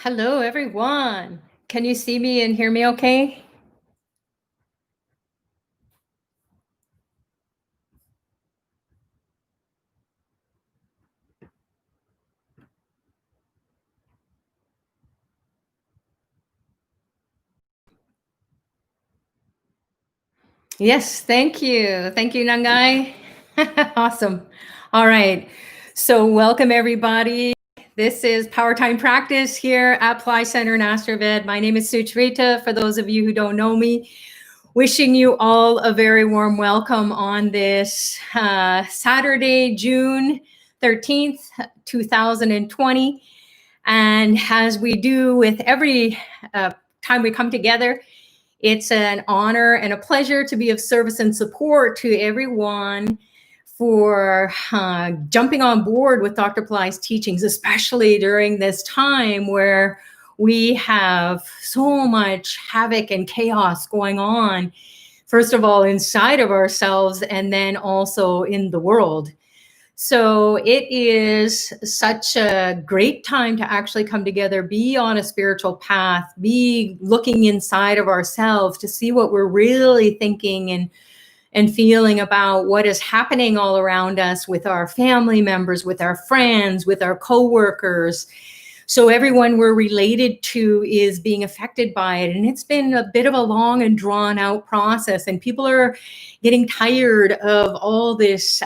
Hello, everyone. Can you see me and hear me okay? Yes, thank you. Thank you, Nangai. Awesome. All right. So, welcome, everybody. This is Power Time Practice here at Apply Center in Astrovid. My name is Sucharita. For those of you who don't know me, wishing you all a very warm welcome on this Saturday, June 13th, 2020. And as we do with every time we come together, it's an honor and a pleasure to be of service and support to everyone for jumping on board with Dr. Pillai's teachings, especially during this time where we have so much havoc and chaos going on, first of all, inside of ourselves, and then also in the world. So it is such a great time to actually come together, be on a spiritual path, be looking inside of ourselves to see what we're really thinking and feeling about what is happening all around us with our family members, with our friends, with our coworkers. So everyone we're related to is being affected by it. And it's been a bit of a long and drawn out process. And people are getting tired of all this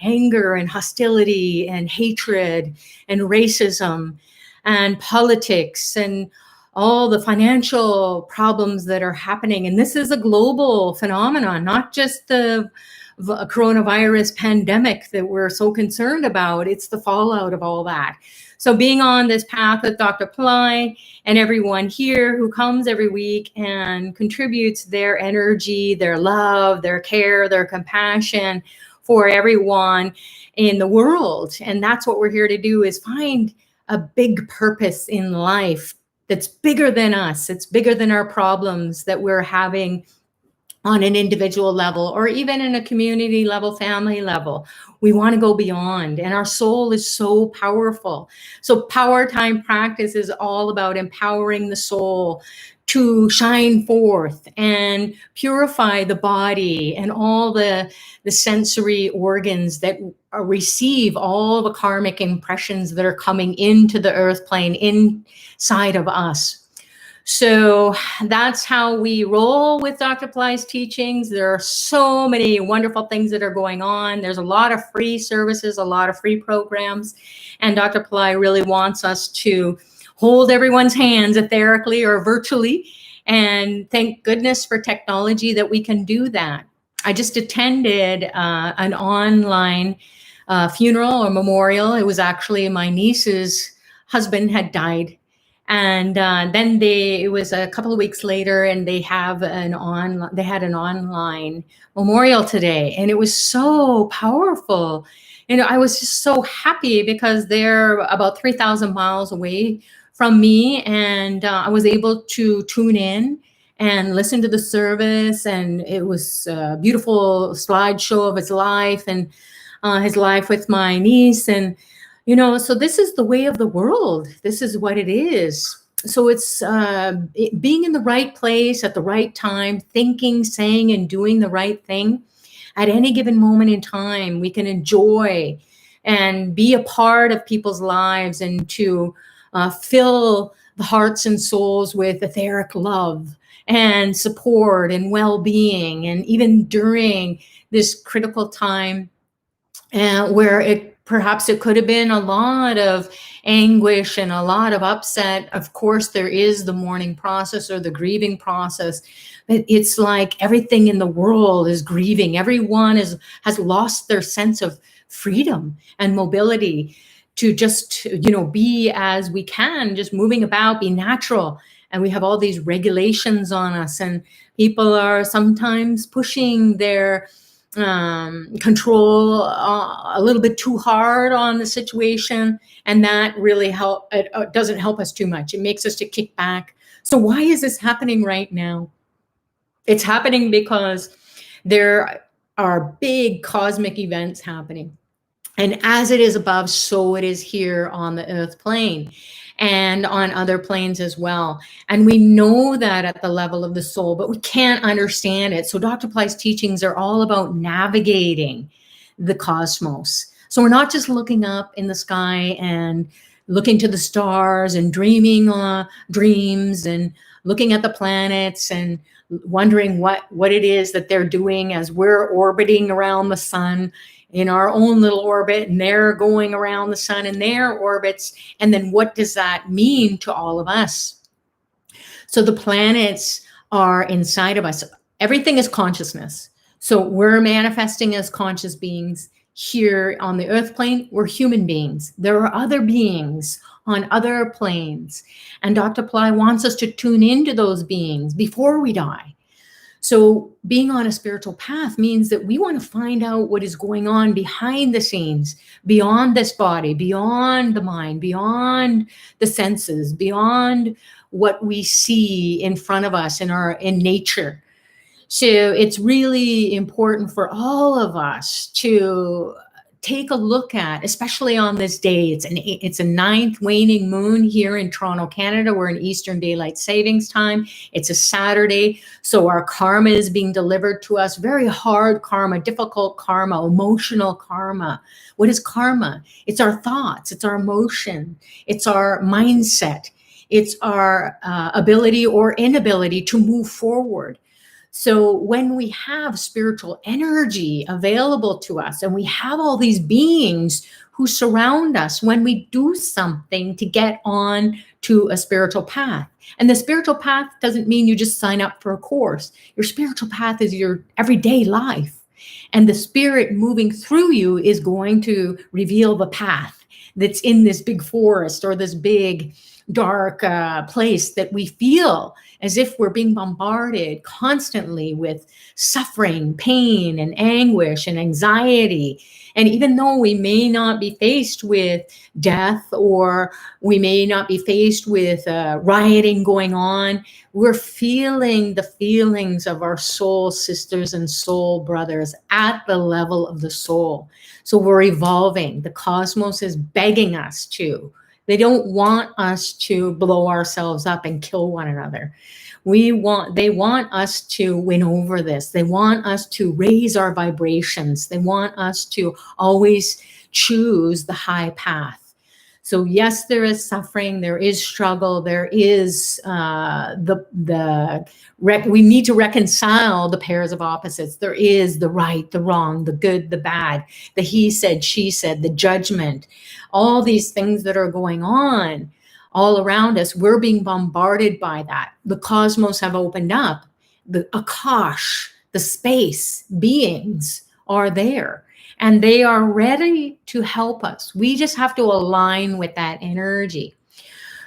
anger and hostility and hatred and racism and politics and all the financial problems that are happening. And this is a global phenomenon, not just the coronavirus pandemic that we're so concerned about. It's the fallout of all that. So being on this path with Dr. Pillai and everyone here who comes every week and contributes their energy, their love, their care, their compassion for everyone in the world. And that's what we're here to do, is find a big purpose in life that's bigger than us. It's bigger than our problems that we're having on an individual level, or even in a community level, family level. We want to go beyond, and our soul is so powerful. So Power Time Practice is all about empowering the soul to shine forth and purify the body and all the sensory organs that receive all the karmic impressions that are coming into the earth plane inside of us. So that's how we roll with Dr. Pillai's teachings. There are so many wonderful things that are going on. There's a lot of free services, a lot of free programs. And Dr. Pillai really wants us to hold everyone's hands etherically or virtually. And thank goodness for technology that we can do that. I just attended an online funeral or memorial. It was actually my niece's husband had died. And then it was a couple of weeks later, and they had an online memorial today, and it was so powerful. I was just so happy because they're about 3,000 miles away from me, and I was able to tune in and listen to the service, and it was a beautiful slideshow of his life and his life with my niece. And so this is the way of the world. This is what it is. So it's being in the right place at the right time, thinking, saying, and doing the right thing at any given moment in time. We can enjoy and be a part of people's lives, and to fill the hearts and souls with etheric love and support and well-being. And even during this critical time where perhaps it could have been a lot of anguish and a lot of upset. Of course, there is the mourning process or the grieving process, but it's like everything in the world is grieving. Everyone has lost their sense of freedom and mobility to just, be as we can, just moving about, be natural. And we have all these regulations on us, and people are sometimes pushing their control a little bit too hard on the situation, and that really doesn't help us too much. It makes us to kick back. So why is this happening right now? It's happening because there are big cosmic events happening. And as it is above, so it is here on the earth plane. and on other planes as well. And we know that at the level of the soul, but we can't understand it. So Dr. Ply's teachings are all about navigating the cosmos. So we're not just looking up in the sky and looking to the stars and dreaming dreams and looking at the planets and wondering what it is that they're doing as we're orbiting around the sun in our own little orbit, and they're going around the sun in their orbits. And then what does that mean to all of us? So the planets are inside of us. Everything is consciousness. So we're manifesting as conscious beings here on the earth plane. We're human beings. There are other beings on other planes. And Dr. Ply wants us to tune into those beings before we die. So being on a spiritual path means that we want to find out what is going on behind the scenes, beyond this body, beyond the mind, beyond the senses, beyond what we see in front of us in nature. So it's really important for all of us to take a look at, especially on this day. It's a 9th waning moon here in Toronto, Canada. We're in Eastern Daylight Savings Time. It's a Saturday. So our karma is being delivered to us, very hard karma, difficult karma, emotional karma. What is karma? It's our thoughts, it's our emotion, it's our mindset, it's our ability or inability to move forward. So when we have spiritual energy available to us and we have all these beings who surround us when we do something to get on to a spiritual path. And the spiritual path doesn't mean you just sign up for a course. Your spiritual path is your everyday life. And the spirit moving through you is going to reveal the path that's in this big forest or this big dark place that we feel as if we're being bombarded constantly with suffering, pain, and anguish and anxiety. And even though we may not be faced with death, or we may not be faced with rioting going on, we're feeling the feelings of our soul sisters and soul brothers at the level of the soul. So we're evolving. The cosmos is begging us to. They don't want us to blow ourselves up and kill one another. They want us to win over this. They want us to raise our vibrations. They want us to always choose the high path. So yes, there is suffering, there is struggle, there is we need to reconcile the pairs of opposites. There is the right, the wrong, the good, the bad, the he said, she said, the judgment, all these things that are going on all around us. We're being bombarded by that. The cosmos have opened up. The Akash, the space beings are there. And they are ready to help us. We just have to align with that energy.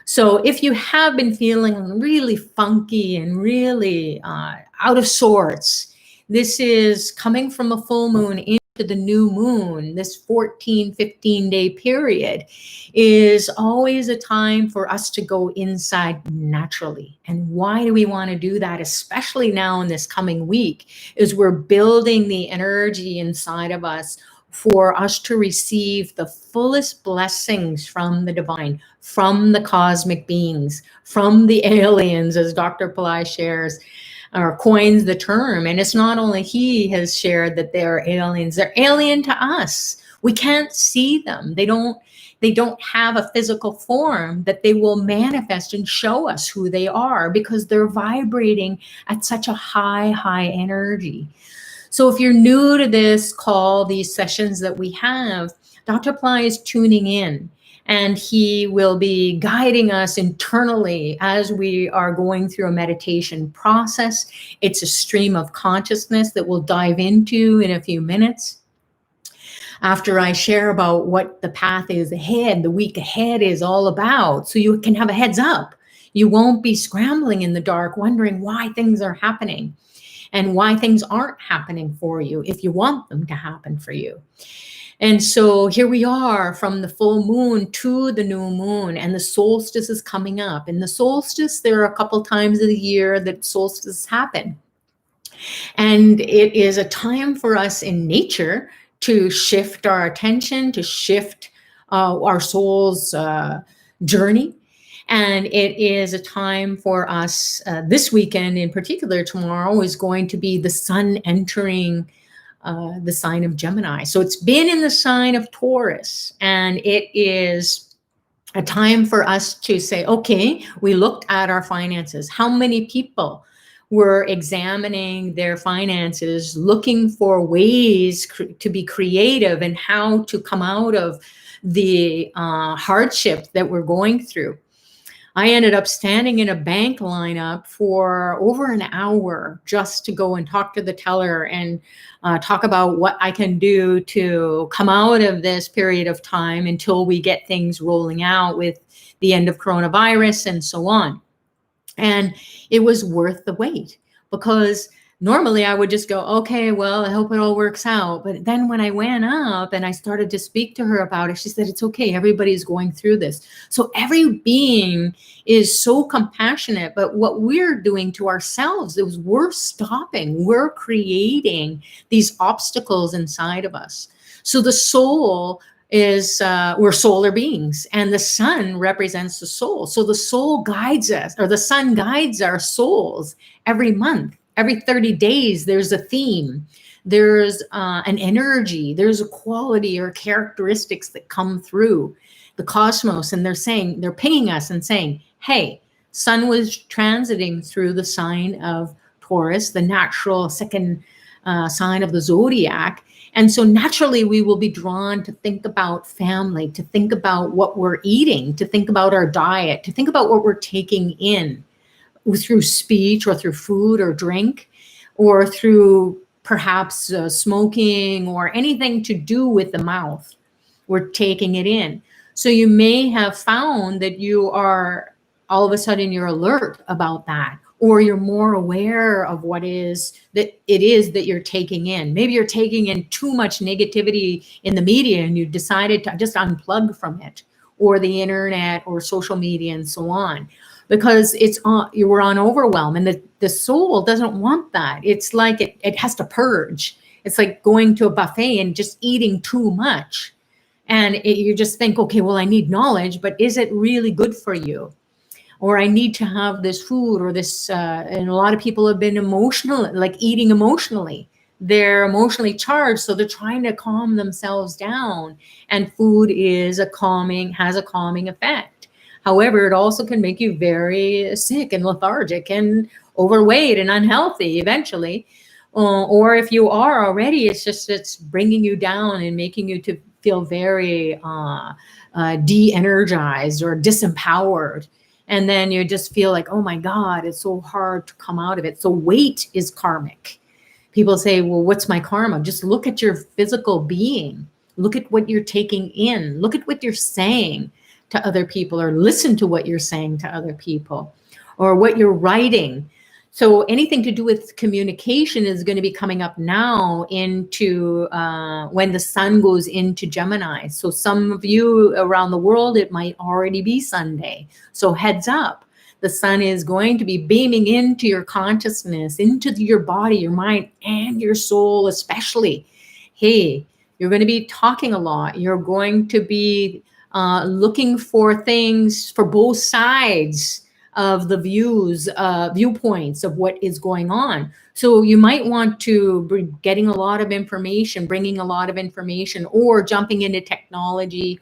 So if you have been feeling really funky and really out of sorts, this is coming from a full moon into the new moon. This 14, 15-day period is always a time for us to go inside naturally. And why do we want to do that, especially now in this coming week, is we're building the energy inside of us for us to receive the fullest blessings from the divine, from the cosmic beings, from the aliens, as Dr. Ply shares or coins the term. And it's not only he has shared that they're aliens, they're alien to us. We can't see them. They don't have a physical form that they will manifest and show us who they are, because they're vibrating at such a high energy. So if you're new to this call, these sessions that we have, Dr. Ply is tuning in, and he will be guiding us internally as we are going through a meditation process. It's a stream of consciousness that we'll dive into in a few minutes. After I share about what the path is ahead, the week ahead is all about, so you can have a heads up. You won't be scrambling in the dark, wondering why things are happening and why things aren't happening for you if you want them to happen for you. And so here we are from the full moon to the new moon, and the solstice is coming up. And the solstice, there are a couple times of the year that solstices happen. And it is a time for us in nature to shift our attention, to shift our soul's journey. And it is a time for us, this weekend in particular, tomorrow is going to be the sun entering the sign of Gemini. So it's been in the sign of Taurus, and it is a time for us to say, okay, we looked at our finances. How many people were examining their finances, looking for ways to be creative and how to come out of the hardship that we're going through? I ended up standing in a bank lineup for over an hour just to go and talk to the teller and talk about what I can do to come out of this period of time until we get things rolling out with the end of coronavirus and so on. And it was worth the wait, because normally I would just go, okay, well, I hope it all works out. But then when I went up and I started to speak to her about it, she said, it's okay. Everybody's going through this. So every being is so compassionate. But what we're doing to ourselves is we're stopping, we're creating these obstacles inside of us. So the soul is we're solar beings, and the sun represents the soul. So the soul guides us, or the sun guides our souls every month. Every 30 days, there's a theme. There's an energy. There's a quality or characteristics that come through the cosmos. And they're pinging us and saying, hey, sun was transiting through the sign of Taurus, the natural second sign of the zodiac. And so naturally, we will be drawn to think about family, to think about what we're eating, to think about our diet, to think about what we're taking in through speech or through food or drink, or through perhaps smoking or anything to do with the mouth. We're taking it in. So you may have found that you are all of a sudden you're alert about that, or you're more aware of what it is that you're taking in. Maybe you're taking in too much negativity in the media and you decided to just unplug from it, or the internet or social media and so on, because you were on overwhelm, and the soul doesn't want that. It's like it has to purge. It's like going to a buffet and just eating too much. And you just think, okay, well, I need knowledge, but is it really good for you? Or I need to have this food or this, and a lot of people have been emotional, like eating emotionally. They're emotionally charged, so they're trying to calm themselves down. And food has a calming effect. However, it also can make you very sick and lethargic and overweight and unhealthy eventually. Or if you are already, it's bringing you down and making you to feel very de-energized or disempowered. And then you just feel like, oh my God, it's so hard to come out of it. So weight is karmic. People say, well, what's my karma? Just look at your physical being. Look at what you're taking in. Look at what you're saying to other people, or listen to what you're saying to other people, or what you're writing. So anything to do with communication is going to be coming up now into when the sun goes into Gemini. So some of you around the world, it might already be Sunday. So heads up, the sun is going to be beaming into your consciousness, into your body, your mind, and your soul especially. Hey, you're going to be talking a lot. You're going to be looking for things for both sides of the viewpoints of what is going on. So you might want to be getting a lot of information, bringing a lot of information, or jumping into technology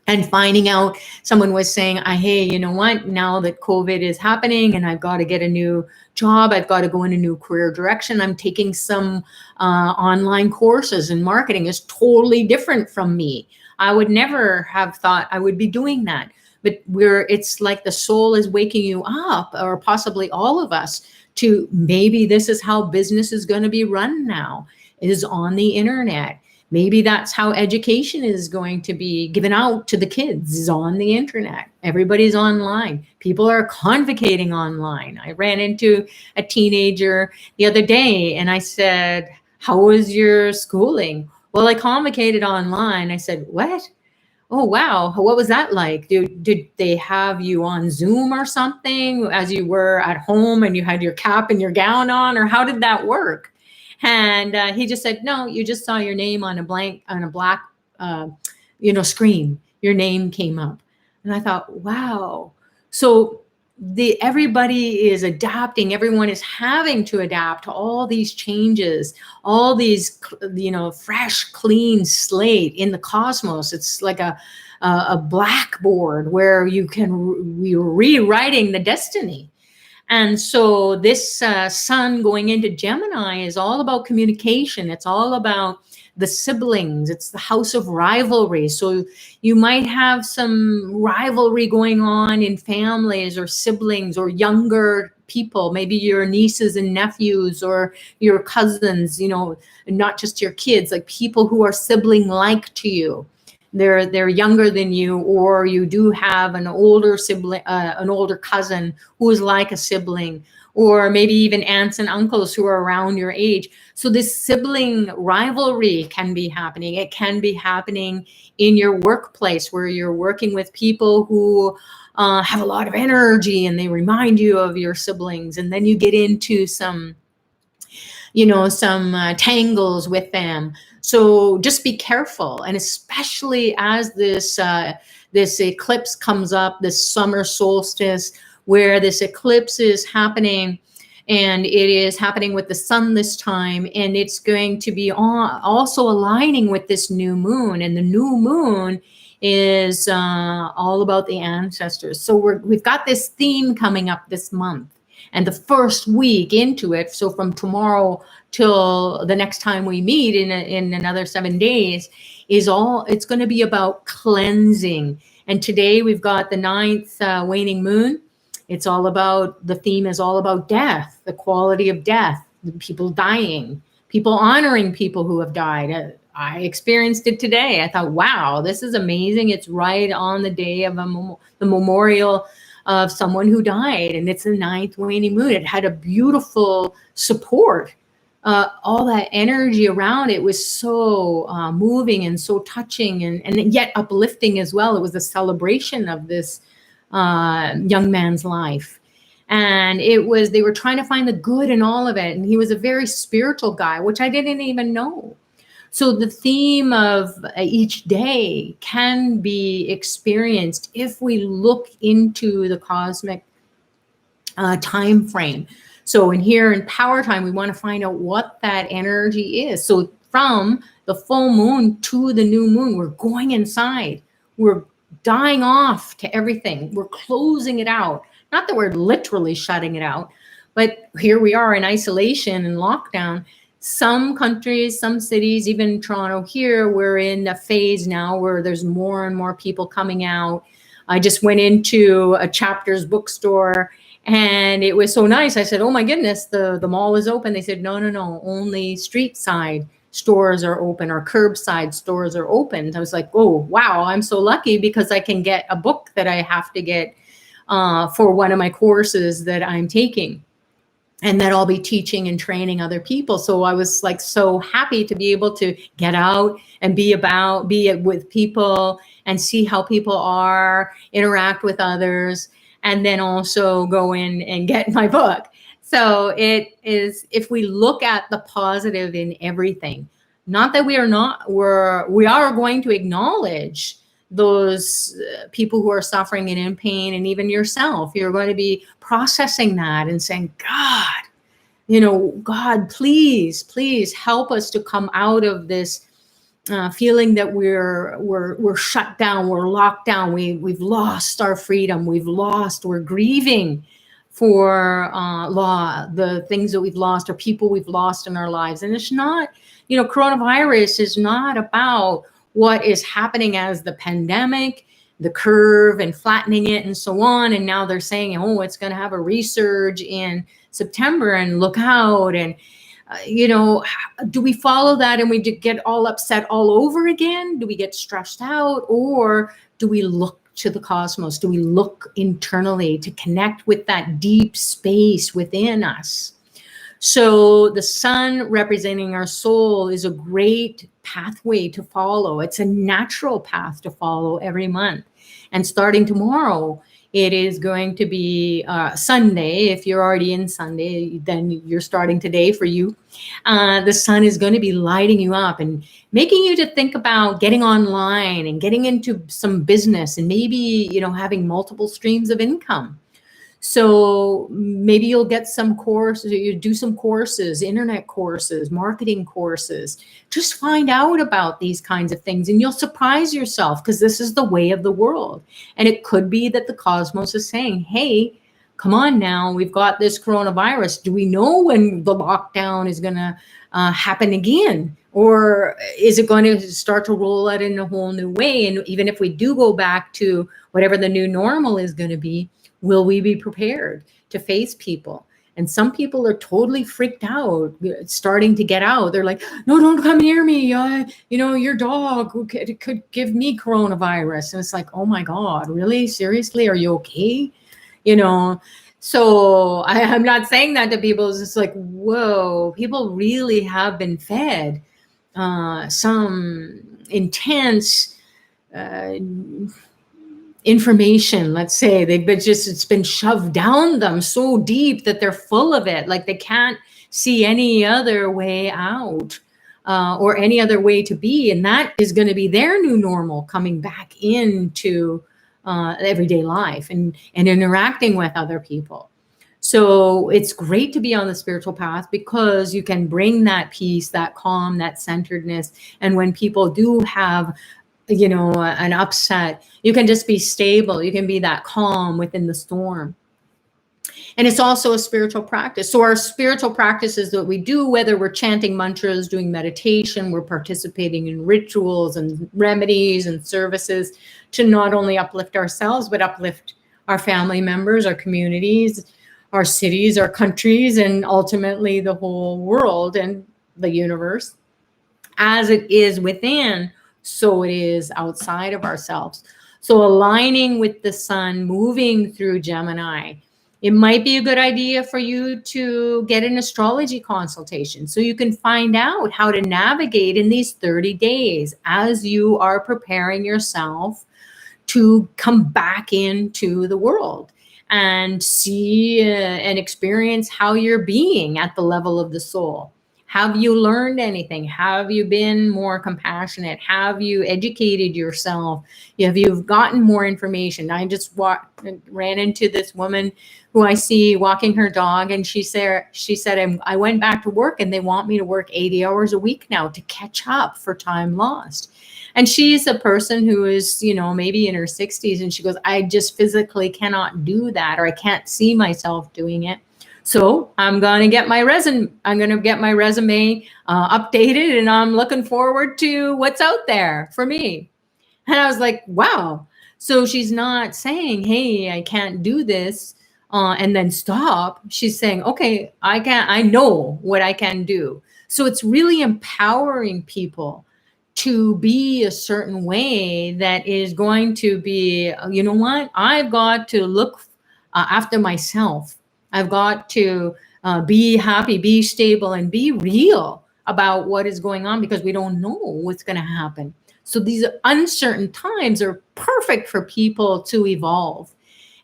and finding out. Someone was saying, hey, you know what, now that COVID is happening and I've got to get a new job, I've got to go in a new career direction, I'm taking some online courses, and marketing is totally different from me. I would never have thought I would be doing that. But it's like the soul is waking you up, or possibly all of us, to maybe this is how business is going to be run now. It is on the internet. Maybe that's how education is going to be given out to the kids, is on the internet. Everybody's online. People are convocating online. I ran into a teenager the other day and I said, how was your schooling? Well, I convocated online. I said, what? Oh, wow. What was that like? Did they have you on Zoom or something as you were at home and you had your cap and your gown on, or how did that work? And he just said, no, you just saw your name on a black screen. Your name came up. And I thought, wow. So everybody is adapting. Everyone is having to adapt to all these changes, all these, fresh, clean slate in the cosmos. It's like a blackboard where we're rewriting the destiny. And so this sun going into Gemini is all about communication. It's all about the siblings. It's the house of rivalry. So you might have some rivalry going on in families or siblings or younger people, maybe your nieces and nephews or your cousins, not just your kids, like people who are sibling-like to you. They're younger than you, or you do have an older sibling, an older cousin who is like a sibling, or maybe even aunts and uncles who are around your age. So this sibling rivalry can be happening. It can be happening in your workplace where you're working with people who have a lot of energy and they remind you of your siblings. And then you get into some tangles with them. So just be careful. And especially as this eclipse comes up, this summer solstice, where this eclipse is happening, and it is happening with the sun this time, and it's going to be also aligning with this new moon. And the new moon is all about the ancestors. So we've got this theme coming up this month. And the first week into it, so from tomorrow till the next time we meet in another 7 days, it's going to be about cleansing. And today we've got the 9th waning moon. The theme is all about death, the quality of death, people dying, people honoring people who have died. I experienced it today. I thought, wow, this is amazing. It's right on the day of the memorial of someone who died, and it's the 9th waning moon. It had a beautiful support. All that energy around it was so moving and so touching, and yet uplifting as well. It was a celebration of this young man's life. And they were trying to find the good in all of it. And he was a very spiritual guy, which I didn't even know. So the theme of each day can be experienced if we look into the cosmic time frame. So here in Power Time, we want to find out what that energy is. So from the full moon to the new moon, we're going inside. We're dying off to everything. We're closing it out. Not that we're literally shutting it out, but here we are in isolation and lockdown. Some countries, some cities, even Toronto here, we're in a phase now where there's more and more people coming out. I just went into a Chapters bookstore and it was so nice. I said, oh my goodness, the mall is open. They said, no, only street side stores are open, or curbside stores are open. I was like, oh, wow, I'm so lucky because I can get a book that I have to get for one of my courses that I'm taking, and that I'll be teaching and training other people. So I was like so happy to be able to get out and be with people and see how people are, interact with others, and then also go in and get my book. So it is, if we look at the positive in everything, not that we are going to acknowledge those people who are suffering and in pain, and even yourself. You're going to be processing that and saying, God, please help us to come out of this feeling that we're shut down, we're locked down, we've lost our freedom, we're grieving for the things that we've lost or people we've lost in our lives. And it's not, coronavirus is not about what is happening as the pandemic, the curve and flattening it and so on. And now they're saying, oh, it's going to have a resurge in September and look out. And, do we follow that and we get all upset all over again? Do we get stressed out? Or do we look to the cosmos? Do we look internally to connect with that deep space within us? So the sun representing our soul is a great pathway to follow. It's a natural path to follow every month. And starting tomorrow, It is going to be Sunday. If you're already in Sunday, then you're starting today for you. The sun is going to be lighting you up and making you to think about getting online and getting into some business and maybe, having multiple streams of income. So maybe you'll get some courses, you do some courses, internet courses, marketing courses. Just find out about these kinds of things and you'll surprise yourself, because this is the way of the world. And it could be that the cosmos is saying, hey, come on now, we've got this coronavirus. Do we know when the lockdown is going to happen again? Or is it going to start to roll out in a whole new way? And even if we do go back to whatever the new normal is going to be, will we be prepared to face people? And some people are totally freaked out, starting to get out. They're like, no, don't come near me. Your dog could give me coronavirus. And it's like, oh my God, really? Seriously? Are you okay? So I'm not saying that to people. It's just like, whoa, people really have been fed some intense information. Let's say it's been shoved down them so deep that they're full of it, like they can't see any other way out or any other way to be. And that is going to be their new normal, coming back into everyday life and interacting with other people. So it's great to be on the spiritual path, because you can bring that peace, that calm, that centeredness. And when people do have an upset, you can just be stable. You can be that calm within the storm. And it's also a spiritual practice. So our spiritual practices that we do, whether we're chanting mantras, doing meditation, we're participating in rituals and remedies and services to not only uplift ourselves, but uplift our family members, our communities, our cities, our countries, and ultimately the whole world and the universe. As it is within, so it is outside of ourselves. So aligning with the sun, moving through Gemini, it might be a good idea for you to get an astrology consultation so you can find out how to navigate in these 30 days as you are preparing yourself to come back into the world and see and experience how you're being at the level of the soul. Have you learned anything? Have you been more compassionate? Have you educated yourself? Have you gotten more information? I just ran into this woman who I see walking her dog, and she said, I went back to work and they want me to work 80 hours a week now to catch up for time lost. And she's a person who is, maybe in her 60s, and she goes, I just physically cannot do that, or I can't see myself doing it. So I'm going to get my resume. I'm going to get my resume updated, and I'm looking forward to what's out there for me. And I was like, wow. So she's not saying, hey, I can't do this and then stop. She's saying, okay, I know what I can do. So it's really empowering people to be a certain way that is going to be, you know what? I've got to look after myself. I've got to be happy, be stable, and be real about what is going on, because we don't know what's going to happen. So these uncertain times are perfect for people to evolve.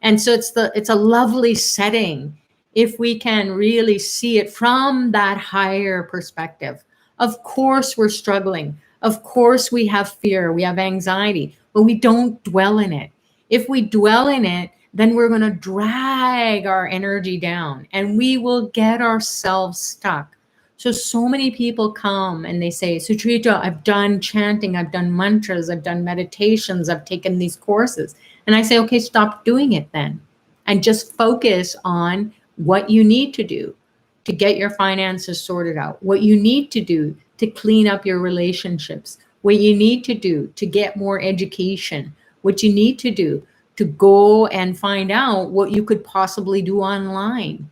And so it's a lovely setting if we can really see it from that higher perspective. Of course, we're struggling. Of course, we have fear, we have anxiety, but we don't dwell in it. If we dwell in it, then we're going to drag our energy down and we will get ourselves stuck. So many people come and they say, Sucharita, I've done chanting, I've done mantras, I've done meditations, I've taken these courses. And I say, okay, stop doing it then. And just focus on what you need to do to get your finances sorted out, what you need to do to clean up your relationships, what you need to do to get more education, what you need to do to go and find out what you could possibly do online,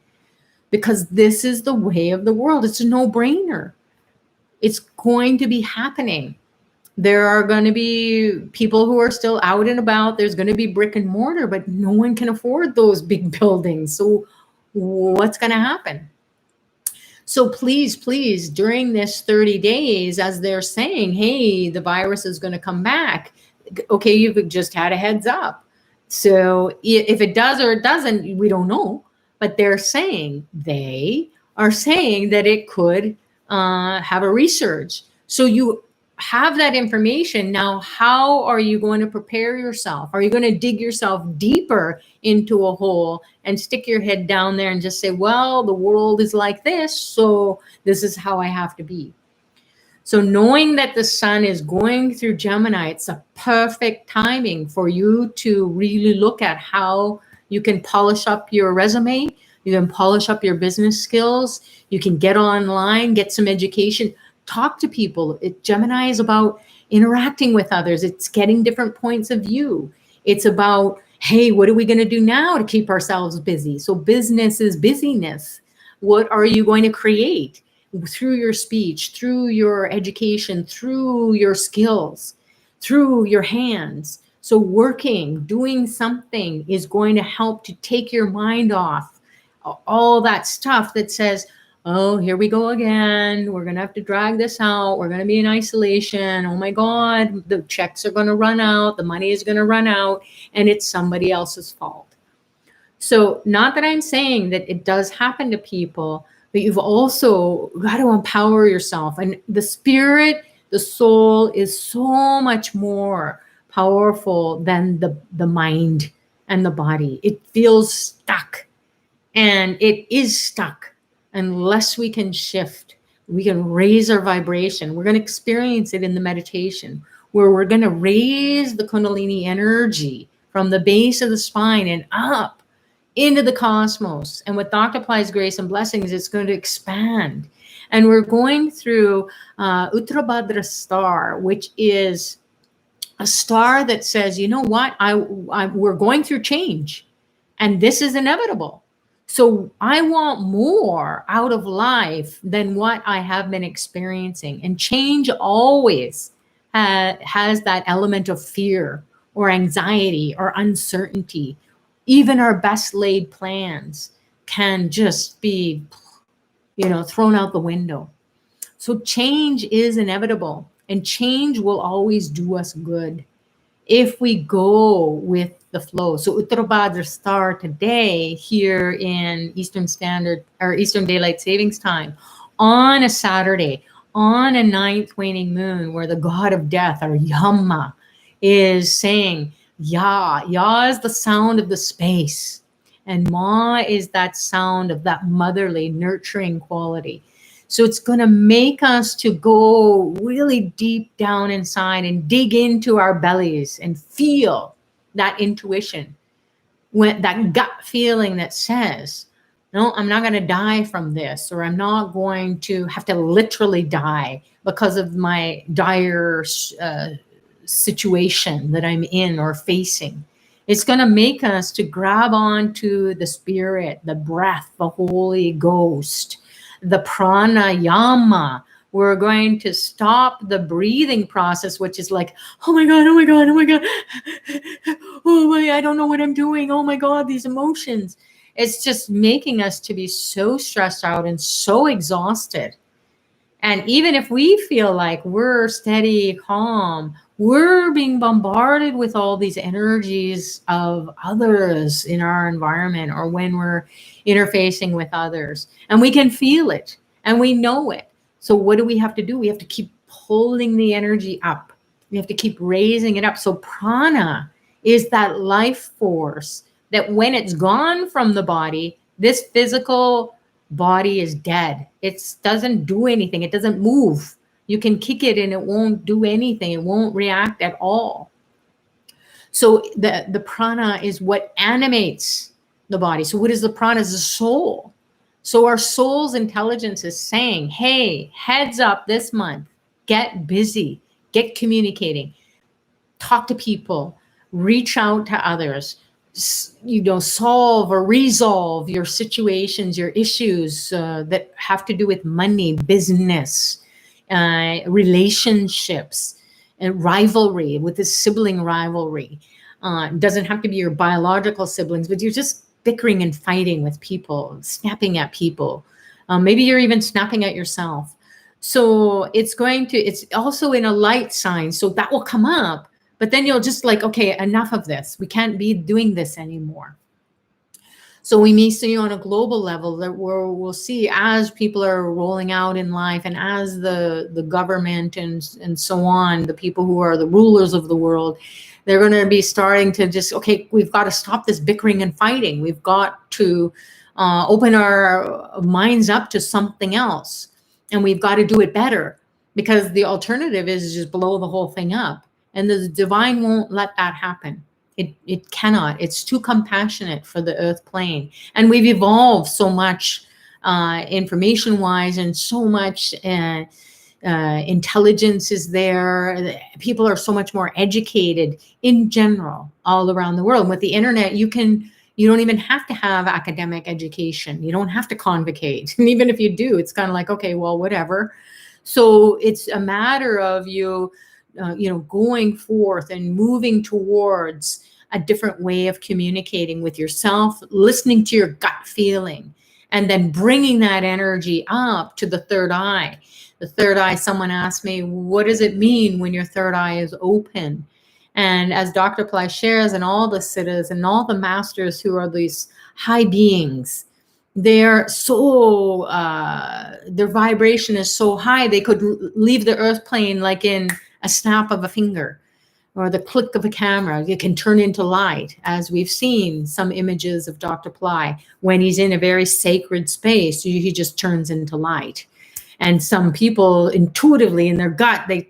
because this is the way of the world. It's a no-brainer. It's going to be happening. There are going to be people who are still out and about. There's going to be brick and mortar, but no one can afford those big buildings. So what's going to happen? So please, during this 30 days, as they're saying, hey, the virus is going to come back. Okay, you've just had a heads up. So if it does or it doesn't, we don't know. But they are saying that it could have a resurge. So you have that information. Now, how are you going to prepare yourself? Are you going to dig yourself deeper into a hole and stick your head down there and just say, well, the world is like this, so this is how I have to be? So knowing that the sun is going through Gemini, it's a perfect timing for you to really look at how you can polish up your resume, you can polish up your business skills, you can get online, get some education, talk to people. Gemini is about interacting with others. It's getting different points of view. It's about, hey, what are we going to do now to keep ourselves busy? So business is busyness. What are you going to create? Through your speech, through your education, through your skills, through your hands. So working, doing something is going to help to take your mind off all that stuff that says, oh, here we go again. We're going to have to drag this out. We're going to be in isolation. Oh my God, the checks are going to run out. The money is going to run out, and it's somebody else's fault. So not that I'm saying that it does happen to people, but you've also got to empower yourself. And the spirit, the soul is so much more powerful than the mind and the body. It feels stuck, and it is stuck unless we can shift. We can raise our vibration. We're going to experience it in the meditation, where we're going to raise the Kundalini energy from the base of the spine and up into the cosmos. And with Dr. Ply's grace and blessings, it's going to expand. And we're going through Uttarabhadra star, which is a star that says, you know what, we're going through change, and this is inevitable. So I want more out of life than what I have been experiencing. And change always has that element of fear or anxiety or uncertainty. Even our best laid plans can just be, thrown out the window. So change is inevitable, and change will always do us good if we go with the flow. So Uttarabhadra star today here in Eastern Standard or Eastern Daylight Savings Time on a Saturday, on a ninth waning moon, where the god of death, or Yama, is saying, Ya. Ya is the sound of the space, and Ma is that sound of that motherly, nurturing quality. So it's going to make us to go really deep down inside and dig into our bellies and feel that intuition, when that gut feeling that says, no, I'm not going to die from this, or I'm not going to have to literally die because of my dire situation that I'm in or facing. It's going to make us to grab onto the spirit, the breath, the Holy Ghost, the pranayama. We're going to stop the breathing process, which is like, oh my God, oh my God, oh my God. Oh my, I don't know what I'm doing. Oh my God, these emotions. It's just making us to be so stressed out and so exhausted. And even if we feel like we're steady, calm, we're being bombarded with all these energies of others in our environment, or when we're interfacing with others, and we can feel it and we know it. So what do we have to do? We have to keep pulling the energy up. We have to keep raising it up. So prana is that life force that when it's gone from the body, this physical body is dead. It doesn't do anything. It doesn't move. You can kick it and it won't do anything. It won't react at all. So the prana is what animates the body. So what is the prana? Is the soul. So our soul's intelligence is saying, hey, heads up this month, get busy, get communicating, talk to people, reach out to others, solve or resolve your situations, your issues that have to do with money, business, relationships, and rivalry, with this sibling rivalry. Doesn't have to be your biological siblings, but you're just bickering and fighting with people, snapping at people. Maybe you're even snapping at yourself. So it's also in a light sign. So that will come up, But then you'll just like, okay, enough of this. We can't be doing this anymore. So we may see on a global level that we'll see as people are rolling out in life, and as the government and so on, the people who are the rulers of the world, they're going to be starting to just, okay, we've got to stop this bickering and fighting. We've got to open our minds up to something else, and we've got to do it better, because the alternative is just blow the whole thing up. And the divine won't let that happen. It cannot. It's too compassionate for the earth plane. And we've evolved so much information-wise, and so much intelligence is there. People are so much more educated in general all around the world. And with the internet, you don't even have to have academic education. You don't have to convocate. And even if you do, it's kind of like, okay, well, whatever. So it's a matter of you going forth and moving towards a different way of communicating with yourself, listening to your gut feeling, and then bringing that energy up to the third eye. The third eye, someone asked me, what does it mean when your third eye is open? And as Dr. Ply shares, and all the siddhas and all the masters who are these high beings, they're so, their vibration is so high, they could leave the earth plane like in a snap of a finger, or the click of a camera. It can turn into light, as we've seen some images of Dr. Ply. When he's in a very sacred space, he just turns into light. And some people intuitively in their gut, they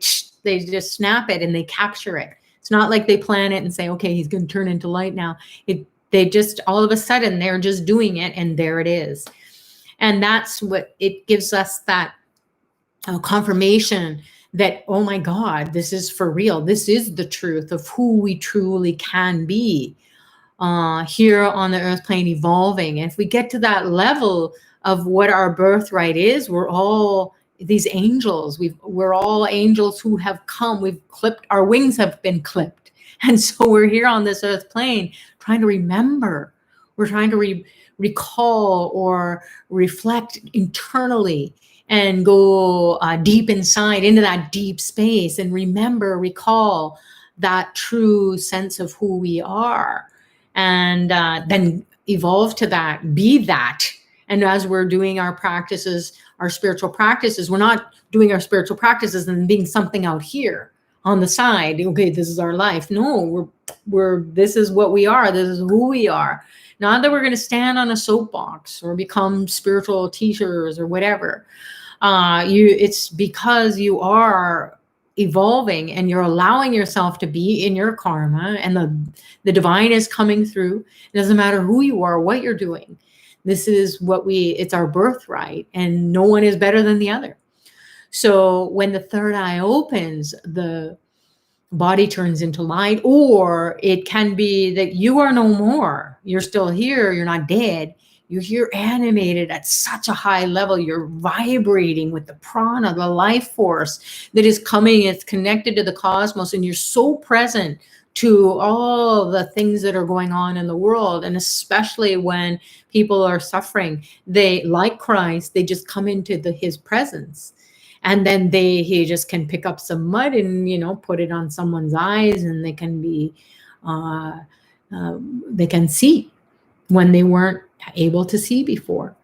just snap it and they capture it. It's not like they plan it and say, okay, he's going to turn into light now. They just, all of a sudden, they're just doing it, and there it is. And that's what it gives us, that confirmation that, oh my God, this is for real. This is the truth of who we truly can be here on the earth plane, evolving. And if we get to that level of what our birthright is, we're all these angels. We're all angels who have come. Our wings have been clipped. And so we're here on this earth plane trying to remember. We're trying to recall or reflect internally, and go deep inside into that deep space, and recall that true sense of who we are, and then evolve to that, be that. And as we're doing our practices, our spiritual practices, we're not doing our spiritual practices and being something out here on the side. Okay, this is our life. No, this is what we are. This is who we are. Not that we're going to stand on a soapbox or become spiritual teachers or whatever. It's because you are evolving, and you're allowing yourself to be in your karma, and the divine is coming through. It doesn't matter who you are, what you're doing. This is it's our birthright, and no one is better than the other. So when the third eye opens, the body turns into light, or it can be that you are no more. You're still here. You're not dead. You're here animated at such a high level. You're vibrating with the prana, the life force that is coming. It's connected to the cosmos, and you're so present to all the things that are going on in the world. And especially when people are suffering, they, like Christ, they just come into his presence. And then he just can pick up some mud and, put it on someone's eyes, and they can be, they can see when they weren't able to see before.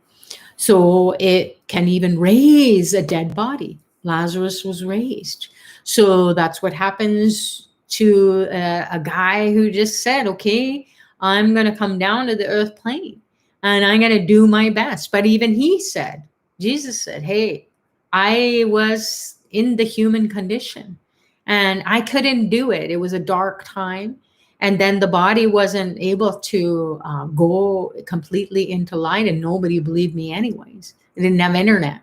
So it can even raise a dead body. Lazarus was raised. So that's what happens to a guy who just said, okay, I'm going to come down to the earth plane and I'm going to do my best. But even Jesus said, hey, I was in the human condition and I couldn't do it. It was a dark time. And then the body wasn't able to go completely into light, and nobody believed me anyways. They didn't have internet.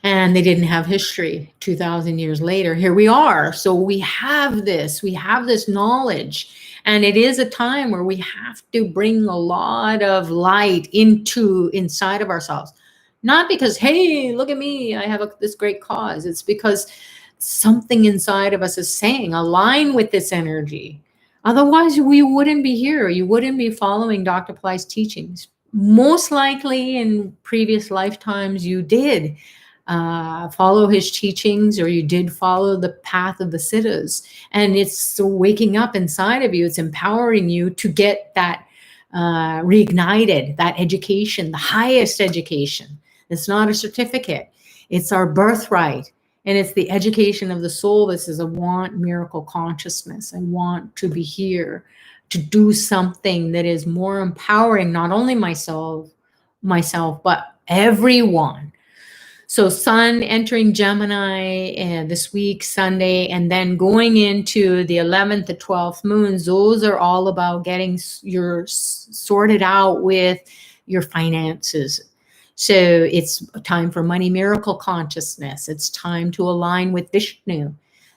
And they didn't have history. 2,000 years later, here we are. So we have this knowledge. And it is a time where we have to bring a lot of light inside of ourselves. Not because, hey, look at me, I have this great cause. It's because something inside of us is saying, align with this energy. Otherwise, we wouldn't be here. You wouldn't be following Dr. Ply's teachings. Most likely in previous lifetimes you did, follow his teachings, or you did follow the path of the siddhas, and it's waking up inside of you. It's empowering you to get that reignited, that education, the highest education. It's not a certificate. It's our birthright. And it's the education of the soul. This is a want miracle consciousness. I want to be here to do something that is more empowering, not only myself, but everyone. So Sun entering Gemini this week, Sunday, and then going into the 11th to 12th moons. Those are all about getting your sorted out with your finances. So it's time for money miracle consciousness. It's time to align with Vishnu.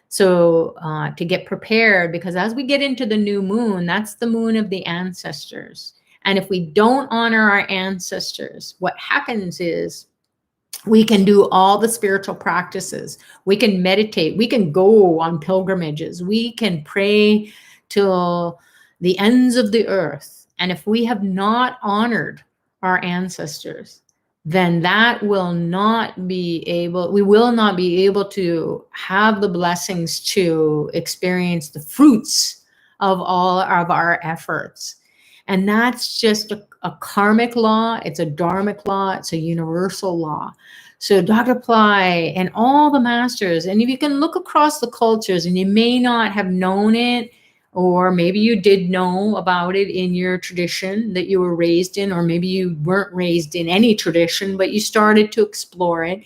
So to get prepared, because as we get into the new moon, that's the moon of the ancestors. And if we don't honor our ancestors, what happens is we can do all the spiritual practices. We can meditate. We can go on pilgrimages. We can pray till the ends of the earth. And if we have not honored our ancestors, then that will not be able, we will not be able to have the blessings to experience the fruits of all of our efforts. And that's just a karmic law. It's a dharmic law. It's a universal law. So Dr. Ply and all the masters, and if you can look across the cultures, and you may not have known it, or maybe you did know about it in your tradition that you were raised in, or maybe you weren't raised in any tradition, but you started to explore it.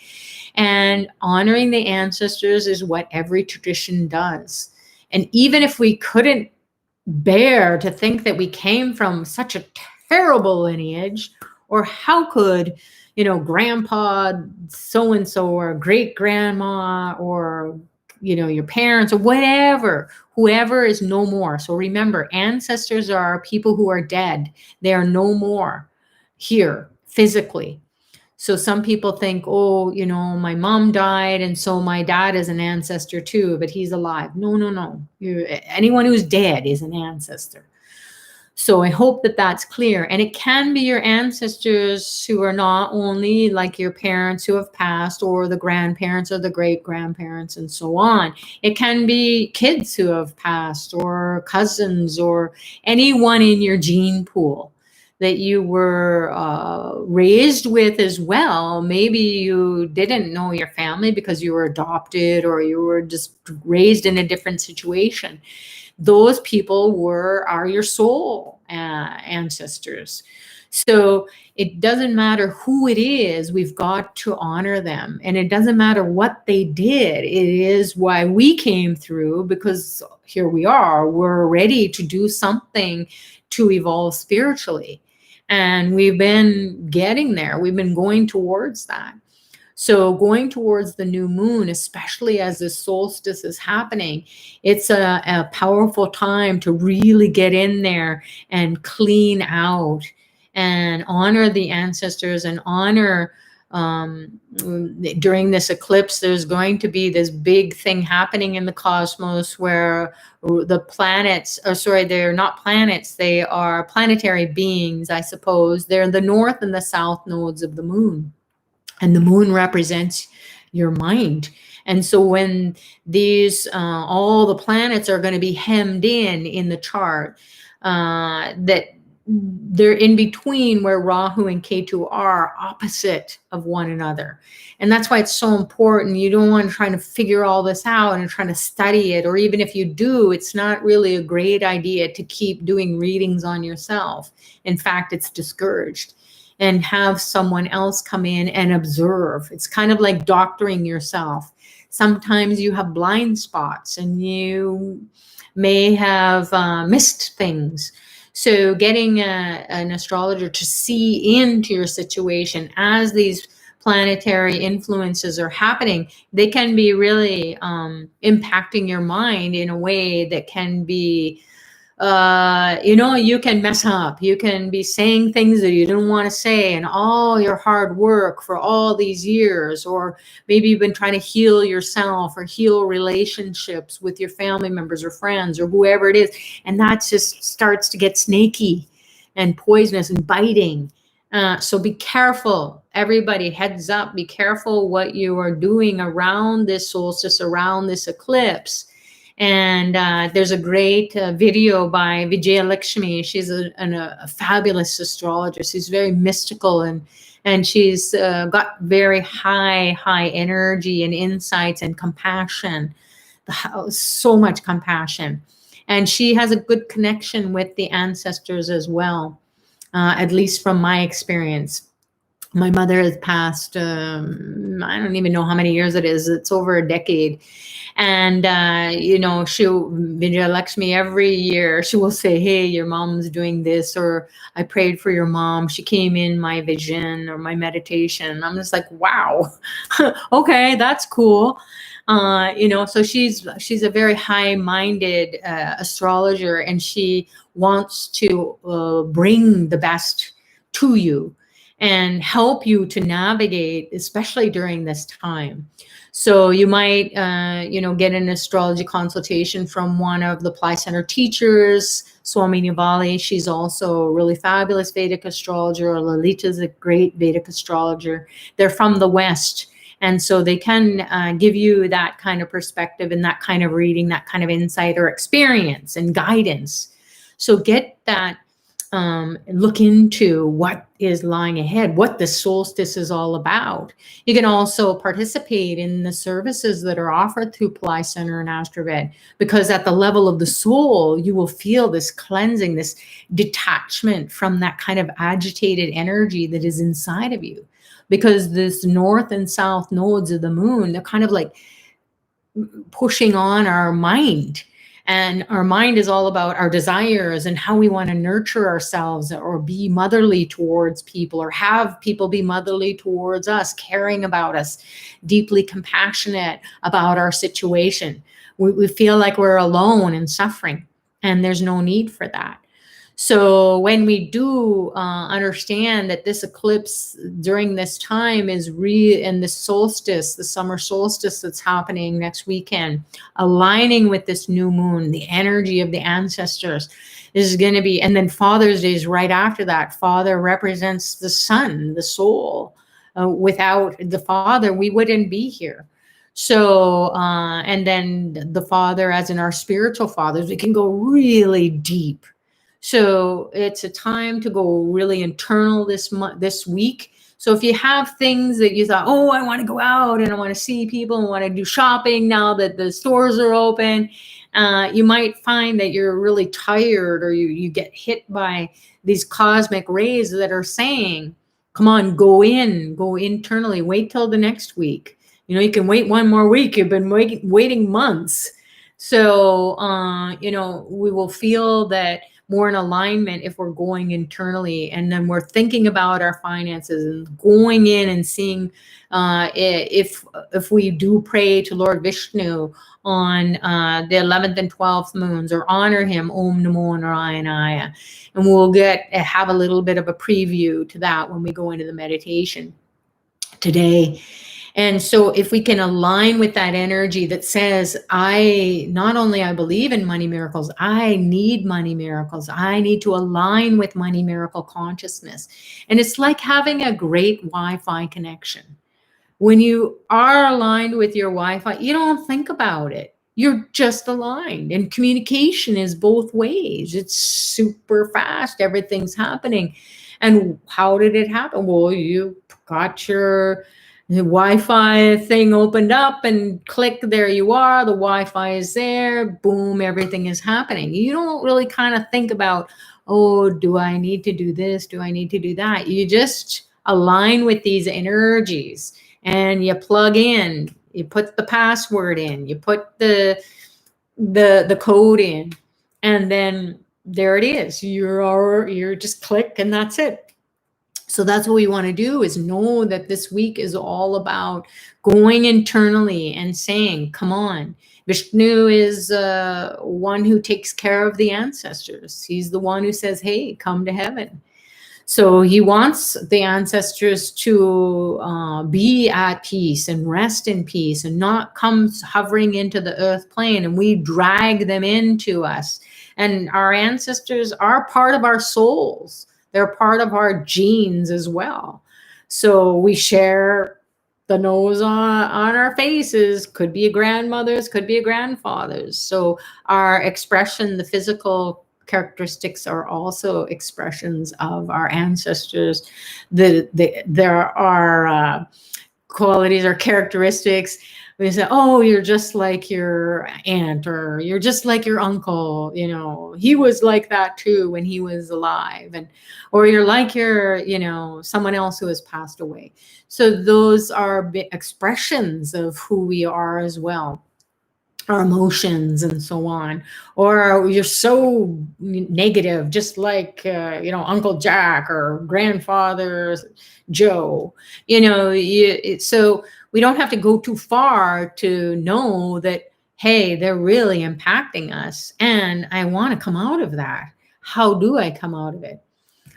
And honoring the ancestors is what every tradition does. And even if we couldn't bear to think that we came from such a terrible lineage, or how could, you know, grandpa so-and-so, or great grandma, or, you know, your parents, or whatever, whoever is no more. So remember, ancestors are people who are dead. They are no more here physically. So some people think, oh, you know, my mom died, and so my dad is an ancestor too, but he's alive. No, no, no. Anyone who's dead is an ancestor. So I hope that that's clear. And it can be your ancestors who are not only like your parents who have passed, or the grandparents or the great grandparents and so on. It can be kids who have passed, or cousins, or anyone in your gene pool that you were raised with as well. Maybe you didn't know your family because you were adopted, or you were just raised in a different situation. Those people are your soul ancestors. So it doesn't matter who it is, we've got to honor them. And it doesn't matter what they did. It is why we came through, because here we are, we're ready to do something to evolve spiritually. And we've been getting there. We've been going towards that. So going towards the new moon, especially as the solstice is happening, it's a powerful time to really get in there and clean out and honor the ancestors, and honor during this eclipse. There's going to be this big thing happening in the cosmos where the planets, or sorry, they're not planets, they are planetary beings, I suppose. They're the north and the south nodes of the moon. And the moon represents your mind. And so when these, all the planets are going to be hemmed in the chart, that they're in between where Rahu and Ketu are opposite of one another. And that's why it's so important. You don't want to try to figure all this out and trying to study it. Or even if you do, it's not really a great idea to keep doing readings on yourself. In fact, it's discouraged. And have someone else come in and observe. It's kind of like doctoring yourself. Sometimes you have blind spots, and you may have missed things. So getting an astrologer to see into your situation as these planetary influences are happening, they can be really impacting your mind in a way that can be, you know, you can mess up. You can be saying things that you didn't want to say, and all your hard work for all these years, or maybe you've been trying to heal yourself or heal relationships with your family members or friends or whoever it is. And that just starts to get snaky and poisonous and biting. So be careful, everybody, heads up, be careful what you are doing around this solstice, around this eclipse. And there's a great video by Vijaya Lakshmi. She's a fabulous astrologer. She's very mystical, and she's got very high energy and insights and compassion, so much compassion. And she has a good connection with the ancestors as well, at least from my experience. My mother has passed, I don't even know how many years it is. It's over a decade. And, Vijaya Lakshmi, every year she will say, hey, your mom's doing this, or I prayed for your mom. She came in my vision or my meditation. I'm just like, wow, okay, that's cool. So she's a very high-minded astrologer, and she wants to bring the best to you and help you to navigate, especially during this time. So you might, get an astrology consultation from one of the Ply Center teachers, Swami Nivali. She's also a really fabulous Vedic astrologer. Lalita's a great Vedic astrologer. They're from the West. And so they can give you that kind of perspective and that kind of reading, that kind of insight or experience and guidance. So get that, look into what is lying ahead, what the solstice is all about. You can also participate in the services that are offered through Ply Center and Astrovet, because at the level of the soul, you will feel this cleansing, this detachment from that kind of agitated energy that is inside of you. Because this north and south nodes of the moon, they're kind of like pushing on our mind. And our mind is all about our desires and how we want to nurture ourselves, or be motherly towards people, or have people be motherly towards us, caring about us, deeply compassionate about our situation. We feel like we're alone and suffering, and there's no need for that. So when we do understand that this eclipse during this time is and the solstice, the summer solstice that's happening next weekend, aligning with this new moon, the energy of the ancestors, is going to be, and then Father's Day is right after that. Father represents the sun, the soul. Without the father, we wouldn't be here. So, and then the father, as in our spiritual fathers, we can go really deep. So it's a time to go really internal this week. So if you have things that you thought, oh, I want to go out and I want to see people and want to do shopping now that the stores are open, you might find that you're really tired, or you get hit by these cosmic rays that are saying, come on, go internally, wait till the next week. You can wait one more week. You've been waiting months. So, we will feel that more in alignment if we're going internally, and then we're thinking about our finances and going in and seeing if we do pray to Lord Vishnu on the 11th and 12th moons, or honor him, Om Namo Narayana, and we'll have a little bit of a preview to that when we go into the meditation today. And so if we can align with that energy that says, not only I believe in money miracles, I need money miracles. I need to align with money miracle consciousness. And it's like having a great Wi-Fi connection. When you are aligned with your Wi-Fi, you don't think about it. You're just aligned. And communication is both ways. It's super fast. Everything's happening. And how did it happen? Well, you got the Wi-Fi thing opened up, and click, there you are. The Wi-Fi is there. Boom, everything is happening. You don't really kind of think about, oh, do I need to do this? Do I need to do that? You just align with these energies, and you plug in. You put the password in. You put the code in, and then there it is. You're just click, and that's it. So that's what we want to do, is know that this week is all about going internally and saying, come on. Vishnu is one who takes care of the ancestors. He's the one who says, hey, come to heaven. So he wants the ancestors to be at peace and rest in peace, and not come hovering into the earth plane, and we drag them into us. And our ancestors are part of our souls. They're part of our genes as well. So we share the nose on our faces, could be a grandmother's, could be a grandfather's. So our expression, the physical characteristics are also expressions of our ancestors. There are qualities or characteristics. We say, oh, you're just like your aunt, or you're just like your uncle. You know, he was like that too when he was alive, and or you're like your, you know, someone else who has passed away. So those are expressions of who we are as well, our emotions and so on. Or you're so negative, just like you know, Uncle Jack or grandfather Joe. You know, so we don't have to go too far to know that, hey, they're really impacting us, and I want to come out of that. How do I come out of it?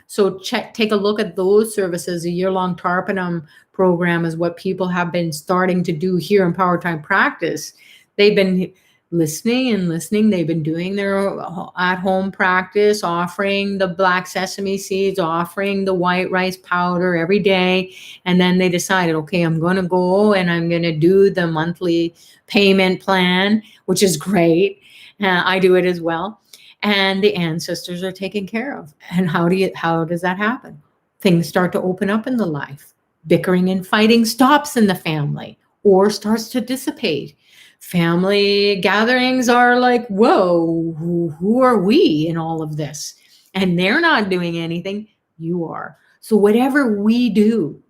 So take a look at those services. A year-long Tarpanam program is what people have been starting to do here in Powertime Practice. They've been listening and listening. They've been doing their at-home practice, offering the black sesame seeds, offering the white rice powder every day. And then they decided, okay, I'm going to go and I'm going to do the monthly payment plan, which is great. I do it as well. And the ancestors are taken care of. And how does that happen? Things start to open up in the life. Bickering and fighting stops in the family or starts to dissipate. Family gatherings are like, whoa, who are we in all of this? And they're not doing anything. You are. So whatever we do,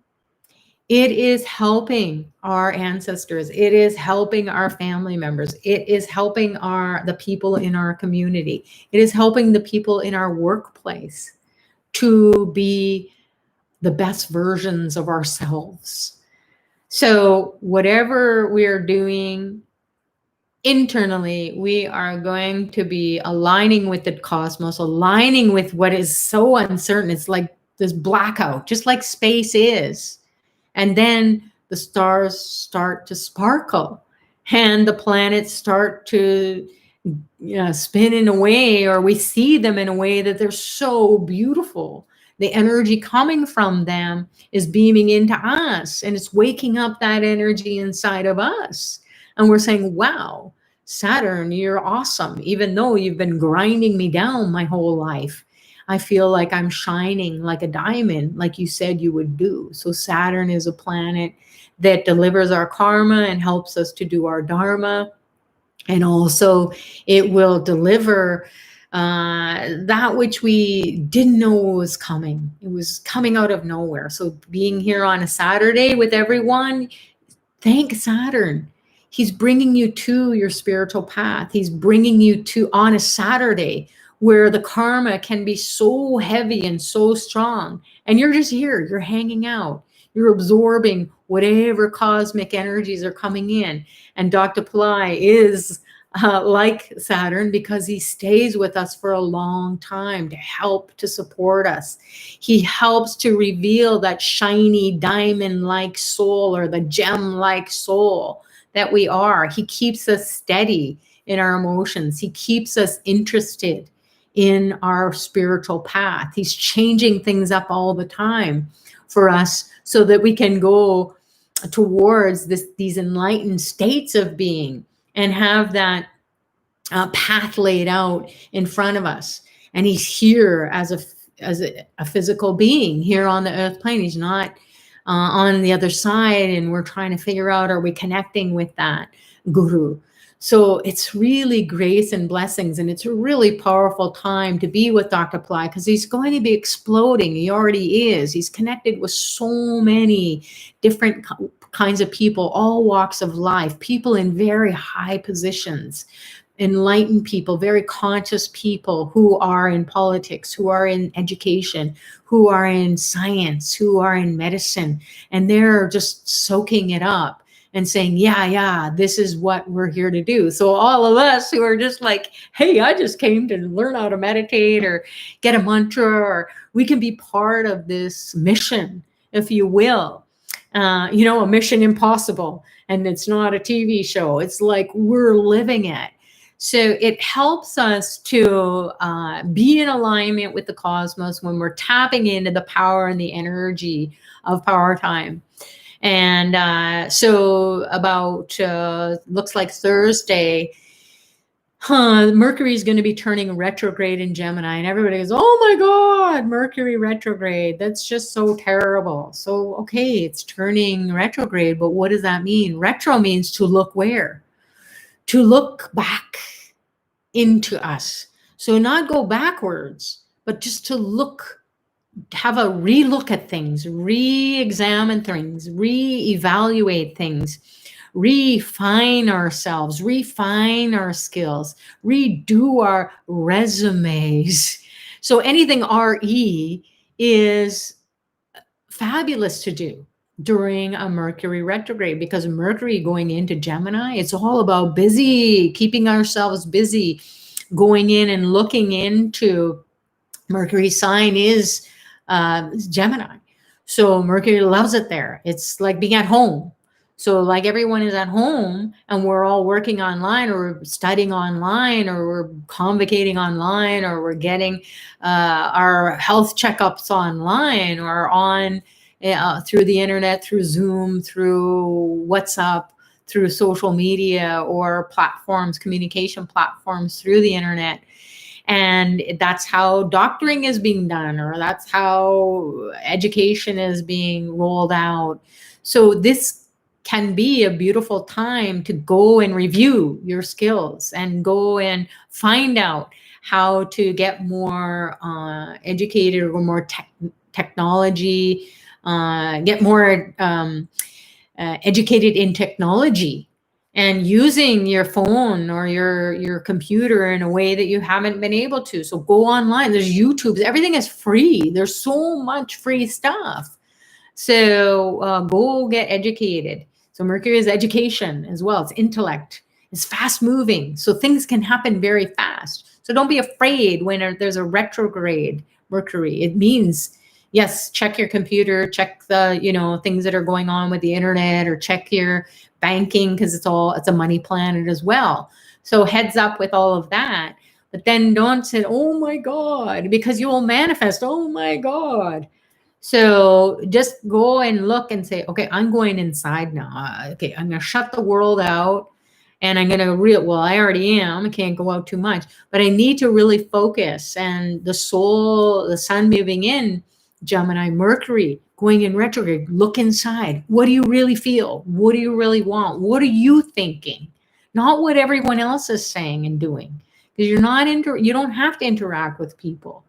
it is helping our ancestors. It is helping our family members. It is helping the people in our community. It is helping the people in our workplace to be the best versions of ourselves. So whatever we're doing internally, we are going to be aligning with the cosmos, aligning with what is so uncertain. It's like this blackout, just like space is. And then the stars start to sparkle and the planets start to spin in a way, or we see them in a way that they're so beautiful. The energy coming from them is beaming into us, and it's waking up that energy inside of us. And we're saying, wow, Saturn, you're awesome. Even though you've been grinding me down my whole life, I feel like I'm shining like a diamond, like you said you would do. So Saturn is a planet that delivers our karma and helps us to do our dharma. And also it will deliver that which we didn't know was coming. It was coming out of nowhere. So being here on a Saturday with everyone, thank Saturn. He's bringing you to your spiritual path. He's bringing you to on a Saturday where the karma can be so heavy and so strong. And you're just here, you're hanging out, you're absorbing whatever cosmic energies are coming in. And Dr. Pillai is like Saturn because he stays with us for a long time to help to support us. He helps to reveal that shiny diamond-like soul or the gem-like soul that we are. He keeps us steady in our emotions. He keeps us interested in our spiritual path. He's changing things up all the time for us so that we can go towards these enlightened states of being and have that path laid out in front of us. And he's here as a physical being here on the earth plane. He's not on the other side, and we're trying to figure out, are we connecting with that guru? So it's really grace and blessings, and it's a really powerful time to be with Dr. Pillai because he's going to be exploding. He already is. He's connected with so many different kinds of people, all walks of life, people in very high positions, enlightened people, very conscious people who are in politics, who are in education, who are in science, who are in medicine, and they're just soaking it up and saying, yeah, this is what we're here to do. So all of us who are just like, hey, I just came to learn how to meditate or get a mantra, or we can be part of this mission, if you will. A mission impossible. And it's not a TV show. It's like we're living it. So it helps us to be in alignment with the cosmos when we're tapping into the power and the energy of power time. And so about, looks like Thursday, Mercury is going to be turning retrograde in Gemini, and everybody goes, oh my God, Mercury retrograde. That's just so terrible. So, okay, it's turning retrograde, but what does that mean? Retro means to look where? To look back into us. So not go backwards, but just to look, have a relook at things, re-examine things, re-evaluate things, refine ourselves, refine our skills, redo our resumes. So anything RE is fabulous to do during a Mercury retrograde, because Mercury going into Gemini, it's all about busy, keeping ourselves busy, going in and looking into Mercury sign is Gemini. So Mercury loves it there. It's like being at home. So like everyone is at home and we're all working online, or we're studying online, or we're convocating online, or we're getting our health checkups online, or on through the internet, through Zoom, through WhatsApp, through social media or platforms, communication platforms through the internet. And that's how doctoring is being done, or that's how education is being rolled out. So this can be a beautiful time to go and review your skills and go and find out how to get more educated, or more technology, get more educated in technology, and using your phone or your computer in a way that you haven't been able to. So go online. There's YouTube. Everything is free. There's so much free stuff. So go get educated. So Mercury is education as well. It's intellect. It's fast moving. So things can happen very fast. So don't be afraid when there's a retrograde Mercury. It means, yes, check your computer, check the, things that are going on with the internet, or check your banking, because it's a money planet as well. So heads up with all of that. But then don't say, oh my God, because you will manifest, oh my God. So just go and look and say, okay, I'm going inside now. Okay, I'm going to shut the world out, and I'm going to well, I already am. I can't go out too much, but I need to really focus. And the soul, the sun moving in Gemini, Mercury going in retrograde, look inside. What do you really feel? What do you really want? What are you thinking? Not what everyone else is saying and doing, because you don't have to interact with people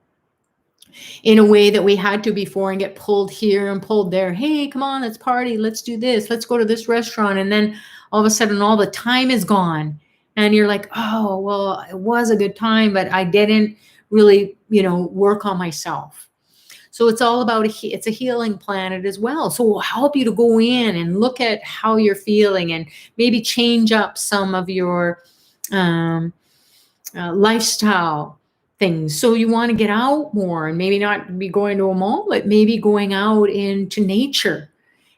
in a way that we had to before, and get pulled here and pulled there. Hey, come on, let's party. Let's do this. Let's go to this restaurant. And then all of a sudden, all the time is gone. And you're like, oh, well, it was a good time, but I didn't really, work on myself. So it's all about, it's a healing planet as well. So we'll help you to go in and look at how you're feeling, and maybe change up some of your lifestyle things. So you want to get out more, and maybe not be going to a mall, but maybe going out into nature,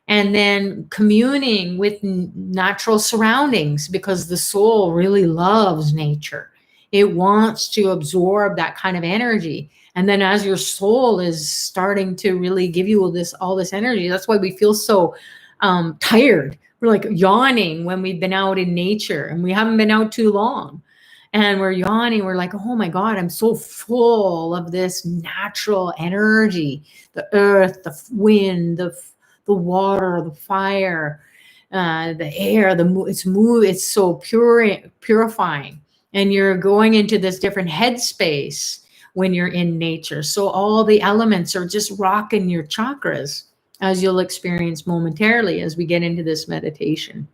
and then communing with natural surroundings, because the soul really loves nature. It wants to absorb that kind of energy. And then as your soul is starting to really give you all this energy, that's why we feel so tired. We're like yawning when we've been out in nature, and we haven't been out too long. And we're yawning. We're like, oh my God, I'm so full of this natural energy, the earth, the wind, the water, the fire, the air, it's so purifying. And you're going into this different headspace when you're in nature. So all the elements are just rocking your chakras, as you'll experience momentarily as we get into this meditation.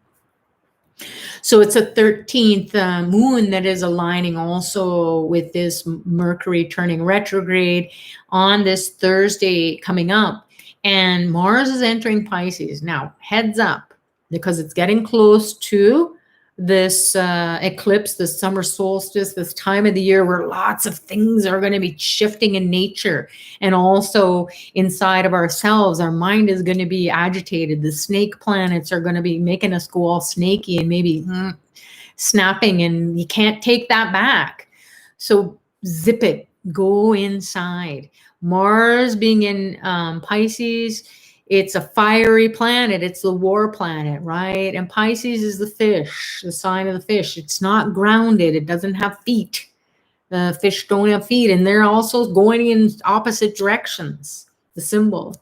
So it's a 13th moon that is aligning also with this Mercury turning retrograde on this Thursday coming up. And Mars is entering Pisces. Now, heads up, because it's getting close to this eclipse, this summer solstice, this time of the year where lots of things are going to be shifting in nature, and also inside of ourselves. Our mind is going to be agitated. The snake planets are going to be making us go all snaky and maybe snapping, and you can't take that back. So zip it, go inside. Mars being in Pisces, it's a fiery planet. It's the war planet, right? And Pisces is the fish, the sign of the fish. It's not grounded. It doesn't have feet. The fish don't have feet, and they're also going in opposite directions. The symbol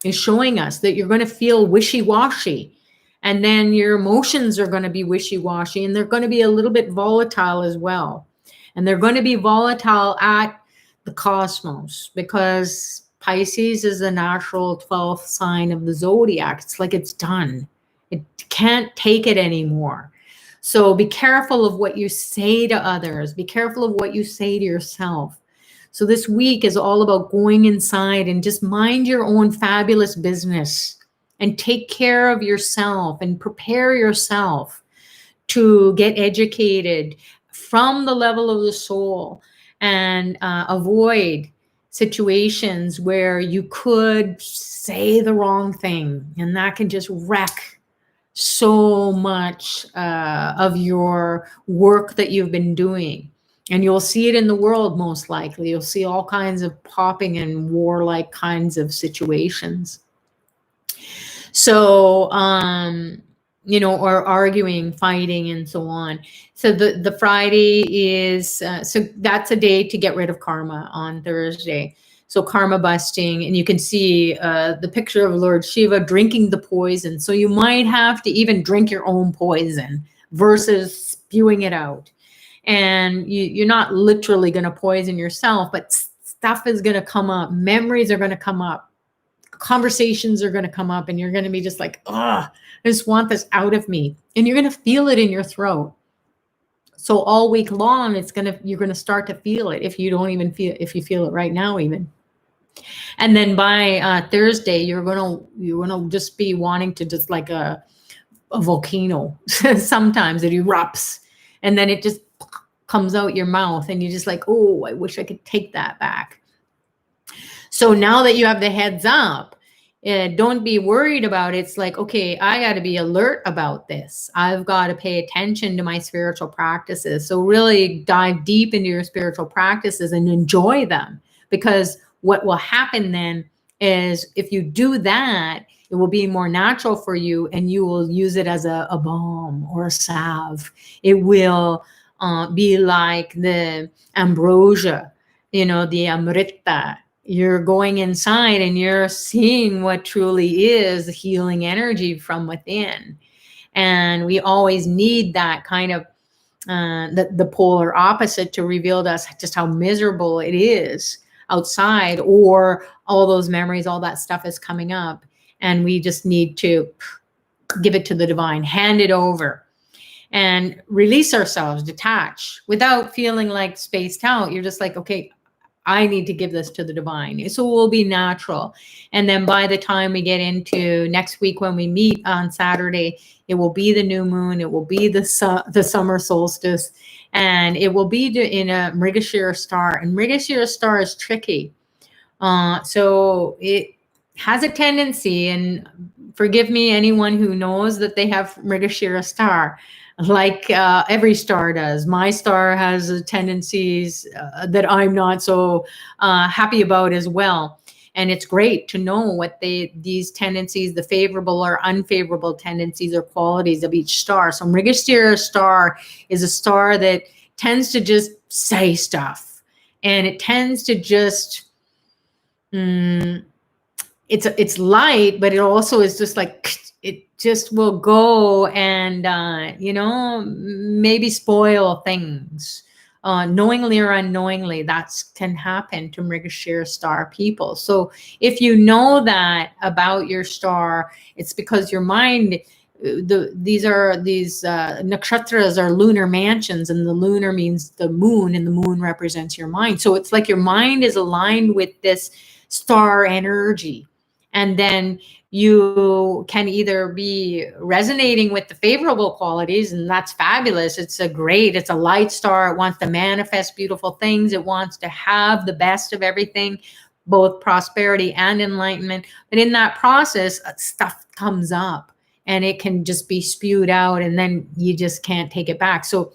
is showing us that you're going to feel wishy-washy, and then your emotions are going to be wishy-washy, and they're going to be a little bit volatile as well. And they're going to be volatile at the cosmos, because Pisces is the natural 12th sign of the zodiac. It's like it's done. It can't take it anymore. So be careful of what you say to others. Be careful of what you say to yourself. So this week is all about going inside and just mind your own fabulous business and take care of yourself and prepare yourself to get educated from the level of the soul, and avoid situations where you could say the wrong thing, and that can just wreck so much of your work that you've been doing. And you'll see it in the world, most likely. You'll see all kinds of popping and warlike kinds of situations. So, or arguing, fighting, and so on. So the Friday is, so that's a day to get rid of karma on Thursday. So karma busting, and you can see the picture of Lord Shiva drinking the poison. So you might have to even drink your own poison versus spewing it out. And you're not literally going to poison yourself, but stuff is going to come up. Memories are going to come up. Conversations are going to come up, and you're going to be just like, I just want this out of me. And you're going to feel it in your throat. So all week long, you're going to start to feel it if you feel it right now even. And then by Thursday, you're going to just be wanting to just like a volcano. Sometimes it erupts, and then it just comes out your mouth, and you're just like, oh, I wish I could take that back. So now that you have the heads up, don't be worried about it. It's like, okay, I got to be alert about this. I've got to pay attention to my spiritual practices. So really dive deep into your spiritual practices and enjoy them, because what will happen then is if you do that, it will be more natural for you, and you will use it as a balm or a salve. It will be like the ambrosia, the amrita. You're going inside and you're seeing what truly is healing energy from within. And we always need that kind of the polar opposite to reveal to us just how miserable it is outside, or all those memories, all that stuff is coming up. And we just need to give it to the divine, hand it over, and release ourselves, detach without feeling like spaced out. You're just like, okay, I need to give this to the divine. So it will be natural. And then by the time we get into next week, when we meet on Saturday, it will be the new moon. It will be the summer solstice, and it will be in a Mrigashira star. And Mrigashira star is tricky. So it has a tendency, and forgive me, anyone who knows that they have Mrigashira star, like every star does. My star has tendencies that I'm not so happy about as well. And it's great to know what these tendencies, the favorable or unfavorable tendencies or qualities of each star. So Mrigashira star is a star that tends to just say stuff. And it tends to just, it's light, but it also is just like, it just will go and, maybe spoil things. Knowingly or unknowingly, that can happen to Mrigashira star people. So if you know that about your star, it's because your mind, these nakshatras are lunar mansions, and the lunar means the moon, and the moon represents your mind. So it's like your mind is aligned with this star energy. And then you can either be resonating with the favorable qualities, and that's fabulous. It's a light star. It wants to manifest beautiful things. It wants to have the best of everything, both prosperity and enlightenment. But in that process, stuff comes up and it can just be spewed out, and then you just can't take it back. So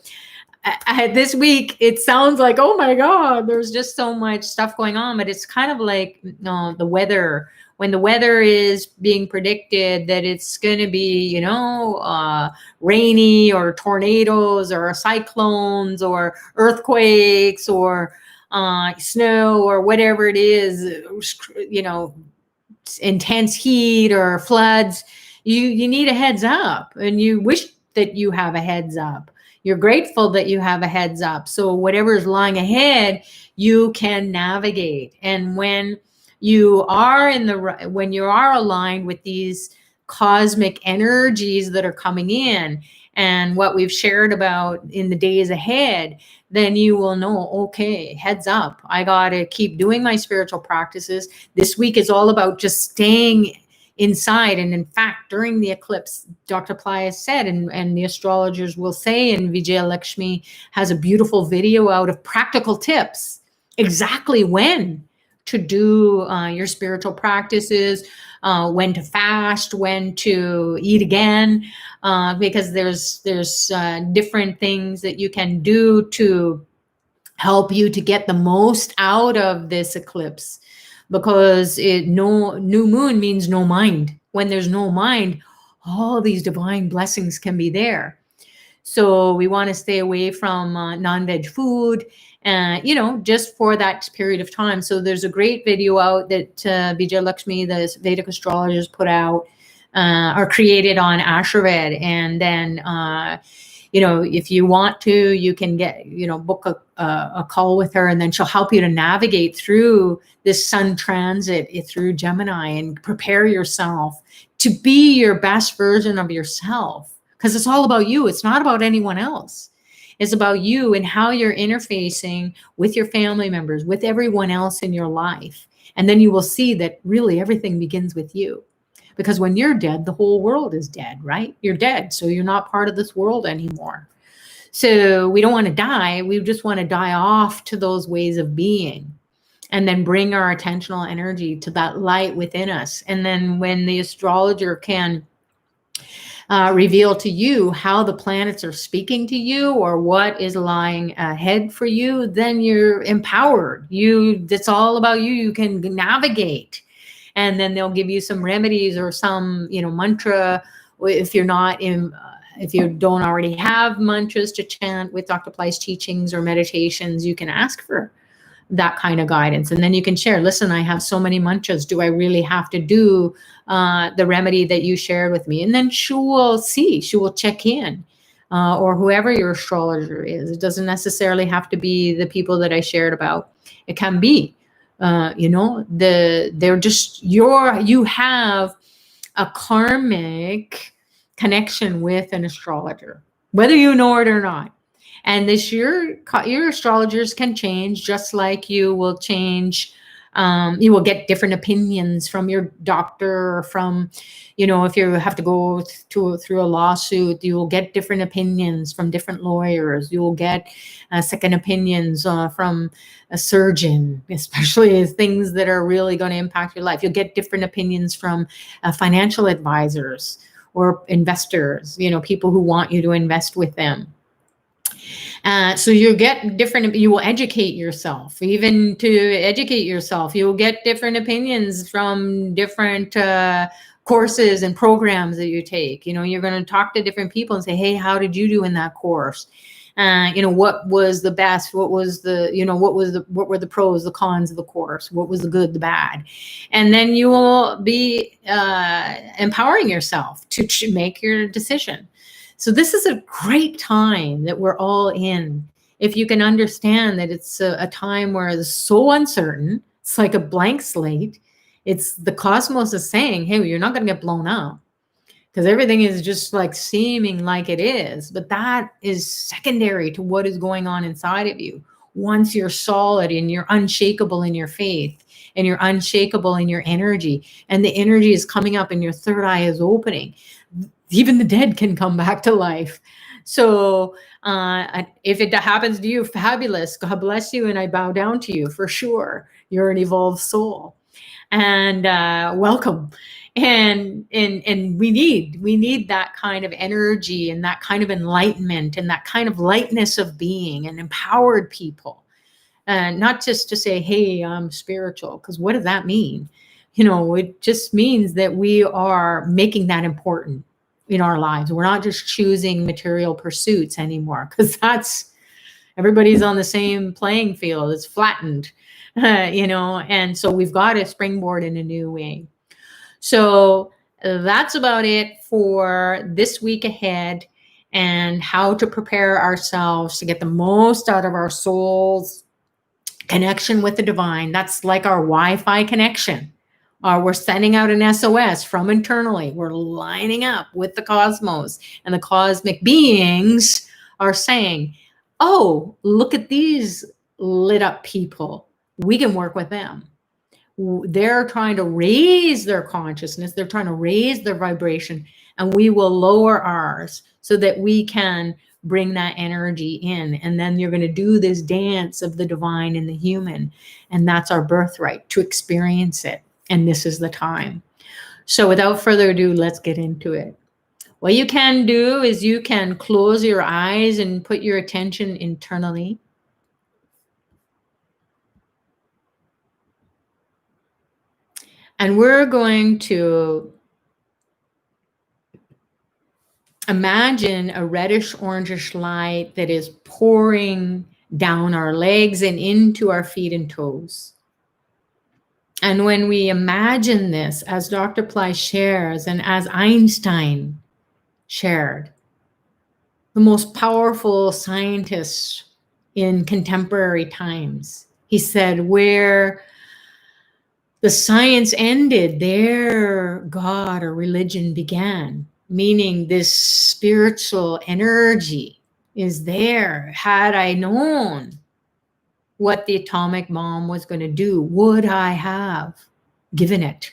this week, it sounds like, oh my God, there's just so much stuff going on, but it's kind of like the weather. When the weather is being predicted that it's going to be, rainy or tornadoes or cyclones or earthquakes or snow or whatever it is, intense heat or floods, you need a heads up, and you wish that you have a heads up. You're grateful that you have a heads up. So whatever is lying ahead, you can navigate. And when you are when you are aligned with these cosmic energies that are coming in and what we've shared about in the days ahead, then you will know, okay, heads up, I got to keep doing my spiritual practices. This week is all about just staying inside. And in fact, during the eclipse, Dr. Playa said, and the astrologers will say, and Vijaya Lakshmi has a beautiful video out of practical tips, exactly when to do your spiritual practices, when to fast, when to eat again, because there's different things that you can do to help you to get the most out of this eclipse, because no new moon means no mind. When there's no mind, all these divine blessings can be there. So we want to stay away from non-veg food, just for that period of time. So there's a great video out that Vijaya Lakshmi, the Vedic astrologers, put out or created on Ashraved. And then, if you want to, you can get, book a call with her, and then she'll help you to navigate through this sun transit through Gemini and prepare yourself to be your best version of yourself. Because it's all about you. It's not about anyone else. It's about you and how you're interfacing with your family members, with everyone else in your life. And then you will see that really everything begins with you. Because when you're dead, the whole world is dead, right? You're dead, so you're not part of this world anymore. So we don't want to die. We just want to die off to those ways of being, and then bring our attentional energy to that light within us. And then when the astrologer can reveal to you how the planets are speaking to you or what is lying ahead for you, then you're empowered. It's all about you. You can navigate. And then they'll give you some remedies or some, mantra. If you're not if you don't already have mantras to chant with Dr. Ply's teachings or meditations, you can ask for that kind of guidance. And then you can share, listen, I have so many mantras. Do I really have to do the remedy that you shared with me? And then she will check in, or whoever your astrologer is. It doesn't necessarily have to be the people that I shared about. It can be, you have a karmic connection with an astrologer, whether you know it or not. And this year, your astrologers can change, just like you will change. You will get different opinions from your doctor, or from, if you have to go through a lawsuit, you will get different opinions from different lawyers. You will get second opinions from a surgeon, especially things that are really going to impact your life. You'll get different opinions from financial advisors or investors, people who want you to invest with them. So you get different, you will educate yourself. Even to educate yourself, you will get different opinions from different courses and programs that you take. You're going to talk to different people and say, hey, how did you do in that course? What was the best? What was what were the pros, the cons of the course? What was the good, the bad? And then you will be empowering yourself to make your decision. So this is a great time that we're all in. If you can understand that it's a time where it's so uncertain, it's like a blank slate. It's the cosmos is saying, hey, you're not going to get blown up, because everything is just like seeming like it is. But that is secondary to what is going on inside of you. Once you're solid and you're unshakable in your faith, and you're unshakable in your energy, and the energy is coming up and your third eye is opening. Even the dead can come back to life. So if it happens to you, fabulous. God bless you, and I bow down to you for sure. You're an evolved soul, and welcome. And we need that kind of energy and that kind of enlightenment and that kind of lightness of being and empowered people. And not just to say, hey, I'm spiritual, because what does that mean? It just means that we are making that important in our lives. We're not just choosing material pursuits anymore, because everybody's on the same playing field. It's flattened, and so we've got to springboard in a new way. So that's about it for this week ahead, and how to prepare ourselves to get the most out of our soul's connection with the divine. That's like our Wi-Fi connection. We're sending out an SOS from internally. We're lining up with the cosmos, and the cosmic beings are saying, oh, look at these lit up people. We can work with them. They're trying to raise their consciousness. They're trying to raise their vibration, and we will lower ours so that we can bring that energy in. And then you're going to do this dance of the divine and the human. And that's our birthright, to experience it. And this is the time. So without further ado, let's get into it. What you can do is you can close your eyes and put your attention internally. And we're going to imagine a reddish orangish light that is pouring down our legs and into our feet and toes. And when we imagine this, as Dr. Ply shares, and as Einstein shared, the most powerful scientist in contemporary times, he said, where the science ended, there God or religion began. Meaning this spiritual energy is there. Had I known what the atomic bomb was going to do, would I have given it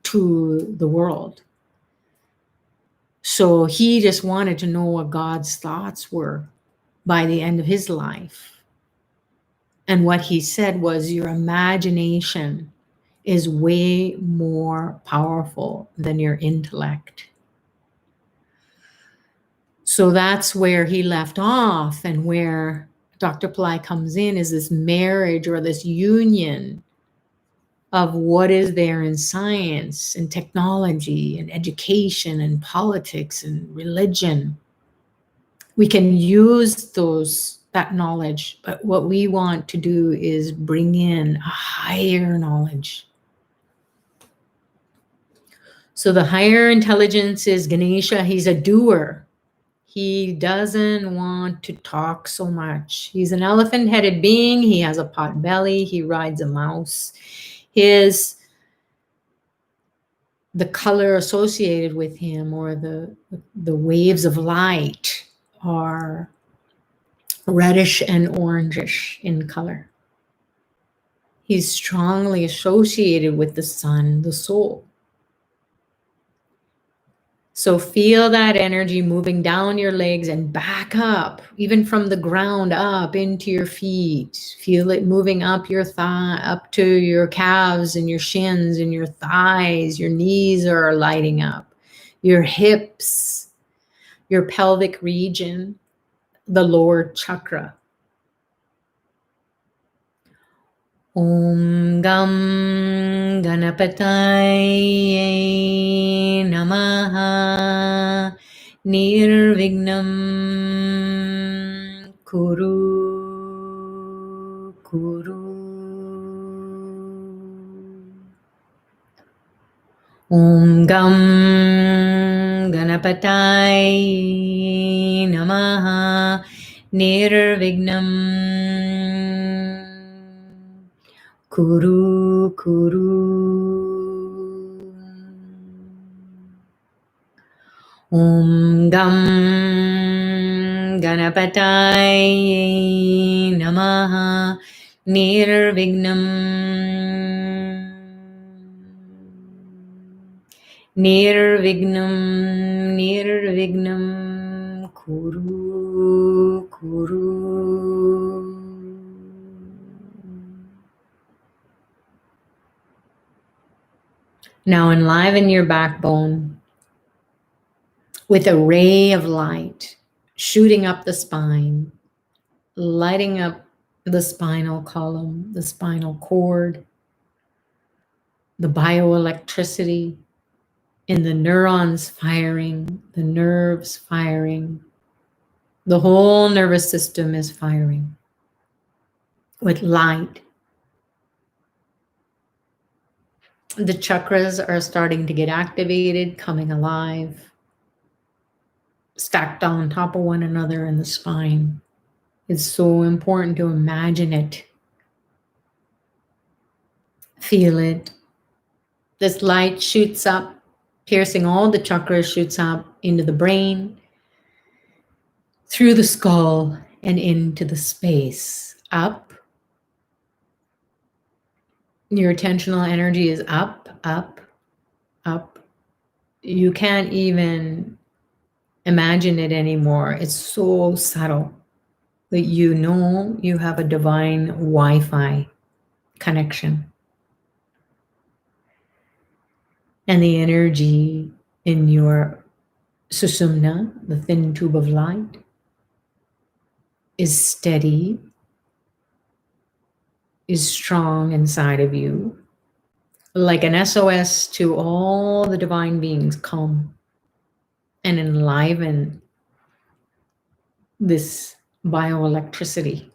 to the world? So he just wanted to know what God's thoughts were by the end of his life. And what he said was, your imagination is way more powerful than your intellect. So that's where he left off, and where Dr. Ply comes in is this marriage or this union of what is there in science and technology and education and politics and religion. We can use that knowledge, but what we want to do is bring in a higher knowledge. So the higher intelligence is Ganesha. He's a doer. He doesn't want to talk so much. He's an elephant-headed being. He has a pot belly. He rides a mouse. The color associated with him, or the waves of light, are reddish and orangish in color. He's strongly associated with the sun, the soul. So feel that energy moving down your legs and back up, even from the ground up into your feet. Feel it moving up your thigh, up to your calves and your shins and your thighs. Your knees are lighting up. Your hips, your pelvic region, the lower chakra. Om Gam Ganapataye Namaha Nirvignam Kuru Om Gam Ganapataye Namaha Nirvignam Kuru Om Gam Ganapataye Namaha Nirvignam. Nirvignam. Nirvignam. Kuru. Kuru. Now enliven your backbone with a ray of light shooting up the spine, lighting up the spinal column, the spinal cord, the bioelectricity in the neurons firing, the nerves firing. The whole nervous system is firing with light. The chakras are starting to get activated, coming alive, stacked on top of one another in the spine. It's so important to imagine it, feel it. This light shoots up, piercing all the chakras, shoots up into the brain, through the skull, and into the space. Up. Your attentional energy is up, up, up. You can't even imagine it anymore. It's so subtle that you know you have a divine Wi-Fi connection. And the energy in your Susumna, the thin tube of light, is steady, is strong inside of you. Like an SOS to all the divine beings, come and enliven this bioelectricity.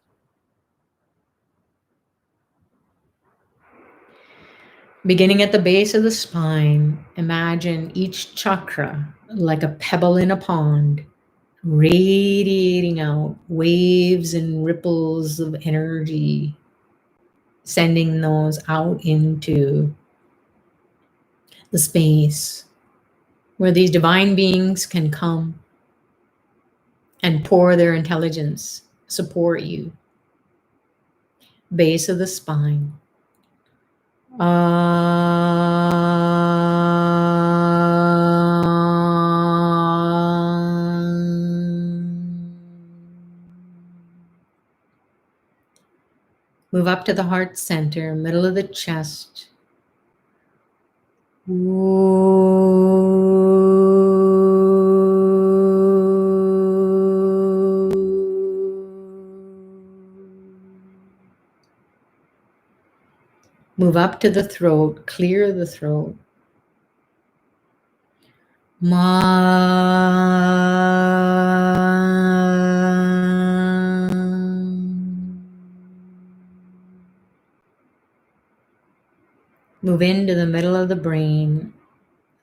Beginning at the base of the spine, imagine each chakra like a pebble in a pond, radiating out waves and ripples of energy, sending those out into the space where these divine beings can come and pour their intelligence, support you. Base of the spine. Move up to the heart center, middle of the chest. Move up to the throat, clear the throat. Move into the middle of the brain,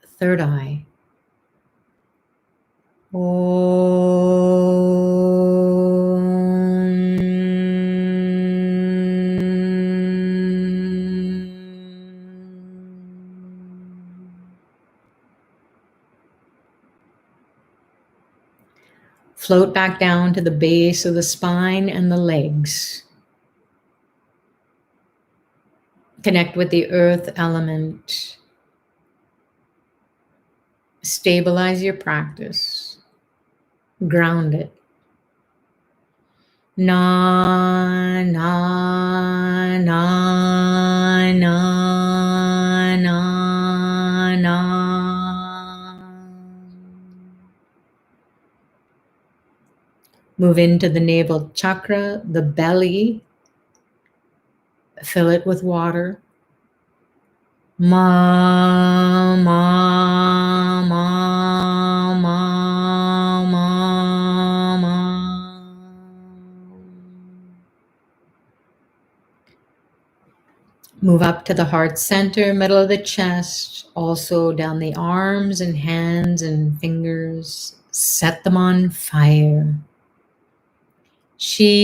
third eye. Float back down to the base of the spine and the legs. Connect with the earth element. Stabilize your practice. Ground it. Na, na, na, na, na, na. Move into the navel chakra, the belly. Fill it with water. Ma, ma, ma, ma, ma, ma. Move up to the heart center, middle of the chest, also down the arms and hands and fingers. Set them on fire. She.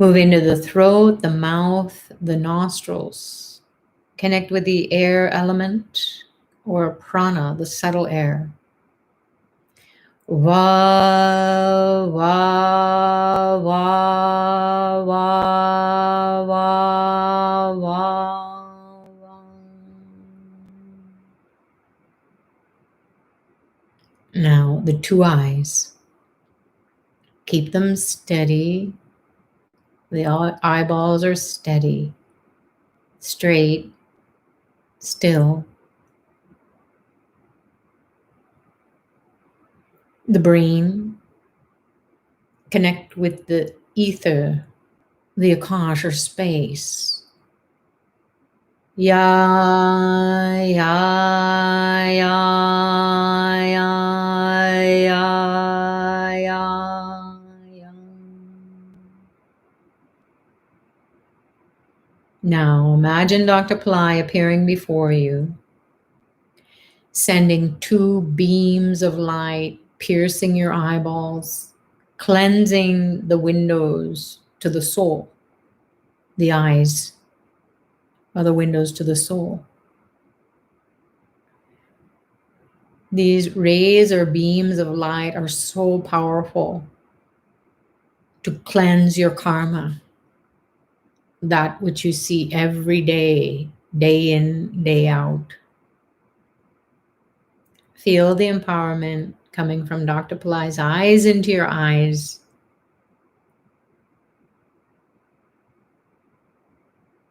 Move into the throat, the mouth, the nostrils. Connect with the air element or prana, the subtle air. Va, va, va, va, va, va, va. Now, the two eyes. Keep them steady. The eyeballs are steady, straight, still. The brain, connect with the ether, the Akash or space. Ya, ya, ya, ya, ya, ya, ya. Now imagine Dr. Ply appearing before you, sending two beams of light, piercing your eyeballs, cleansing the windows to the soul. The eyes are the windows to the soul. These rays or beams of light are so powerful to cleanse your karma, that which you see every day, day in, day out. Feel the empowerment coming from Dr. Pillai's eyes into your eyes,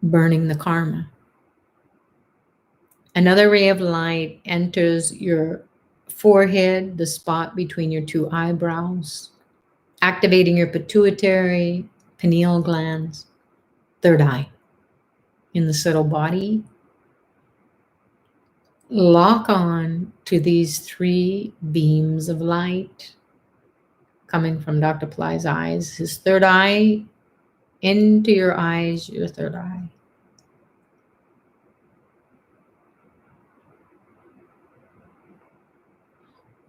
burning the karma. Another ray of light enters your forehead, the spot between your two eyebrows, activating your pituitary, pineal glands, third eye in the subtle body. Lock on to these three beams of light coming from Dr. Pillai's eyes, his third eye into your eyes, your third eye.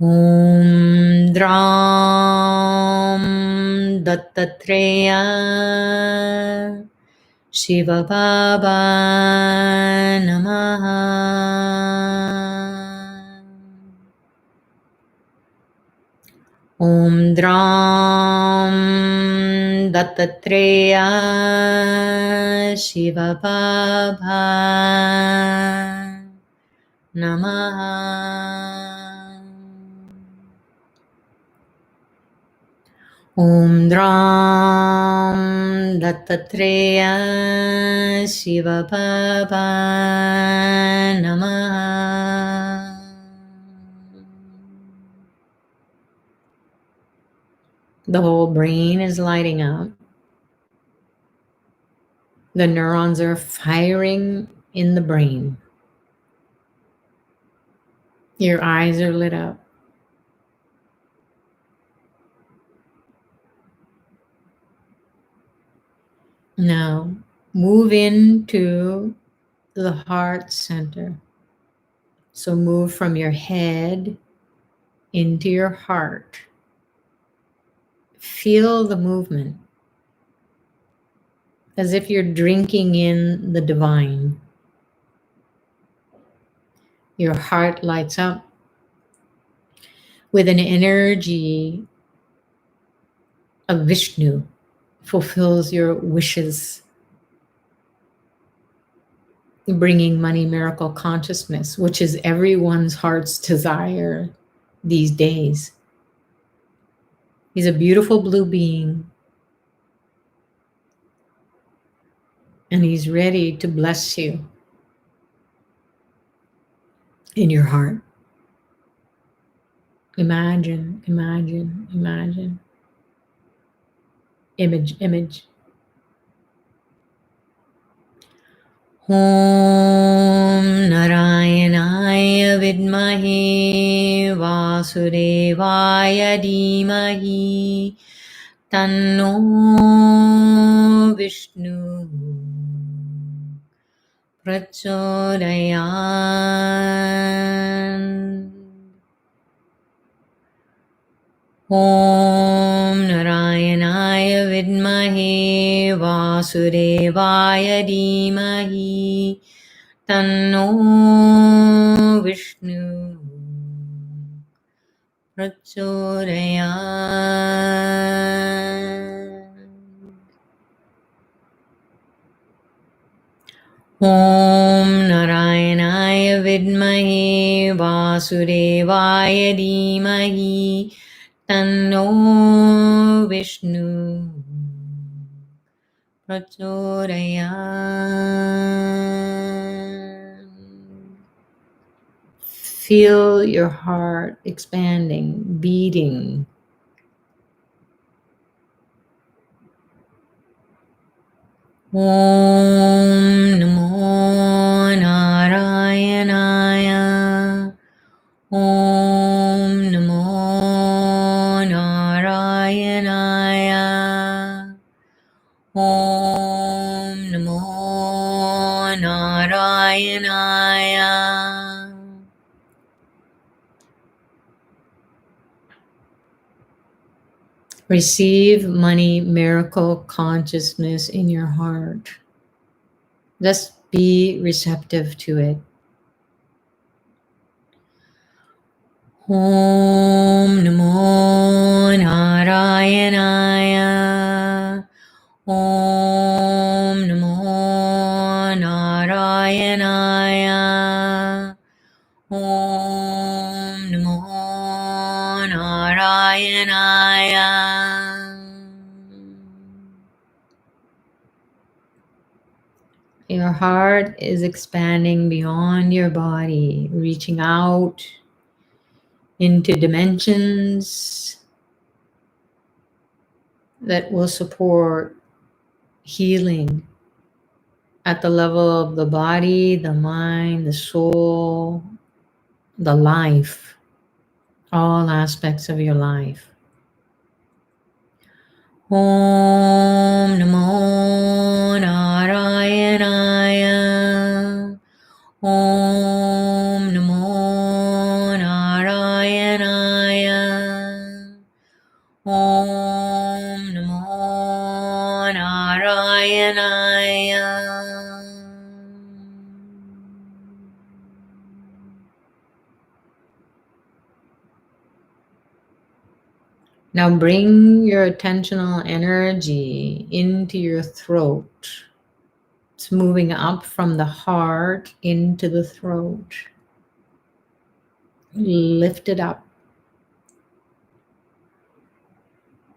Om Dram Dattatreya Shiva Baba Namaha. Om Dram Dattatreya Shiva Baba Namaha. Om Dram Dattatreya Shiva Baba Namaha. The whole brain is lighting up. The neurons are firing in the brain. Your eyes are lit up. Now, move into the heart center. So move from your head into your heart. Feel the movement as if you're drinking in the divine. Your heart lights up with an energy of Vishnu, fulfills your wishes, bringing money miracle consciousness, which is everyone's heart's desire these days. He's a beautiful blue being, and he's ready to bless you in your heart. Imagine, imagine, imagine. Image, image. Om Narayanaya Vidmahe Vasudevaya Dhimahi Tanno Vishnu Prachodayant. Om Narayanaya Vidmahe Vasudevaya Dhimahi Tanno Vishnu Prachodayat. Om Narayanaya Vidmahe Vasudevaya Dhimahi Tanno Vishnu Prachodayat. Feel your heart expanding, beating. Om Namo Narayanaya. Om Namo Narayanaya. Om Namo Narayanaya. Receive money miracle consciousness in your heart. Just be receptive to it. Om Namo Narayanaya. Om Namo Narayanaya. Om Namo Narayanaya. Your heart is expanding beyond your body, reaching out into dimensions that will support healing at the level of the body, the mind, the soul, the life, all aspects of your life. Om Namo Narayanaya. Om Namo Narayanaya. Om Namo Narayanaya. Now bring your attentional energy into your throat. It's moving up from the heart into the throat. Lift it up.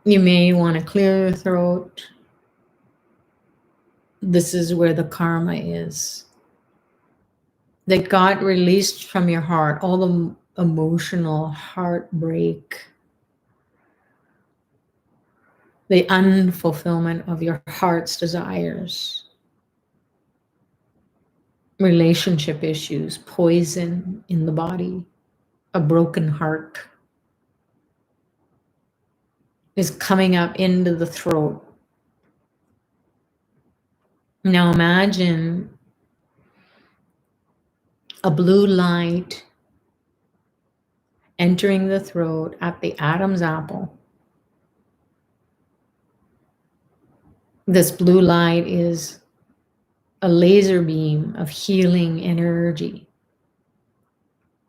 You may want to clear your throat. This is where the karma is. That got released from your heart, all the emotional heartbreak, the unfulfillment of your heart's desires, relationship issues, poison in the body, a broken heart is coming up into the throat. Now imagine a blue light entering the throat at the Adam's apple. This blue light is a laser beam of healing energy.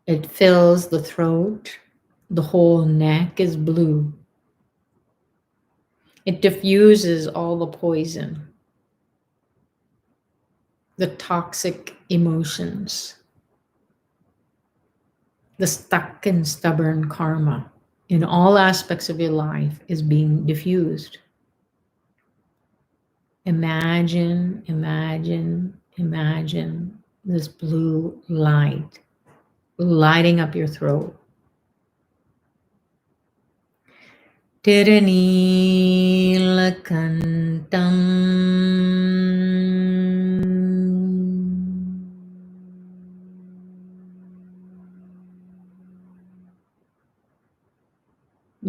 It fills the throat. The whole neck is blue. It diffuses all the poison, the toxic emotions, the stuck and stubborn karma in all aspects of your life is being diffused. Imagine, imagine, imagine this blue light lighting up your throat. Tara Neelakantham.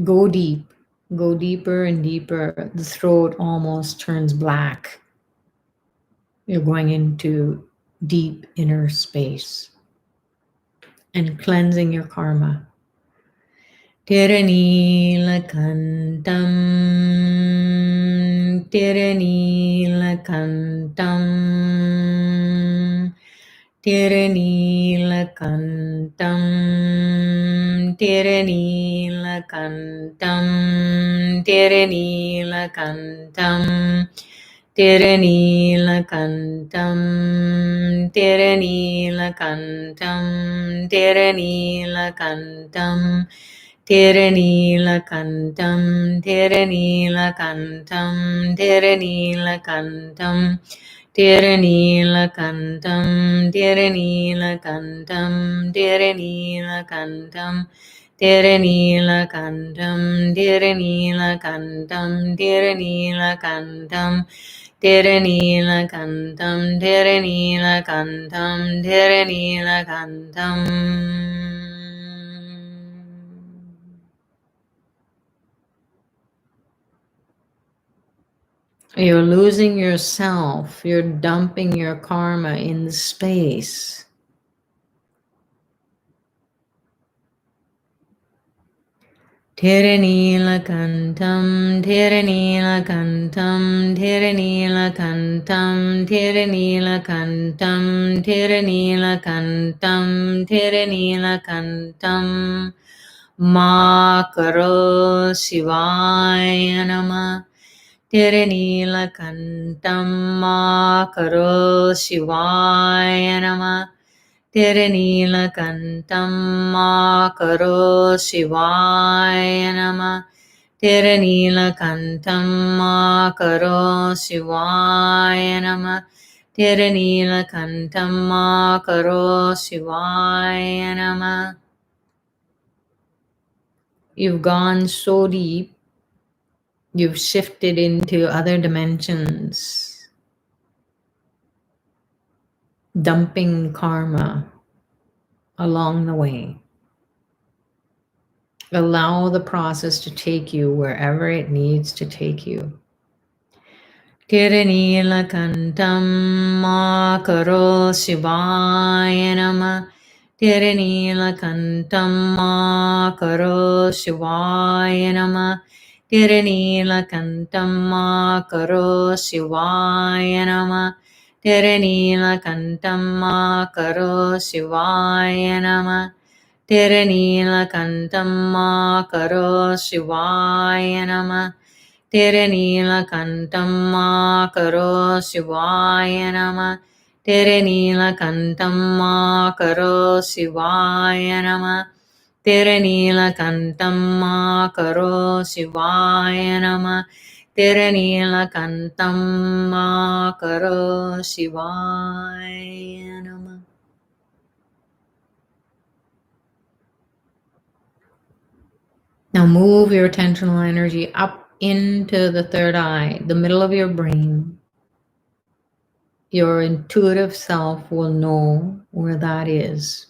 Go deep, go deeper and deeper. The throat almost turns black. You're going into deep inner space and cleansing your karma. Tara Neelakantham, Tara Neelakantham. Neelakantham, Tara Neelakantham, Tara Neelakantham, Tara Neelakantham, Tara Neelakantham, Tara Neelakantham, Tara Neelakantham, Tara Neelakantham, Tara Neelakantham, Tara Neelakantham, Tara Neelakantham, Tara Neelakantham, Tara Neelakantham, Tara Neelakantham, Tara Neelakantham, Tara Neelakantham, Tara Neelakantham, Tara Neelakantham, Tara Neelakantham. You're losing yourself. You're dumping your karma in space. Tara Neelakantham, Tara Neelakantham, Tara Neelakantham, Tara Neelakantham, Tara Neelakantham, Tara Neelakantham. Ma Karo Shivaya Namah. Tara Neelakantham, Ma Karo Shivaya Namah. Tara Neelakantham, Ma Karo Shivaya Namah. Tara Neelakantham, Ma Karo Shivaya Namah. Tara Neelakantham, Ma Karo Shivaya Namah. You've gone so deep, you've shifted into other dimensions, dumping karma along the way. Allow the process to take you wherever it needs to take you. Tara Neelakantham, Ma Karo Shivaya Namah. Tara Neelakantham, Ma Karo Shivaya Namah. Tara Neelakantham, Ma Karo Shivaya Namah. Tara Neelakantham, Ma Karo Shivaya Namah. Tara Neelakantham, Ma Karo Shivaya Namah. Tara Neelakantham, Ma Karo Shivaya Namah. Tara Neelakantham, Ma Karo Shivaya Namah. Tara Neelakantham, Ma Karo Shivaya Namah. Tara Neelakantham, Ma Karo Shivaya Namah. Now move your attentional energy up into the third eye, the middle of your brain. Your intuitive self will know where that is.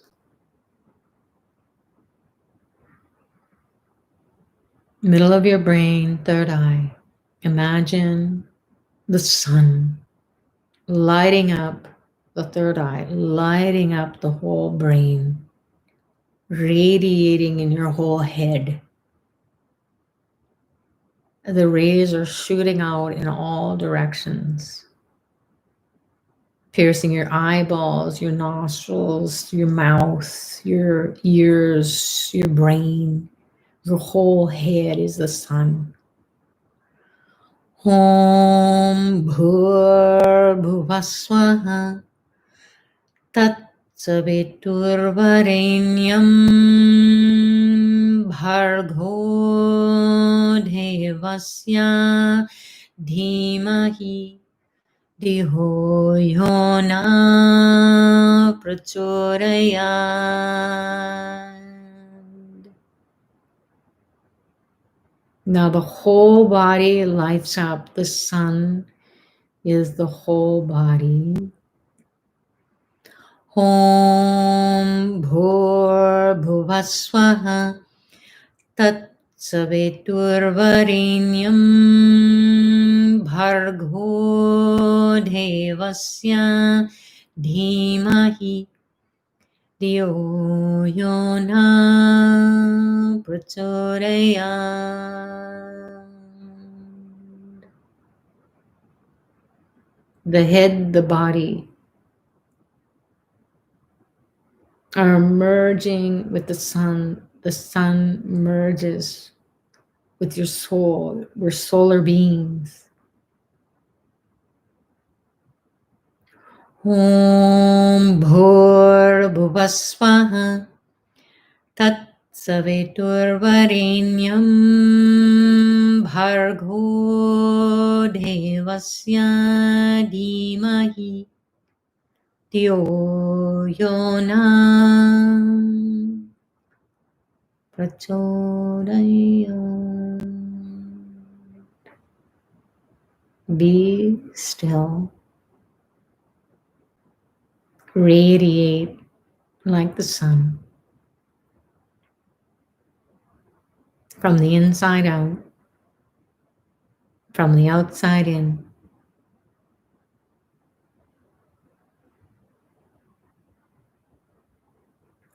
Middle of your brain, third eye. Imagine the sun lighting up the third eye, lighting up the whole brain, radiating in your whole head. The rays are shooting out in all directions, piercing your eyeballs, your nostrils, your mouth, your ears, your brain. Your whole head is the sun. Om Bhur Bhuvaswaha Tat Saviturvarenyam Bhargo Devasya Dhimahi Diho Yona Prachodayat. Now the whole body lights up. The sun is the whole body. Om Bhur Bhuvaswaha Tat Saviturvarenyam Bhargo Devasya Dhimahi Diyo Yona Prachodayat. the head, the body are merging with the sun. The sun merges with your soul. We're solar beings. Om Bhur Bhuvasvaha Tat Saviturvarenyam Bhargo Devasya Dhimahi Dhyo Yona Prachodayat. Be still. Radiate like the sun. From the inside out. From the outside in.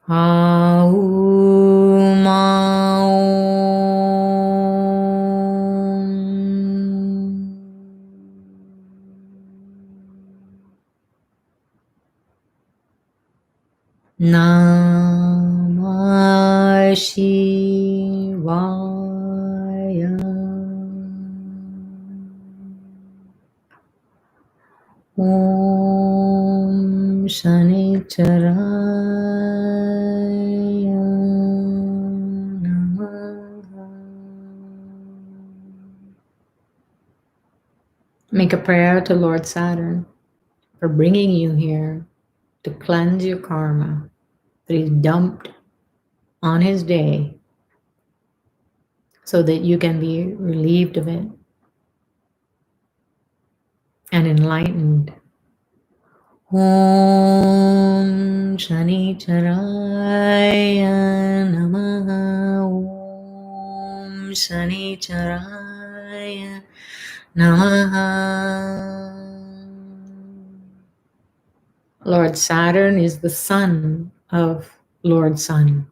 Aum Aum. Namah Shivaya. Om Shanichara Namaha. Make a prayer to Lord Saturn for bringing you here to cleanse your karma that he's dumped on his day so that you can be relieved of it and enlightened. Om Shanicharaya Namaha. Om Shanicharaya Namaha. Lord Saturn is the son of Lord Sun.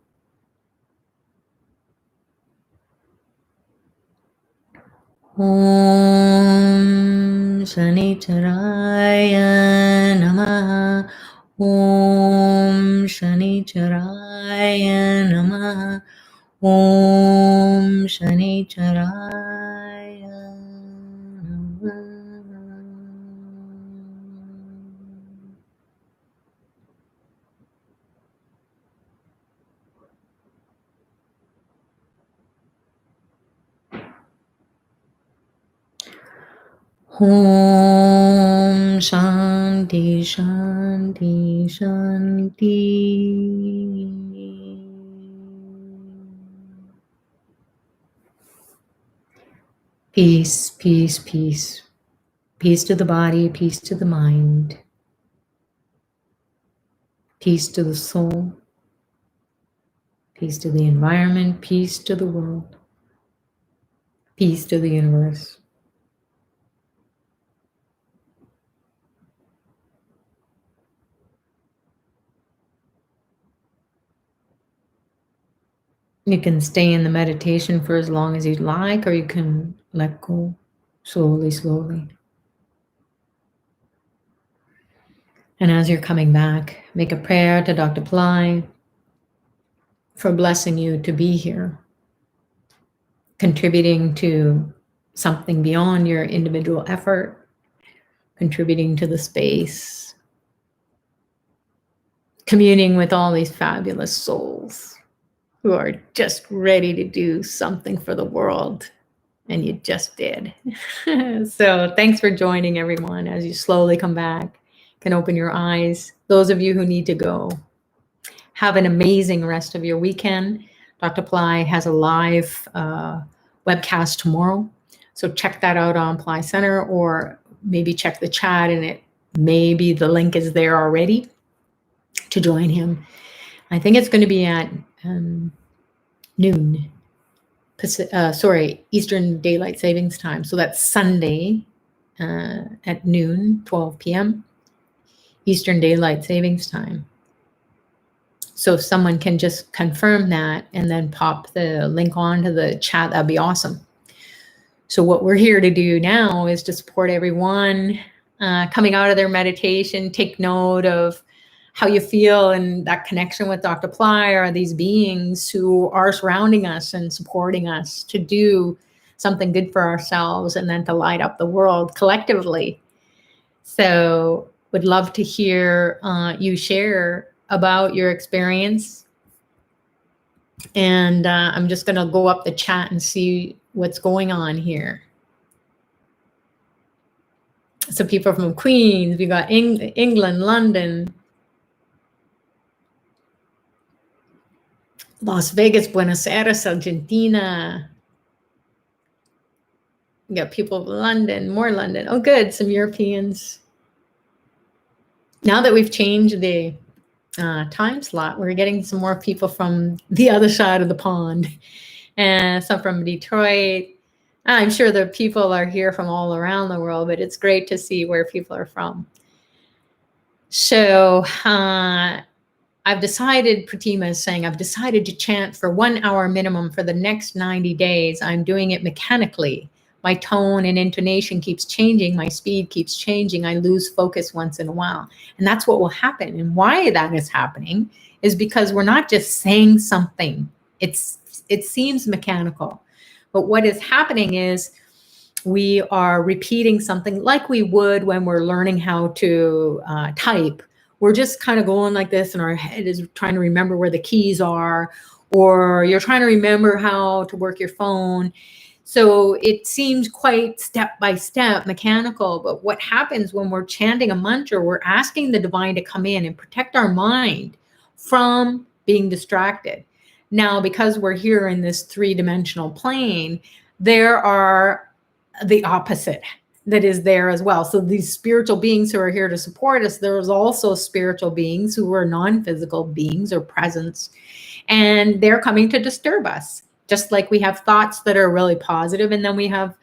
Om Shanicharaya Namaha. Om Shanicharaya Namaha. Om Shanicharaya Namaha. Om Shanti Shanti Shanti. Peace, peace, peace. Peace to the body, peace to the mind. Peace to the soul. Peace to the environment, peace to the world. Peace to the universe. You can stay in the meditation for as long as you'd like, or you can let go slowly, slowly. And as you're coming back, make a prayer to Dr. Ply for blessing you to be here, contributing to something beyond your individual effort, contributing to the space, communing with all these fabulous souls who are just ready to do something for the world, and you just did. So thanks for joining, everyone. As you slowly come back, can open your eyes. Those of you who need to go, have an amazing rest of your weekend. Dr. Ply has a live webcast tomorrow, so check that out on Ply Center, or maybe check the chat, and it maybe the link is there already to join him. I think it's going to be at noon, Eastern Daylight Savings Time. So that's Sunday at noon, 12 p.m. Eastern Daylight Savings Time. So if someone can just confirm that and then pop the link onto the chat, that'd be awesome. So what we're here to do now is to support everyone coming out of their meditation, take note of how you feel and that connection with Dr. Ply or these beings who are surrounding us and supporting us to do something good for ourselves and then to light up the world collectively. So would love to hear you share about your experience. And I'm just going to go up the chat and see what's going on here. So people from Queens, we got England, London, Las Vegas, Buenos Aires, Argentina. We got people from London, more London. Oh, good. Some Europeans. Now that we've changed the time slot, we're getting some more people from the other side of the pond, and some from Detroit. I'm sure the people are here from all around the world, but it's great to see where people are from. So I've decided, Pratima is saying, I've decided to chant for 1 hour minimum for the next 90 days. I'm doing it mechanically. My tone and intonation keeps changing. My speed keeps changing. I lose focus once in a while. And that's what will happen. And why that is happening is because we're not just saying something. It seems mechanical. But what is happening is we are repeating something like we would when we're learning how to type. We're just kind of going like this, and our head is trying to remember where the keys are, or you're trying to remember how to work your phone. So it seems quite step by step mechanical, but what happens when we're chanting a mantra, we're asking the divine to come in and protect our mind from being distracted. Now, because we're here in this three-dimensional plane, there are the opposite that is there as well. So these spiritual beings who are here to support us, there's also spiritual beings who are non-physical beings or presence, and they're coming to disturb us. Just like we have thoughts that are really positive, and then we have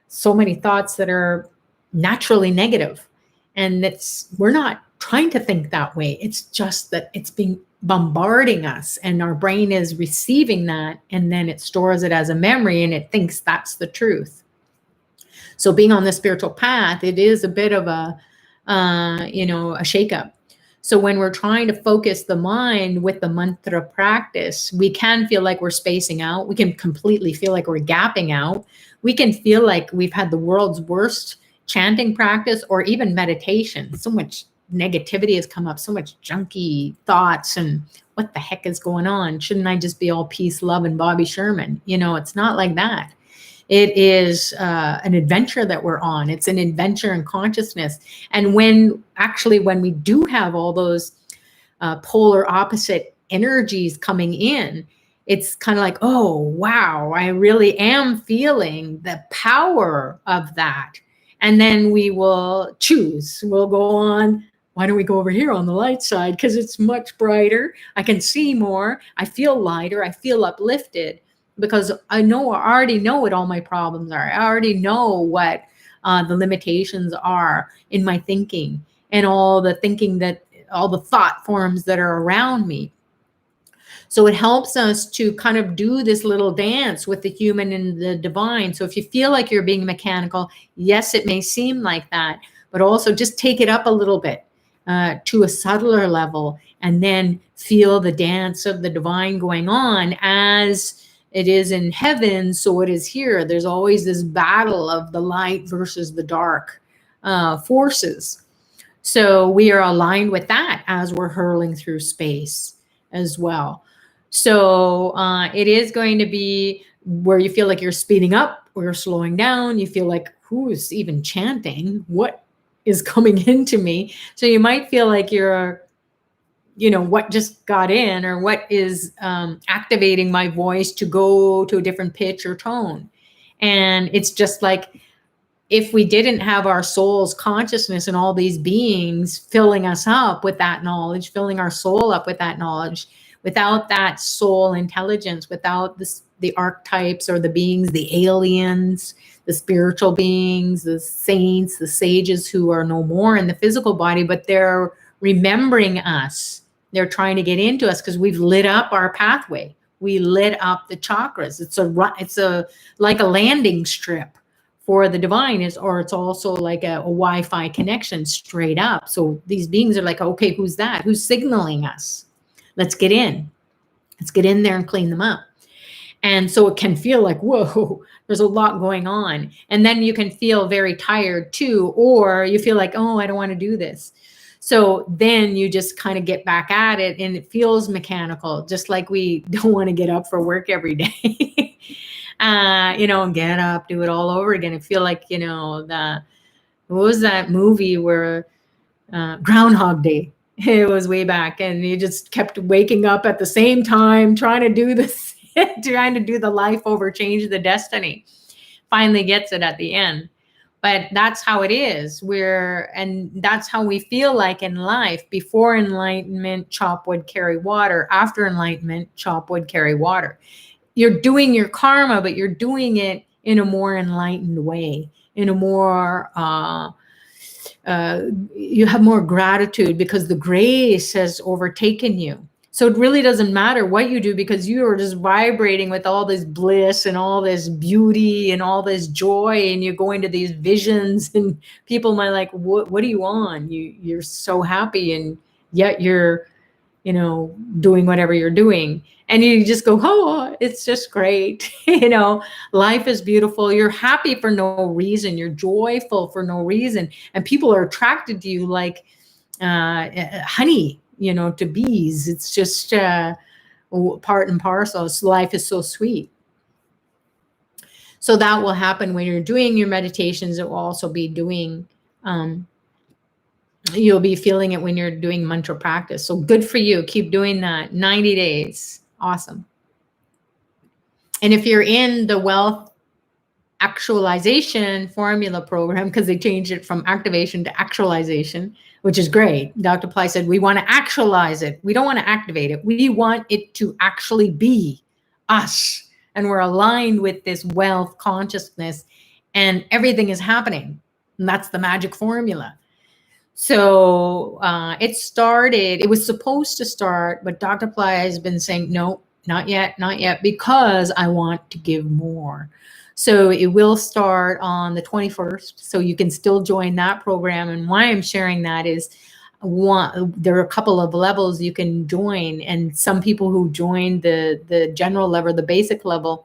so many thoughts that are naturally negative. And we're not trying to think that way. It's just that it's being bombarding us, and our brain is receiving that, and then it stores it as a memory, and it thinks that's the truth. So being on the spiritual path, it is a bit of a shakeup. So when we're trying to focus the mind with the mantra practice, we can feel like we're spacing out. We can completely feel like we're gapping out. We can feel like we've had the world's worst chanting practice or even meditation. So much negativity has come up, so much junky thoughts, and what the heck is going on? Shouldn't I just be all peace, love, and Bobby Sherman? It's not like that. It is an adventure that we're on. It's an adventure in consciousness. And when we do have all those polar opposite energies coming in, it's kind of like, oh, wow, I really am feeling the power of that. And then we will choose. We'll go on. Why don't we go over here on the light side? Because it's much brighter. I can see more. I feel lighter. I feel uplifted. Because I already know what all my problems are. I already know what the limitations are in my thinking, and all the thought forms that are around me. So it helps us to kind of do this little dance with the human and the divine. So if you feel like you're being mechanical, yes, it may seem like that, but also just take it up a little bit to a subtler level, and then feel the dance of the divine going on as it is in heaven, so it is here. There's always this battle of the light versus the dark forces. So we are aligned with that as we're hurling through space as well. So it is going to be where you feel like you're speeding up or you're slowing down. You feel like, who is even chanting? What is coming into me? So you might feel like you're what just got in, or what is activating my voice to go to a different pitch or tone. And it's just like, if we didn't have our soul's consciousness and all these beings filling us up with that knowledge, filling our soul up with that knowledge, without that soul intelligence, without the archetypes or the beings, the aliens, the spiritual beings, the saints, the sages who are no more in the physical body, but they're remembering us. They're trying to get into us because we've lit up our pathway. We lit up the chakras. It's like a landing strip for the divine is, or it's also like a Wi-Fi connection straight up. So these beings are like, okay, who's that? Who's signaling us? Let's get in. Let's get in there and clean them up. And so it can feel like, whoa, there's a lot going on. And then you can feel very tired too, or you feel like, oh, I don't want to do this. So then you just kind of get back at it, and it feels mechanical, just like we don't want to get up for work every day. And get up, do it all over again. I feel like, what was that movie where Groundhog Day? It was way back, and you just kept waking up at the same time, trying to do this, trying to do the life over, change the destiny. Finally gets it at the end. But that's how it is. And that's how we feel like in life. Before enlightenment, chop wood, carry water. After enlightenment, chop wood, carry water. You're doing your karma, but you're doing it in a more enlightened way, in a more, you have more gratitude because the grace has overtaken you. So it really doesn't matter what you do, because you are just vibrating with all this bliss and all this beauty and all this joy, and you go into these visions, and people might like, what are you on? You're so happy, and yet you're, doing whatever you're doing. And you just go, oh, it's just great. Life is beautiful. You're happy for no reason. You're joyful for no reason. And people are attracted to you like honey, to bees. It's just part and parcel. So life is so sweet. So that will happen when you're doing your meditations. It will also be doing, you'll be feeling it when you're doing mantra practice. So good for you. Keep doing that. 90 days. Awesome. And if you're in the wealth actualization formula program, because they changed it from activation to actualization, which is great. Dr. Ply said, we want to actualize it. We don't want to activate it. We want it to actually be us. And we're aligned with this wealth consciousness, and everything is happening. And that's the magic formula. So it was supposed to start, but Dr. Ply has been saying, no, not yet, because I want to give more. So it will start on the 21st. So you can still join that program. And why I'm sharing that is, there are a couple of levels you can join. And some people who join the general level, the basic level,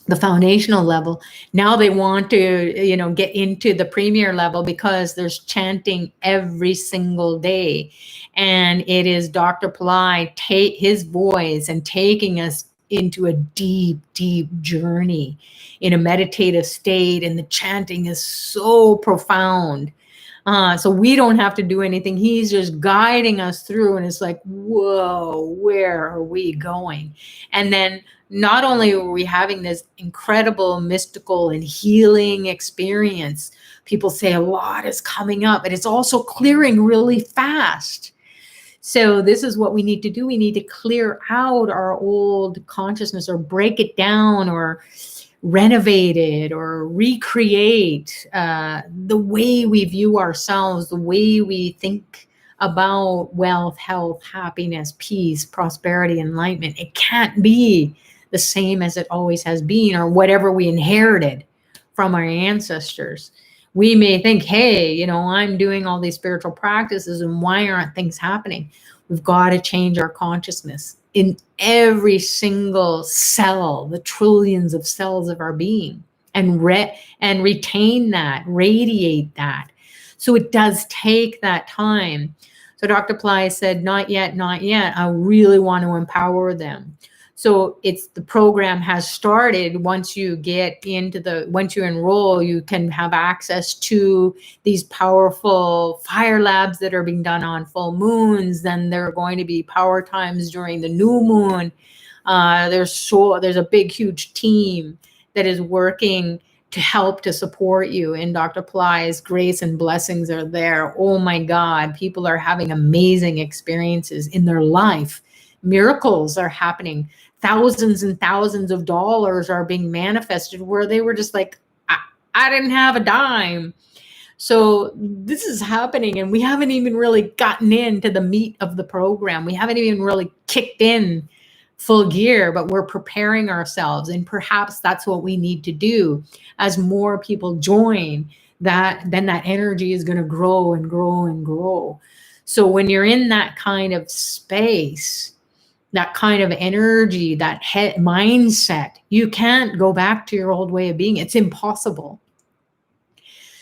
the foundational level, now they want to, get into the premier level, because there's chanting every single day. And it is Dr. Ply, his voice, and taking us into a deep, deep journey in a meditative state. And the chanting is so profound. So we don't have to do anything. He's just guiding us through, and it's like, whoa, where are we going? And then not only are we having this incredible mystical and healing experience, people say a lot is coming up, and it's also clearing really fast. So this is what we need to do. We need to clear out our old consciousness, or break it down, or renovate it, or recreate the way we view ourselves, the way we think about wealth, health, happiness, peace, prosperity, enlightenment. It can't be the same as it always has been, or whatever we inherited from our ancestors. We may think, hey, I'm doing all these spiritual practices, and why aren't things happening? We've got to change our consciousness in every single cell, the trillions of cells of our being, and retain that, radiate that. So it does take that time. So Dr. Ply said, not yet. I really want to empower them. So the program has started. Once you enroll, you can have access to these powerful fire labs that are being done on full moons. Then there are going to be power times during the new moon. There's a big, huge team that is working to help to support you. And Dr. Ply's grace and blessings are there. Oh my God, people are having amazing experiences in their life. Miracles are happening. Thousands and thousands of dollars are being manifested, where they were just like, I didn't have a dime. So this is happening, and we haven't even really gotten into the meat of the program. We haven't even really kicked in full gear, but we're preparing ourselves. And perhaps that's what we need to do. As more people join, then that energy is going to grow and grow and grow. So when you're in that kind of space, that kind of energy, that mindset, you can't go back to your old way of being. It's impossible.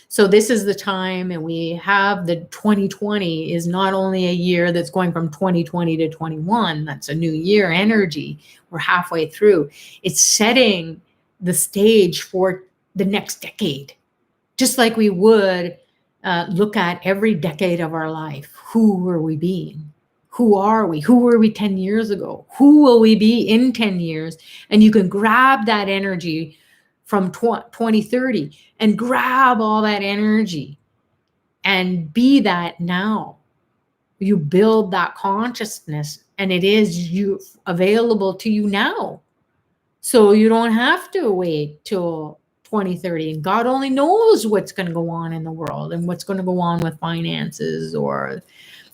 So this is the time, and we have the 2020 is not only a year that's going from 2020 to 21, that's a new year energy. We're halfway through. It's setting the stage for the next decade, just like we would look at every decade of our life. Who were we being? Who are we? Who were we 10 years ago? Who will we be in 10 years? And you can grab that energy from 2030 and grab all that energy and be that now. You build that consciousness, and it is available to you now. So you don't have to wait till 2030. And God only knows what's going to go on in the world and what's going to go on with finances or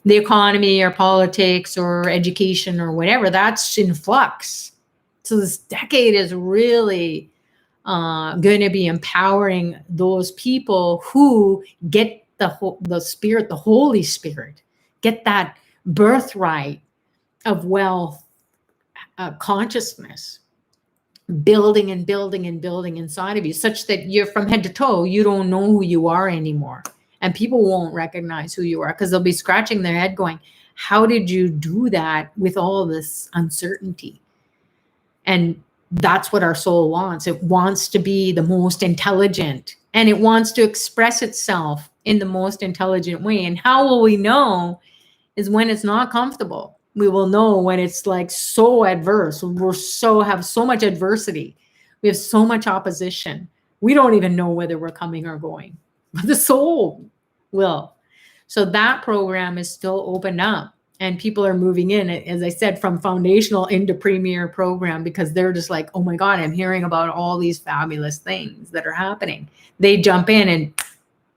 the economy or politics or education or whatever. That's in flux. So this decade is really going to be empowering those people who get the Spirit, the Holy Spirit, get that birthright of wealth, consciousness, building and building and building inside of you, such that you're from head to toe, you don't know who you are anymore. And people won't recognize who you are because they'll be scratching their head going, how did you do that with all this uncertainty? And that's what our soul wants. It wants to be the most intelligent, and it wants to express itself in the most intelligent way. And how will we know is when it's not comfortable. We will know when it's like so adverse. Have so much adversity. We have so much opposition. We don't even know whether we're coming or going. But the soul will. So that program is still open up. And people are moving in, as I said, from foundational into premier program, because they're just like, oh my God, I'm hearing about all these fabulous things that are happening. They jump in and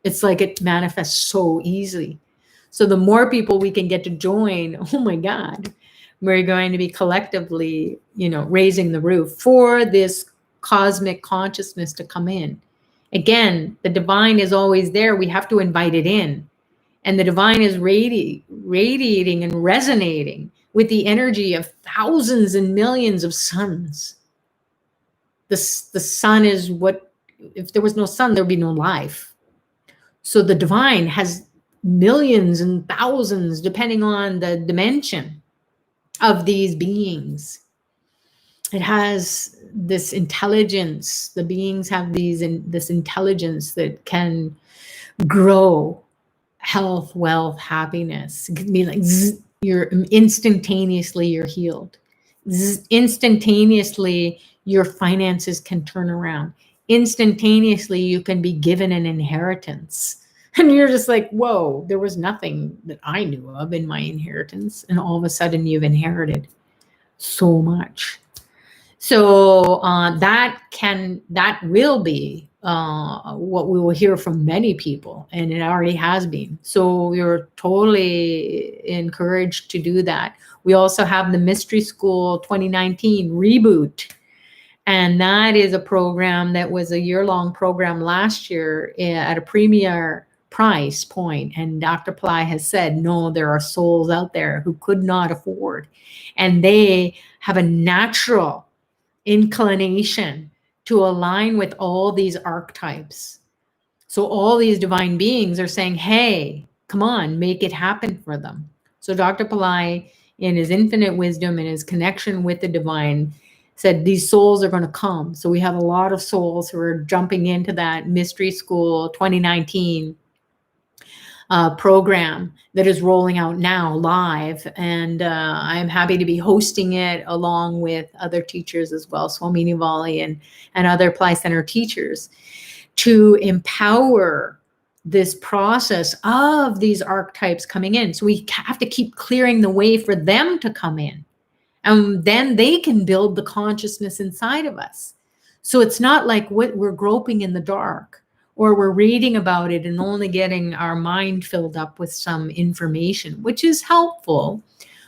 it's like it manifests so easily. So the more people we can get to join, oh my God, we're going to be collectively, raising the roof for this cosmic consciousness to come in. Again, the divine is always there. We have to invite it in. And the divine is radiating and resonating with the energy of thousands and millions of suns. The sun is what, if there was no sun, there'd be no life. So the divine has millions and thousands, depending on the dimension of these beings. It has this intelligence. The beings have this intelligence that can grow health, wealth, happiness. It can be like you're healed. Instantaneously, your finances can turn around. Instantaneously, you can be given an inheritance. And you're just like, whoa, there was nothing that I knew of in my inheritance. And all of a sudden you've inherited so much. So that will be what we will hear from many people, and it already has been. So you're totally encouraged to do that. We also have the Mystery School 2019 reboot. And that is a program that was a year-long program last year at a premier price point. And Dr. Ply has said, no, there are souls out there who could not afford. And they have a natural inclination to align with all these archetypes. So all these divine beings are saying, hey, come on, make it happen for them. So Dr. Pillai, in his infinite wisdom and his connection with the divine, said these souls are going to come. So we have a lot of souls who are jumping into that Mystery School 2019 program that is rolling out now live. And I'm happy to be hosting it along with other teachers as well, Swami Nivali and other Ply Center teachers, to empower this process of these archetypes coming in. So we have to keep clearing the way for them to come in. And then they can build the consciousness inside of us. So it's not like we're groping in the dark, or we're reading about it and only getting our mind filled up with some information, which is helpful.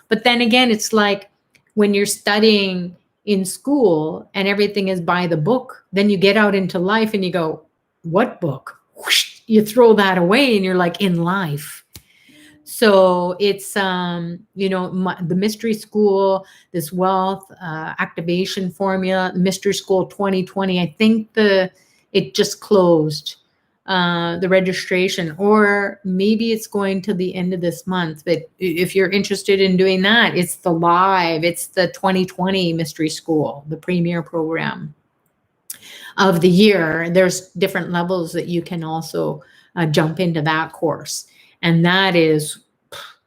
But then again, it's like when you're studying in school and everything is by the book, then you get out into life and you go, what book? Whoosh, you throw that away and you're like in life. So it's, the mystery school, this wealth activation formula, mystery school 2020, I think it just closed the registration, or maybe it's going to the end of this month. But if you're interested in doing that, it's the 2020 mystery school, the premier program of the year. There's different levels that you can also jump into that course. And that is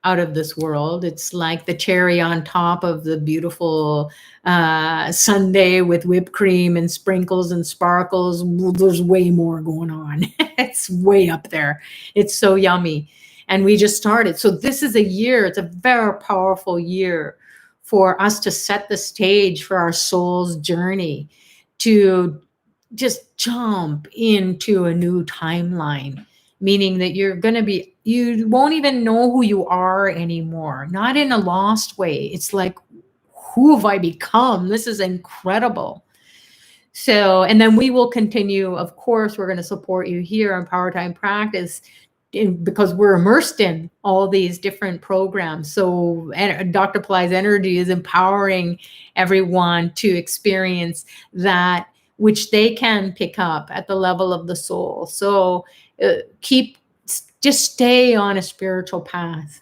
out of this world. It's like the cherry on top of the beautiful sundae with whipped cream and sprinkles and sparkles. There's way more going on. It's way up there. It's so yummy. And we just started. So this is a year, it's a very powerful year for us to set the stage for our soul's journey, to just jump into a new timeline, meaning that you won't even know who you are anymore. Not in a lost way. It's like, who have I become? This is incredible. So, and then we will continue. Of course, we're going to support you here on Powertime Practice because we're immersed in all these different programs. So Dr. Ply's energy is empowering everyone to experience that which they can pick up at the level of the soul. So just stay on a spiritual path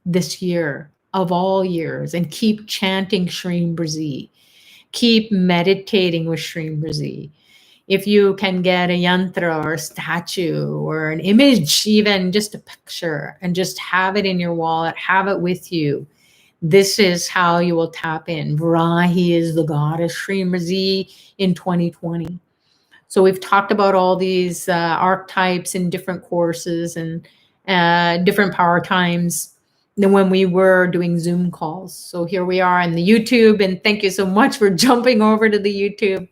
this year of all years, and keep chanting Shreem Brazi. Keep meditating with Shreem Brazi. If you can get a yantra or a statue or an image, even just a picture, and just have it in your wallet, have it with you. This is how you will tap in. Varahi is the goddess Shreem Brazi in 2020. So we've talked about all these archetypes in different courses and different power times than when we were doing Zoom calls. So here we are on the YouTube, and thank you so much for jumping over to the YouTube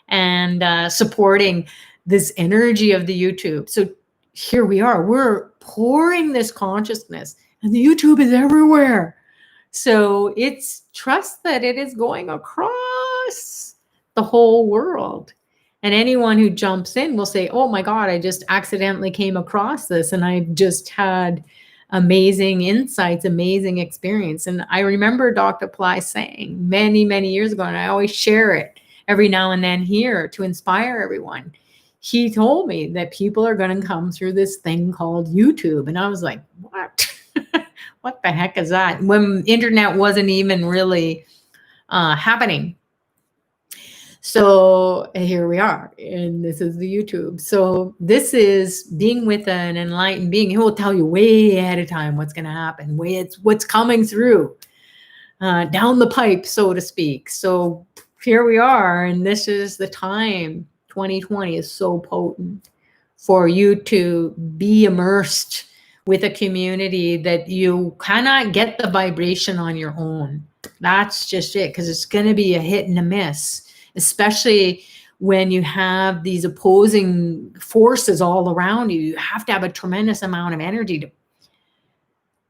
and supporting this energy of the YouTube. So here we are, we're pouring this consciousness, and the YouTube is everywhere. So trust that it is going across the whole world. And anyone who jumps in will say, oh my God, I just accidentally came across this and I've just had amazing insights, amazing experience. And I remember Dr. Ply saying many, many years ago, and I always share it every now and then here to inspire everyone. He told me that people are going to come through this thing called YouTube. And I was like, what? What the heck is that? When internet wasn't even really happening. So here we are, and this is the YouTube. So this is being with an enlightened being. He will tell you way ahead of time what's going to happen, what's coming through down the pipe, so to speak. So here we are, and this is the time. 2020 is so potent for you to be immersed with a community that you cannot get the vibration on your own. That's just it, because it's going to be a hit and a miss. Especially when you have these opposing forces all around you. You have to have a tremendous amount of energy to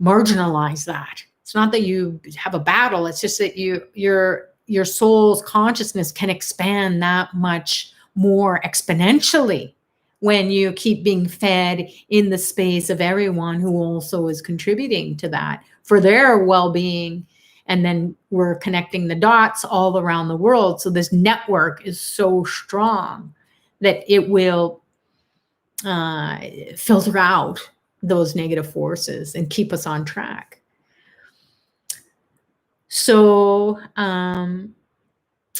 marginalize that. It's not that you have a battle. It's just that your soul's consciousness can expand that much more exponentially when you keep being fed in the space of everyone who also is contributing to that for their well-being. And then we're connecting the dots all around the world. So this network is so strong that it will filter out those negative forces and keep us on track. So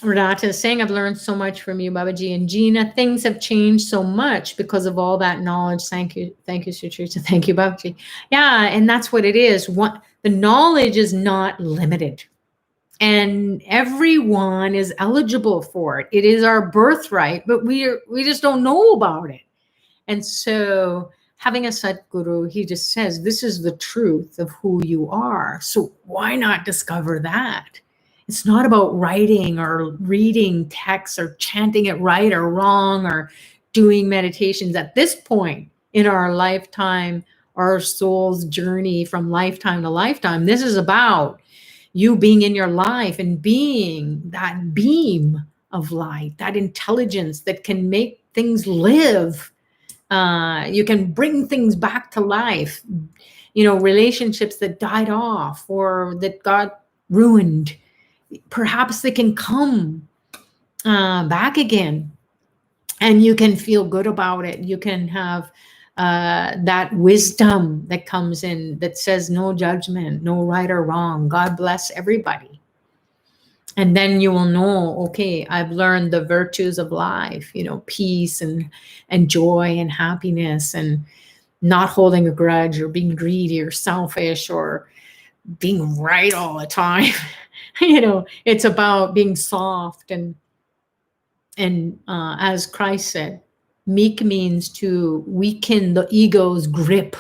Renata is saying, I've learned so much from you, Babaji and Gina. Things have changed so much because of all that knowledge. Thank you. Thank you, Sucharita. Thank you, Babaji. Yeah, and that's what it is. The knowledge is not limited. And everyone is eligible for it. It is our birthright, but we just don't know about it. And so having a Satguru, he just says, this is the truth of who you are. So why not discover that? It's not about writing or reading texts or chanting it right or wrong or doing meditations at this point in our lifetime, our soul's journey from lifetime to lifetime. This is about you being in your life and being that beam of light, that intelligence that can make things live. You can bring things back to life, relationships that died off or that got ruined. Perhaps they can come back again, and you can feel good about it. You can have that wisdom that comes in that says no judgment, no right or wrong. God bless everybody. And then you will know, okay, I've learned the virtues of life, peace and joy and happiness, and not holding a grudge or being greedy or selfish or being right all the time. It's about being soft and as Christ said, meek means to weaken the ego's grip.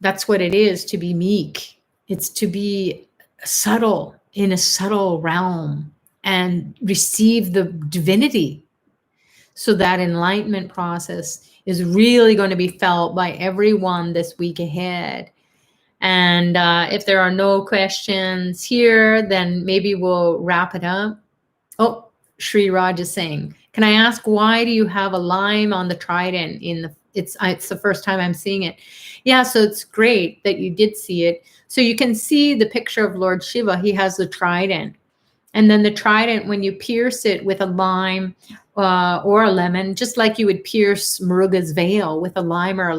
That's what it is to be meek. It's to be subtle in a subtle realm and receive the divinity. So that enlightenment process is really going to be felt by everyone this week ahead. And if there are no questions here, then maybe we'll wrap it up. Oh, Sri Raj is saying, can I ask, why do you have a lime on the trident it's the first time I'm seeing it. Yeah, so it's great that you did see it. So you can see the picture of Lord Shiva. He has the trident. And then the trident, when you pierce it with a lime or a lemon, just like you would pierce Muruga's veil with a lime or a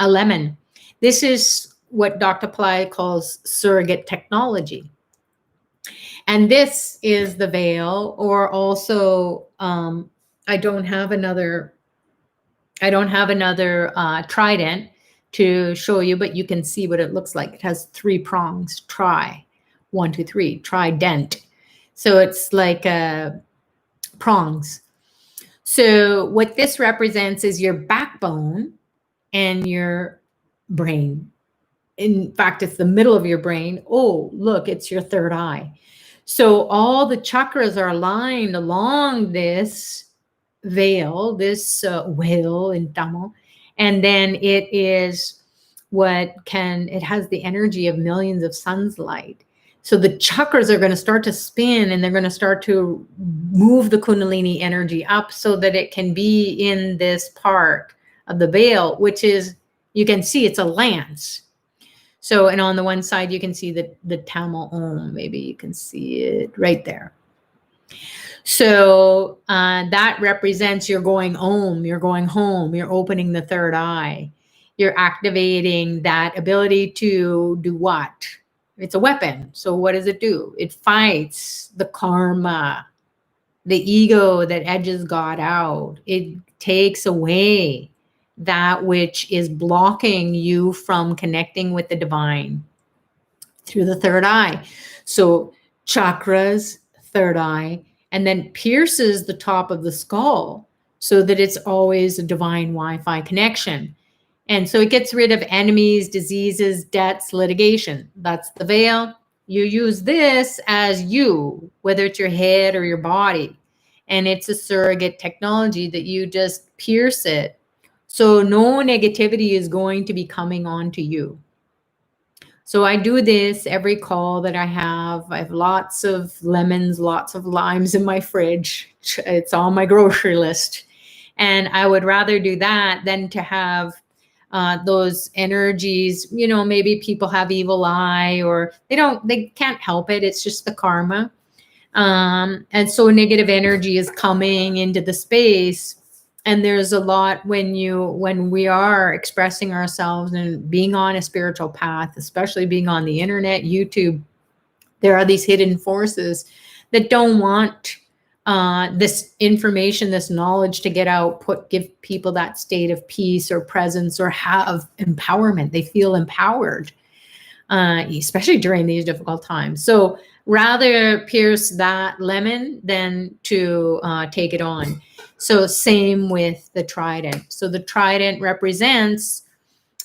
lemon. This is what Dr. Pillai calls surrogate technology. And this is the veil, or also I don't have another trident to show you, but you can see what it looks like. It has 3 prongs, one, two, three, trident. So it's like prongs. So what this represents is your backbone and your brain. In fact, it's the middle of your brain. Oh, look, it's your third eye. So all the chakras are aligned along this veil, this whale in Tamil. And then it is it has the energy of millions of suns light. So the chakras are going to start to spin, and they're going to start to move the Kundalini energy up so that it can be in this part of the veil, which is, you can see it's a lance. So, and on the one side, you can see the Tamil Om. Maybe you can see it right there. So that represents you're going Om, you're going home, you're opening the third eye. You're activating that ability to do what? It's a weapon. So what does it do? It fights the karma, the ego that edges God out. It takes away that which is blocking you from connecting with the divine through the third eye. So chakras, third eye, and then pierces the top of the skull so that it's always a divine Wi-Fi connection. And so it gets rid of enemies, diseases, debts, litigation. That's the veil. You use this as you, whether it's your head or your body. And it's a surrogate technology that you just pierce it. So no negativity is going to be coming on to you. So I do this every call that I have. I have lots of lemons, lots of limes in my fridge. It's on my grocery list. And I would rather do that than to have those energies. Maybe people have evil eye, or they can't help it. It's just the karma. And so negative energy is coming into the space. And there's a lot when we are expressing ourselves and being on a spiritual path, especially being on the internet, YouTube, there are these hidden forces that don't want this information, this knowledge to get out, give people that state of peace or presence or have empowerment. They feel empowered, especially during these difficult times. So rather pierce that lemon than to take it on. So same with the trident. So the trident represents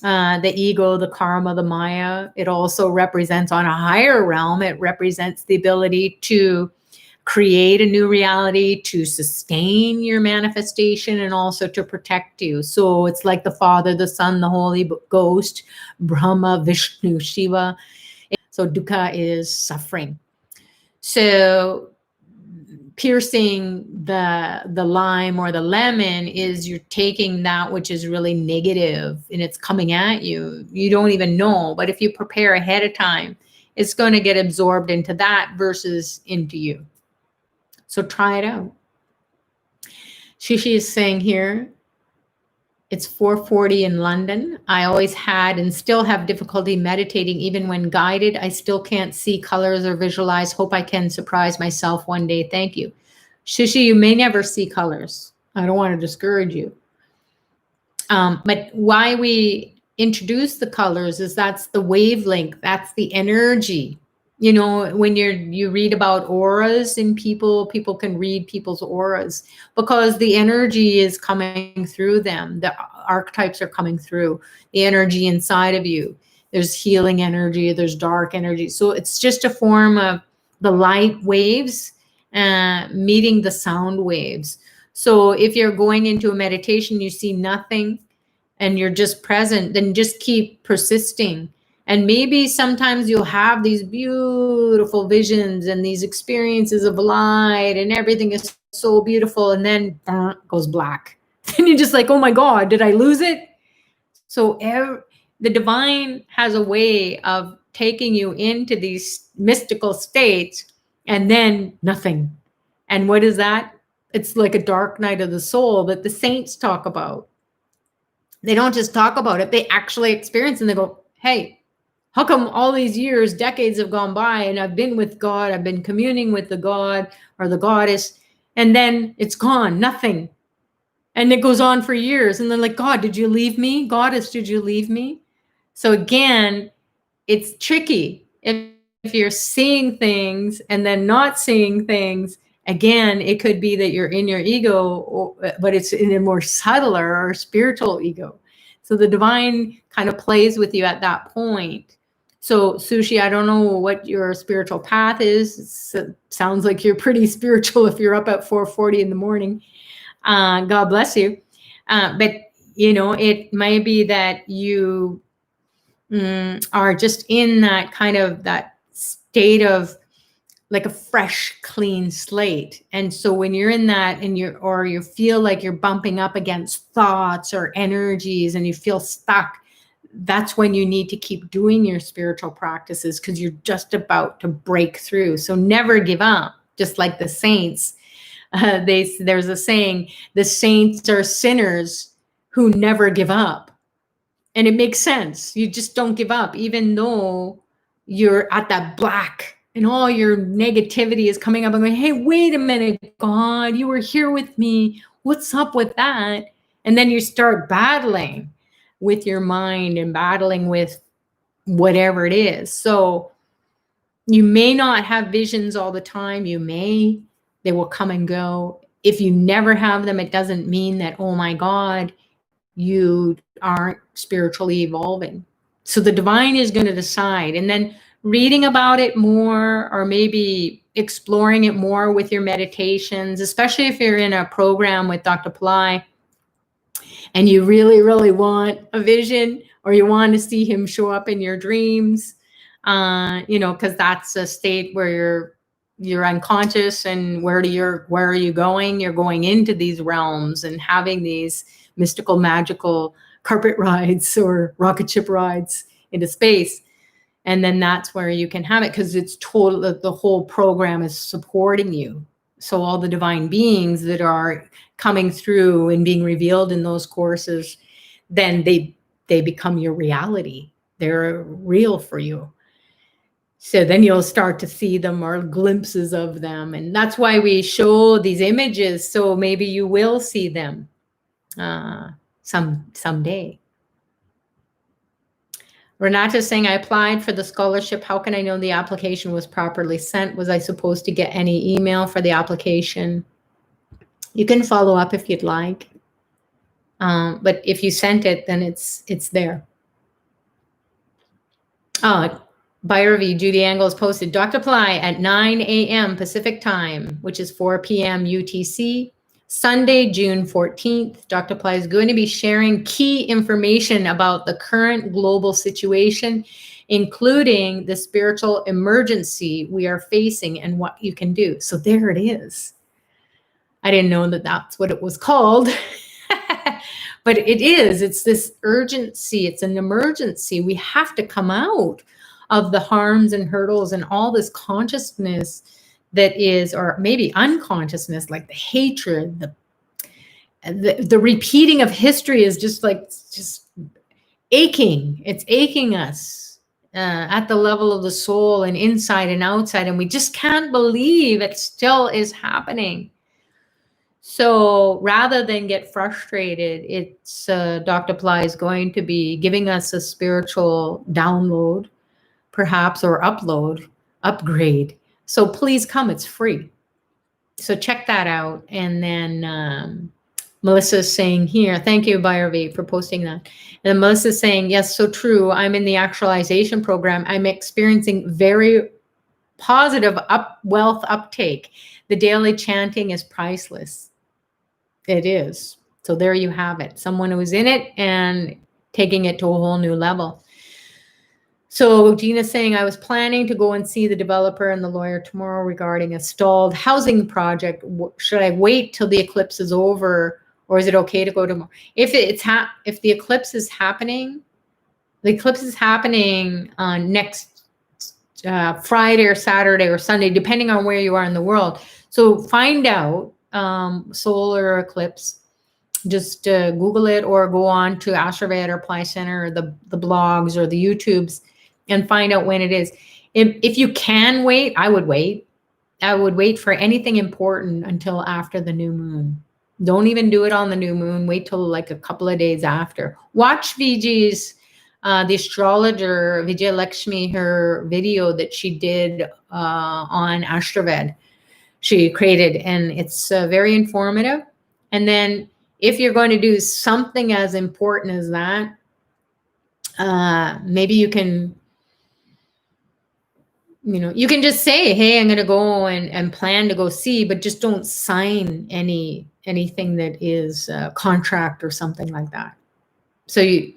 the ego, the karma, the Maya. It also represents, on a higher realm, it represents the ability to create a new reality, to sustain your manifestation, and also to protect you. So it's like the Father, the Son, the Holy Ghost, Brahma, Vishnu, Shiva. So dukkha is suffering. So piercing the lime or the lemon is you're taking that which is really negative and it's coming at you. You don't even know. But if you prepare ahead of time, it's going to get absorbed into that versus into you. So try it out. Shishi is saying here, it's 4:40 in London. I always had and still have difficulty meditating even when guided. I still can't see colors or visualize. Hope I can surprise myself one day. Thank you. Shishi, you may never see colors. I don't want to discourage you. But why we introduce the colors is that's the wavelength. That's the energy. You know, when you read about auras in people can read people's auras because the energy is coming through them. The archetypes are coming through the energy inside of you. There's healing energy, there's dark energy. So it's just a form of the light waves meeting the sound waves. So if you're going into a meditation, you see nothing and you're just present, then just keep persisting. And maybe sometimes you'll have these beautiful visions and these experiences of light and everything is so beautiful. And then goes black. Then you're just like, oh my God, did I lose it? So the divine has a way of taking you into these mystical states and then nothing. And what is that? It's like a dark night of the soul that the saints talk about. They don't just talk about it, they actually experience it and they go, hey, how come all these years, decades have gone by and I've been with God, I've been communing with the God or the goddess, and then it's gone, nothing. And it goes on for years. And they're like, God, did you leave me? Goddess, did you leave me? So again, it's tricky. If you're seeing things and then not seeing things, again, it could be that you're in your ego, but it's in a more subtler or spiritual ego. So the divine kind of plays with you at that point. So Sushi, I don't know what your spiritual path is. It sounds like you're pretty spiritual if you're up at 4:40 in the morning. God bless you. But, you know, it may be that you are just in that kind of that state of like a fresh, clean slate. And so when you're in that and you feel like you're bumping up against thoughts or energies and you feel stuck, that's when you need to keep doing your spiritual practices because you're just about to break through. So never give up, just like the saints. There's a saying, the saints are sinners who never give up. And it makes sense. You just don't give up, even though you're at that black and all your negativity is coming up and going, hey, wait a minute, God, you were here with me. What's up with that? And then you start battling with your mind and battling with whatever it is. So you may not have visions all the time. They will come and go. If you never have them, it doesn't mean that, oh my God, you aren't spiritually evolving. So the divine is going to decide. And then reading about it more, or maybe exploring it more with your meditations, especially if you're in a program with Dr. Pillai and you really, really want a vision or you want to see him show up in your dreams, you know, because that's a state where you're unconscious and where are you going? You're going into these realms and having these mystical, magical carpet rides or rocket ship rides into space. And then that's where you can have it because it's total, the whole program is supporting you. So all the divine beings that are coming through and being revealed in those courses, then they become your reality. They're real for you. So then you'll start to see them or glimpses of them. And that's why we show these images. So maybe you will see them someday. Renata's saying, I applied for the scholarship. How can I know the application was properly sent? Was I supposed to get any email for the application? You can follow up if you'd like. But if you sent it, then it's there. Bhairavi, Judy Angles posted, Dr. Pillai at 9 a.m. Pacific time, which is 4 p.m. UTC, Sunday, June 14th, Dr. Ply is going to be sharing key information about the current global situation, including the spiritual emergency we are facing and what you can do. So there it is. I didn't know that that's what it was called, but it is. It's this urgency. It's an emergency. We have to come out of the harms and hurdles and all this consciousness that is, or maybe unconsciousness, like the hatred, the repeating of history is just aching. It's aching us at the level of the soul and inside and outside, and we just can't believe it still is happening. So rather than get frustrated, it's Dr. Ply is going to be giving us a spiritual download, perhaps, or upgrade. So please come, it's free. So check that out. And then Melissa's saying here, thank you, Bhairavi, for posting that. And Melissa's saying, yes, so true. I'm in the actualization program. I'm experiencing very positive wealth uptake. The daily chanting is priceless. It is. So there you have it. Someone who's in it and taking it to a whole new level. So Gina's saying, I was planning to go and see the developer and the lawyer tomorrow regarding a stalled housing project. Should I wait till the eclipse is over, or is it okay to go tomorrow? If the eclipse is happening, next Friday or Saturday or Sunday, depending on where you are in the world. So find out solar eclipse. Just Google it or go on to Astrovet or Apply Center or the blogs or the YouTubes and find out when it is. If you can wait, I would wait. I would wait for anything important until after the new moon. Don't even do it on the new moon. Wait till like a couple of days after. Watch VG's, the astrologer, Vijay Lakshmi, her video that she did on Astrovet. She created, and it's very informative. And then if you're going to do something as important as that, maybe you can, you can just say, hey, I'm going to go and plan to go see, but just don't sign anything that is a contract or something like that. So you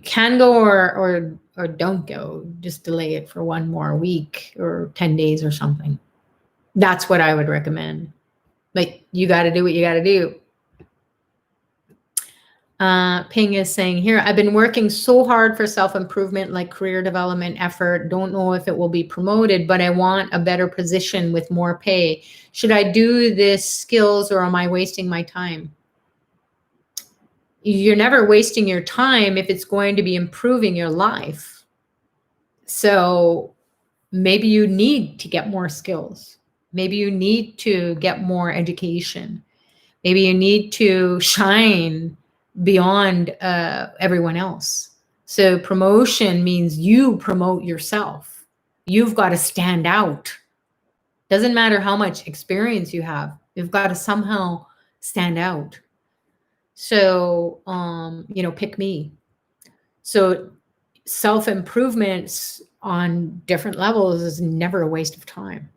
can go or don't go, just delay it for one more week or 10 days or something. That's what I would recommend. Like, you got to do what you got to do. Ping is saying here, I've been working so hard for self-improvement, like career development effort. Don't know if it will be promoted, but I want a better position with more pay. Should I do this skills or am I wasting my time? You're never wasting your time if it's going to be improving your life. So maybe you need to get more skills. Maybe you need to get more education. Maybe you need to shine beyond everyone else. So promotion means you promote yourself. You've got to stand out. Doesn't matter how much experience you have. You've got to somehow stand out. So, pick me. So self-improvements on different levels is never a waste of time.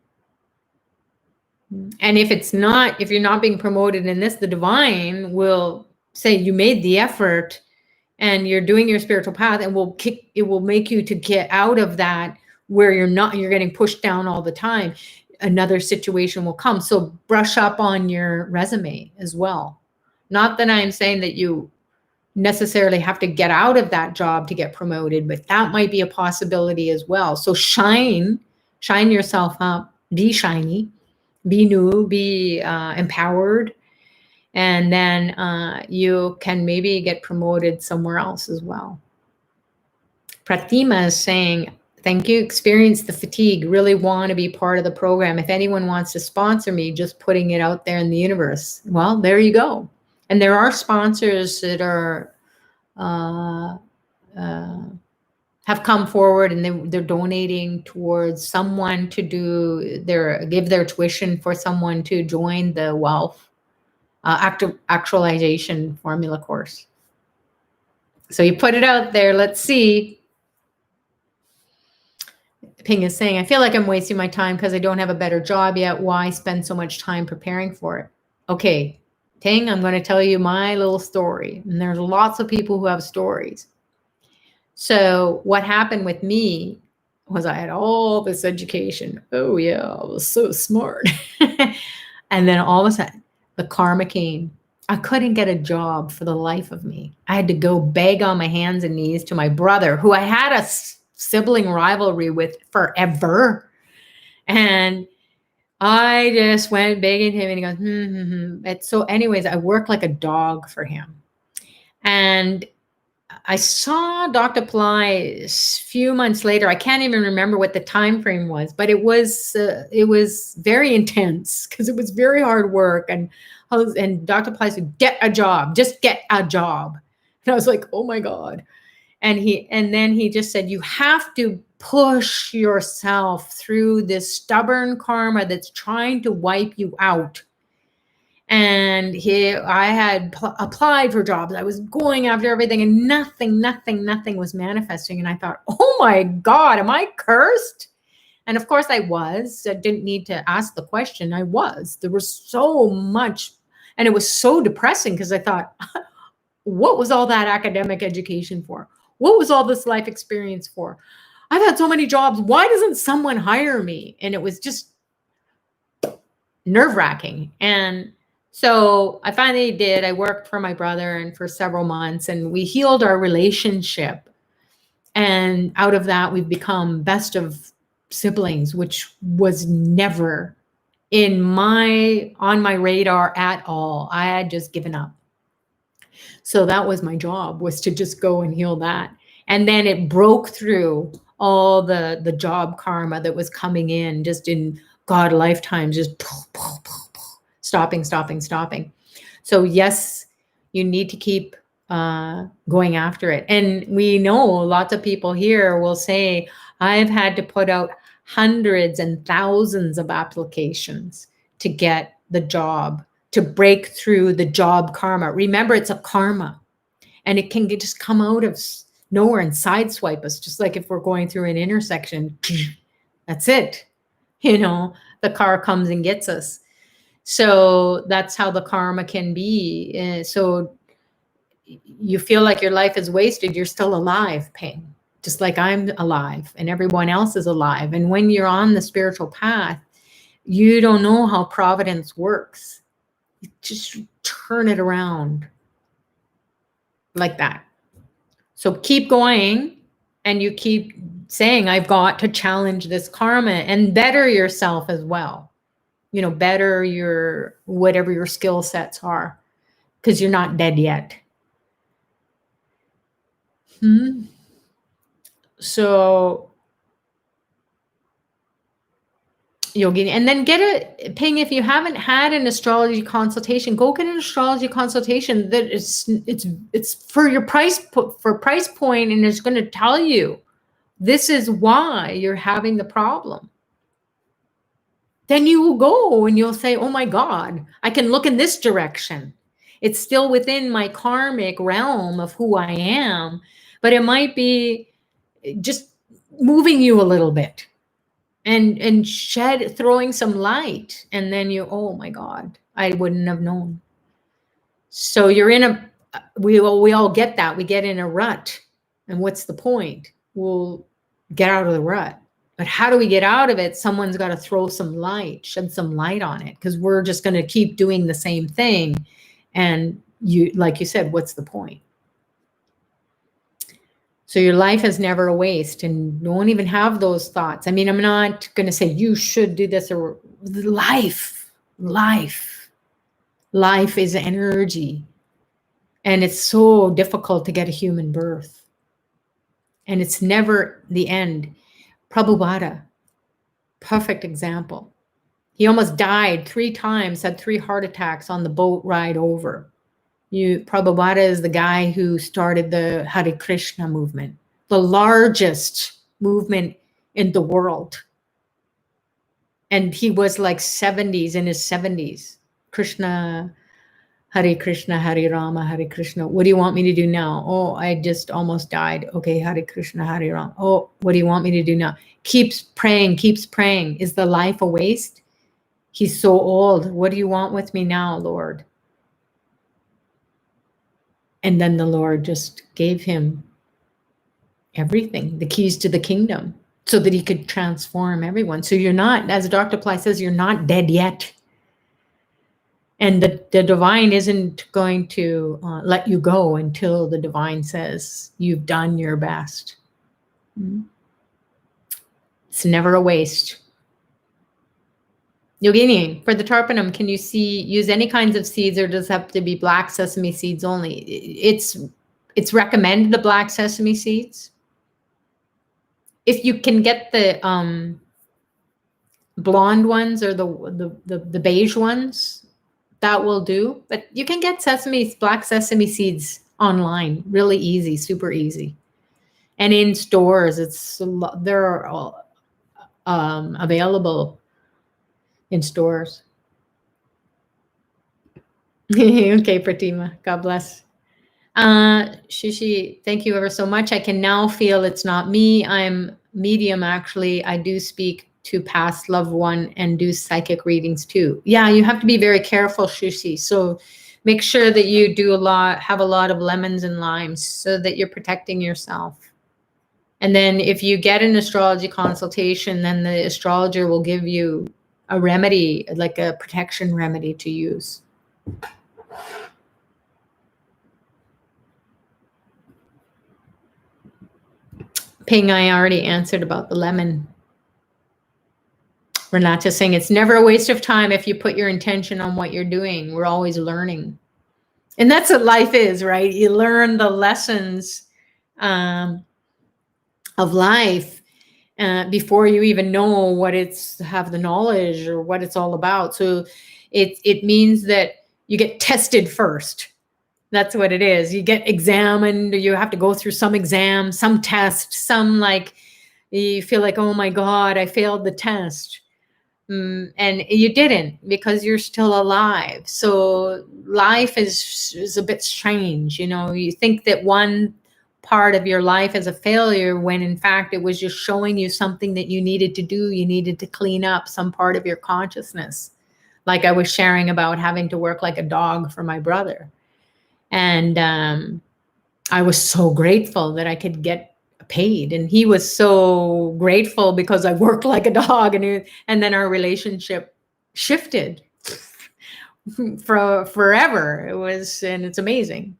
And if you're not being promoted in this, the divine will say you made the effort and you're doing your spiritual path, and it will make you to get out of that where you're getting pushed down all the time. Another situation will come. So brush up on your resume as well. Not that I'm saying that you necessarily have to get out of that job to get promoted, but that might be a possibility as well. So shine yourself up, be shiny, be new, be empowered, and then you can maybe get promoted somewhere else as well. Pratima is saying, thank you, experience the fatigue, really want to be part of the program. If anyone wants to sponsor me, just putting it out there in the universe. Well, there you go. And there are sponsors that are have come forward, and they're donating towards someone to give their tuition for someone to join the wealth actualization formula course. So you put it out there. Let's see. Ping is saying, I feel like I'm wasting my time because I don't have a better job yet. Why spend so much time preparing for it? Okay, Ting, I'm going to tell you my little story. And there's lots of people who have stories. So what happened with me was I had all this education. Oh yeah, I was so smart. And then all of a sudden, the karma came. I couldn't get a job for the life of me. I had to go beg on my hands and knees to my brother, who I had a sibling rivalry with forever. And I just went begging him, and he goes, So anyways, I worked like a dog for him. And I saw Dr. Ply a few months later. I can't even remember what the time frame was, but it was very intense because it was very hard work. And Dr. Ply said, "Get a job, just get a job." And I was like, "Oh my God!" And then he just said, "You have to push yourself through this stubborn karma that's trying to wipe you out." And I had applied for jobs. I was going after everything, and nothing was manifesting. And I thought, oh my God, am I cursed? And of course I was. I didn't need to ask the question. I was. There was so much, and it was so depressing because I thought, what was all that academic education for? What was all this life experience for? I've had so many jobs. Why doesn't someone hire me? And it was just nerve-wracking. And so I finally did. I worked for my brother and for several months, and we healed our relationship. And out of that, we've become best of siblings, which was never on my radar at all. I had just given up. So that was my job, was to just go and heal that. And then it broke through all the job karma that was coming in just in God lifetimes, just stopping. So yes, you need to keep going after it. And we know lots of people here will say, I've had to put out hundreds and thousands of applications to get the job, to break through the job karma. Remember, it's a karma, and it can just come out of nowhere and sideswipe us, just like if we're going through an intersection. That's it. The car comes and gets us. So that's how the karma can be. So you feel like your life is wasted, you're still alive, Ping. Just like I'm alive and everyone else is alive. And when you're on the spiritual path, you don't know how providence works. You just turn it around like that. So keep going, and you keep saying, I've got to challenge this karma and better yourself as well. Better whatever your skill sets are, because you're not dead yet. So you'll get, and then get a Ping. If you haven't had an astrology consultation, go get an astrology consultation. That it's for your price point, and it's going to tell you this is why you're having the problem. Then you will go and you'll say, oh my God, I can look in this direction. It's still within my karmic realm of who I am, but it might be just moving you a little bit and throwing some light. And then oh my God, I wouldn't have known. So we all get that. We get in a rut. And what's the point? We'll get out of the rut. But how do we get out of it? Someone's got to throw some light, shed some light on it, because we're just going to keep doing the same thing. And like you said, what's the point? So your life is never a waste, and don't even have those thoughts. I mean, I'm not going to say you should do this, or life is energy. And it's so difficult to get a human birth. And it's never the end. Prabhupada, perfect example. He almost died 3 times, had 3 heart attacks on the boat ride over. Prabhupada is the guy who started the Hare Krishna movement, the largest movement in the world. And he was like in his 70s. Krishna, Hare Rama, Hare Krishna. What do you want me to do now? Oh, I just almost died. Okay, Hare Krishna, Hare Rama. Oh, what do you want me to do now? Keeps praying. Is the life a waste? He's so old. What do you want with me now, Lord? And then the Lord just gave him everything, the keys to the kingdom, so that he could transform everyone. So you're not, as Dr. Ply says, you're not dead yet. And the divine isn't going to let you go until the divine says you've done your best. It's never a waste. Yogini, for the tarpanum, can you use any kinds of seeds, or does it have to be black sesame seeds only? It's recommended the black sesame seeds. If you can get the blonde ones or the beige ones, that will do. But you can get black sesame seeds online, really easy, super easy. And in stores, they're all available in stores. Okay, Pratima, God bless. Shishi, thank you ever so much. I can now feel it's not me. I'm medium, actually. I do speak to past loved one and do psychic readings too. Yeah, you have to be very careful, Shishi. So make sure that you have a lot of lemons and limes so that you're protecting yourself. And then if you get an astrology consultation, then the astrologer will give you a remedy, like a protection remedy to use. Ping, I already answered about the lemon. Renata saying it's never a waste of time if you put your intention on what you're doing. We're always learning. And that's what life is, right? You learn the lessons of life before you even know have the knowledge or what it's all about. So it means that you get tested first. That's what it is. You get examined. You have to go through some exam, some test, some you feel like, oh my God, I failed the test. And you didn't, because you're still alive. So life is a bit strange. You think that one part of your life is a failure when in fact it was just showing you something that you needed to do. You needed to clean up some part of your consciousness. Like I was sharing about having to work like a dog for my brother. And I was so grateful that I could get paid, and he was so grateful because I worked like a dog, and then our relationship shifted for forever. And it's amazing.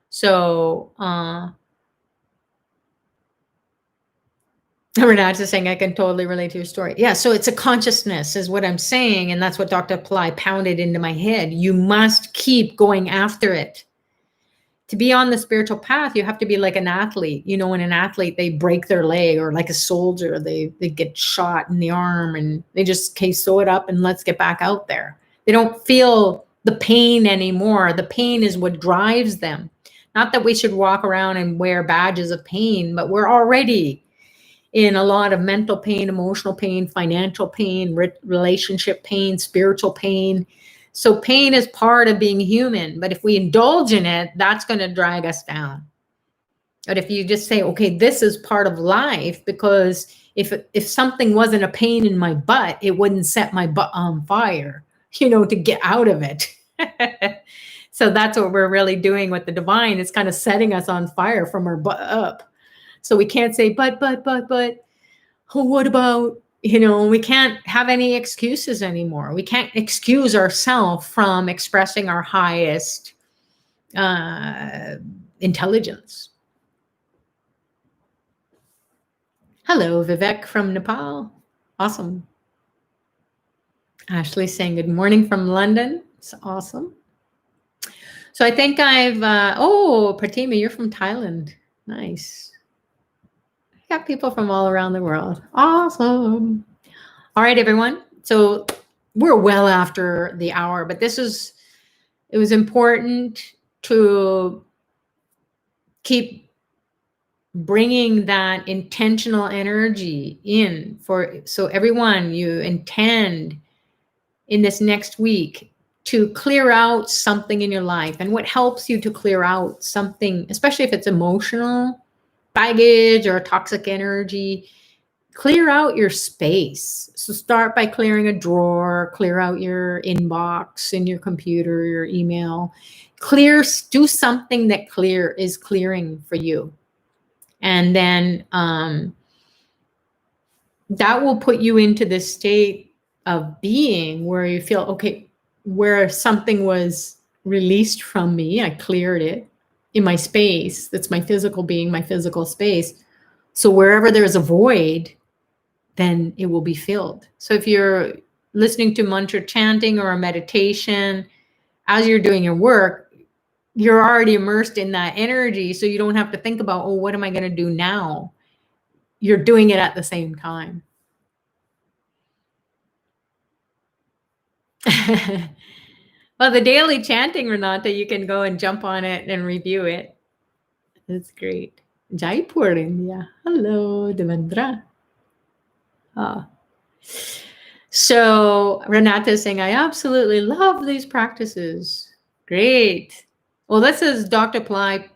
So Renata saying I can totally relate to your story. Yeah, so it's a consciousness is what I'm saying, and that's what Dr. Ply pounded into my head. You must keep going after it. To be on the spiritual path, you have to be like an athlete. When an athlete, they break their leg, or like a soldier, they get shot in the arm and they just, okay, sew it up and let's get back out there. They don't feel the pain anymore. The pain is what drives them. Not that we should walk around and wear badges of pain, but we're already in a lot of mental pain, emotional pain, financial pain, relationship pain, spiritual pain. So pain is part of being human, but if we indulge in it, that's going to drag us down. But if you just say, okay, this is part of life, because if something wasn't a pain in my butt, it wouldn't set my butt on fire, to get out of it. So that's what we're really doing with the divine. It's kind of setting us on fire from our butt up. So we can't say, but, oh, what about, we can't have any excuses anymore. We can't excuse ourselves from expressing our highest intelligence. Hello, Vivek from Nepal. Awesome. Ashley saying good morning from London. It's awesome. So I think Pratima, you're from Thailand. Nice. Got people from all around the world. Awesome. All right, everyone. So we're well after the hour, but it was important to keep bringing that intentional energy in so everyone, you intend in this next week to clear out something in your life. And what helps you to clear out something, especially if it's emotional, baggage or toxic energy, clear out your space. So start by clearing a drawer, clear out your inbox in your computer, your email, do something that is clearing for you. And then that will put you into this state of being where you feel, okay, where something was released from me, I cleared it in my space. That's my physical being, my physical space. So wherever there's a void, then it will be filled. So if you're listening to mantra chanting or a meditation, as you're doing your work, you're already immersed in that energy. So you don't have to think about, oh, what am I going to do now? You're doing it at the same time. Well, the daily chanting, Renata, you can go and jump on it and review it. That's great. Jaipur, India. Hello, Devendra. Ah. So Renata is saying, I absolutely love these practices. Great. Well, this is Dr. Ply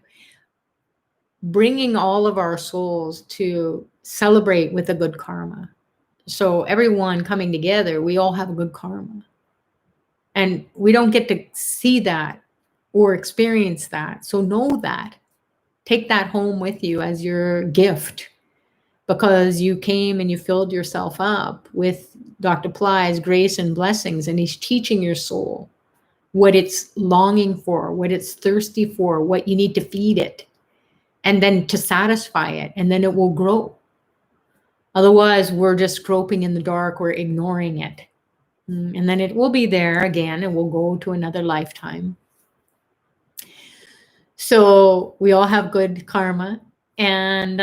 bringing all of our souls to celebrate with a good karma. So everyone coming together, we all have a good karma. And we don't get to see that or experience that. So know that. Take that home with you as your gift, because you came and you filled yourself up with Dr. Ply's grace and blessings, and he's teaching your soul what it's longing for, what it's thirsty for, what you need to feed it, and then to satisfy it, and then it will grow. Otherwise, we're just groping in the dark, we're ignoring it. And then it will be there again, and we'll go to another lifetime. So we all have good karma, and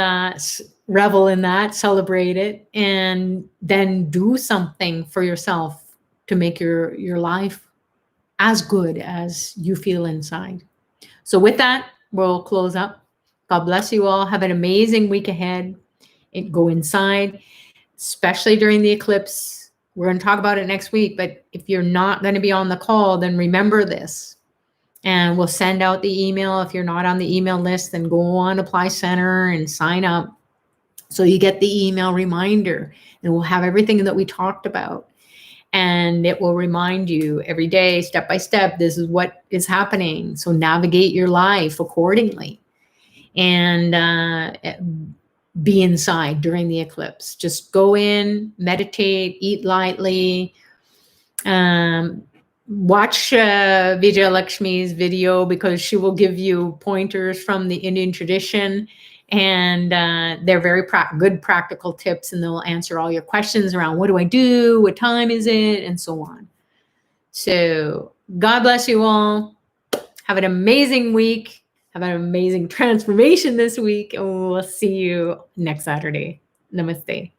revel in that, celebrate it, and then do something for yourself to make your life as good as you feel inside. So with that, we'll close up. God bless you all. Have an amazing week ahead. Go inside, especially during the eclipse. We're going to talk about it next week, but if you're not going to be on the call, then remember this. And we'll send out the email. If you're not on the email list, then go on Apply Center and sign up so you get the email reminder, and we'll have everything that we talked about. And it will remind you every day, step by step, this is what is happening. So navigate your life accordingly, and be inside during the eclipse. Just go in, meditate, eat lightly, watch Vijay Lakshmi's video, because she will give you pointers from the Indian tradition, and they're very good practical tips, and they'll answer all your questions around what do I do, what time is it, and so on. So God bless you all. Have an amazing week. Have an amazing transformation this week, and we'll see you next Saturday. Namaste.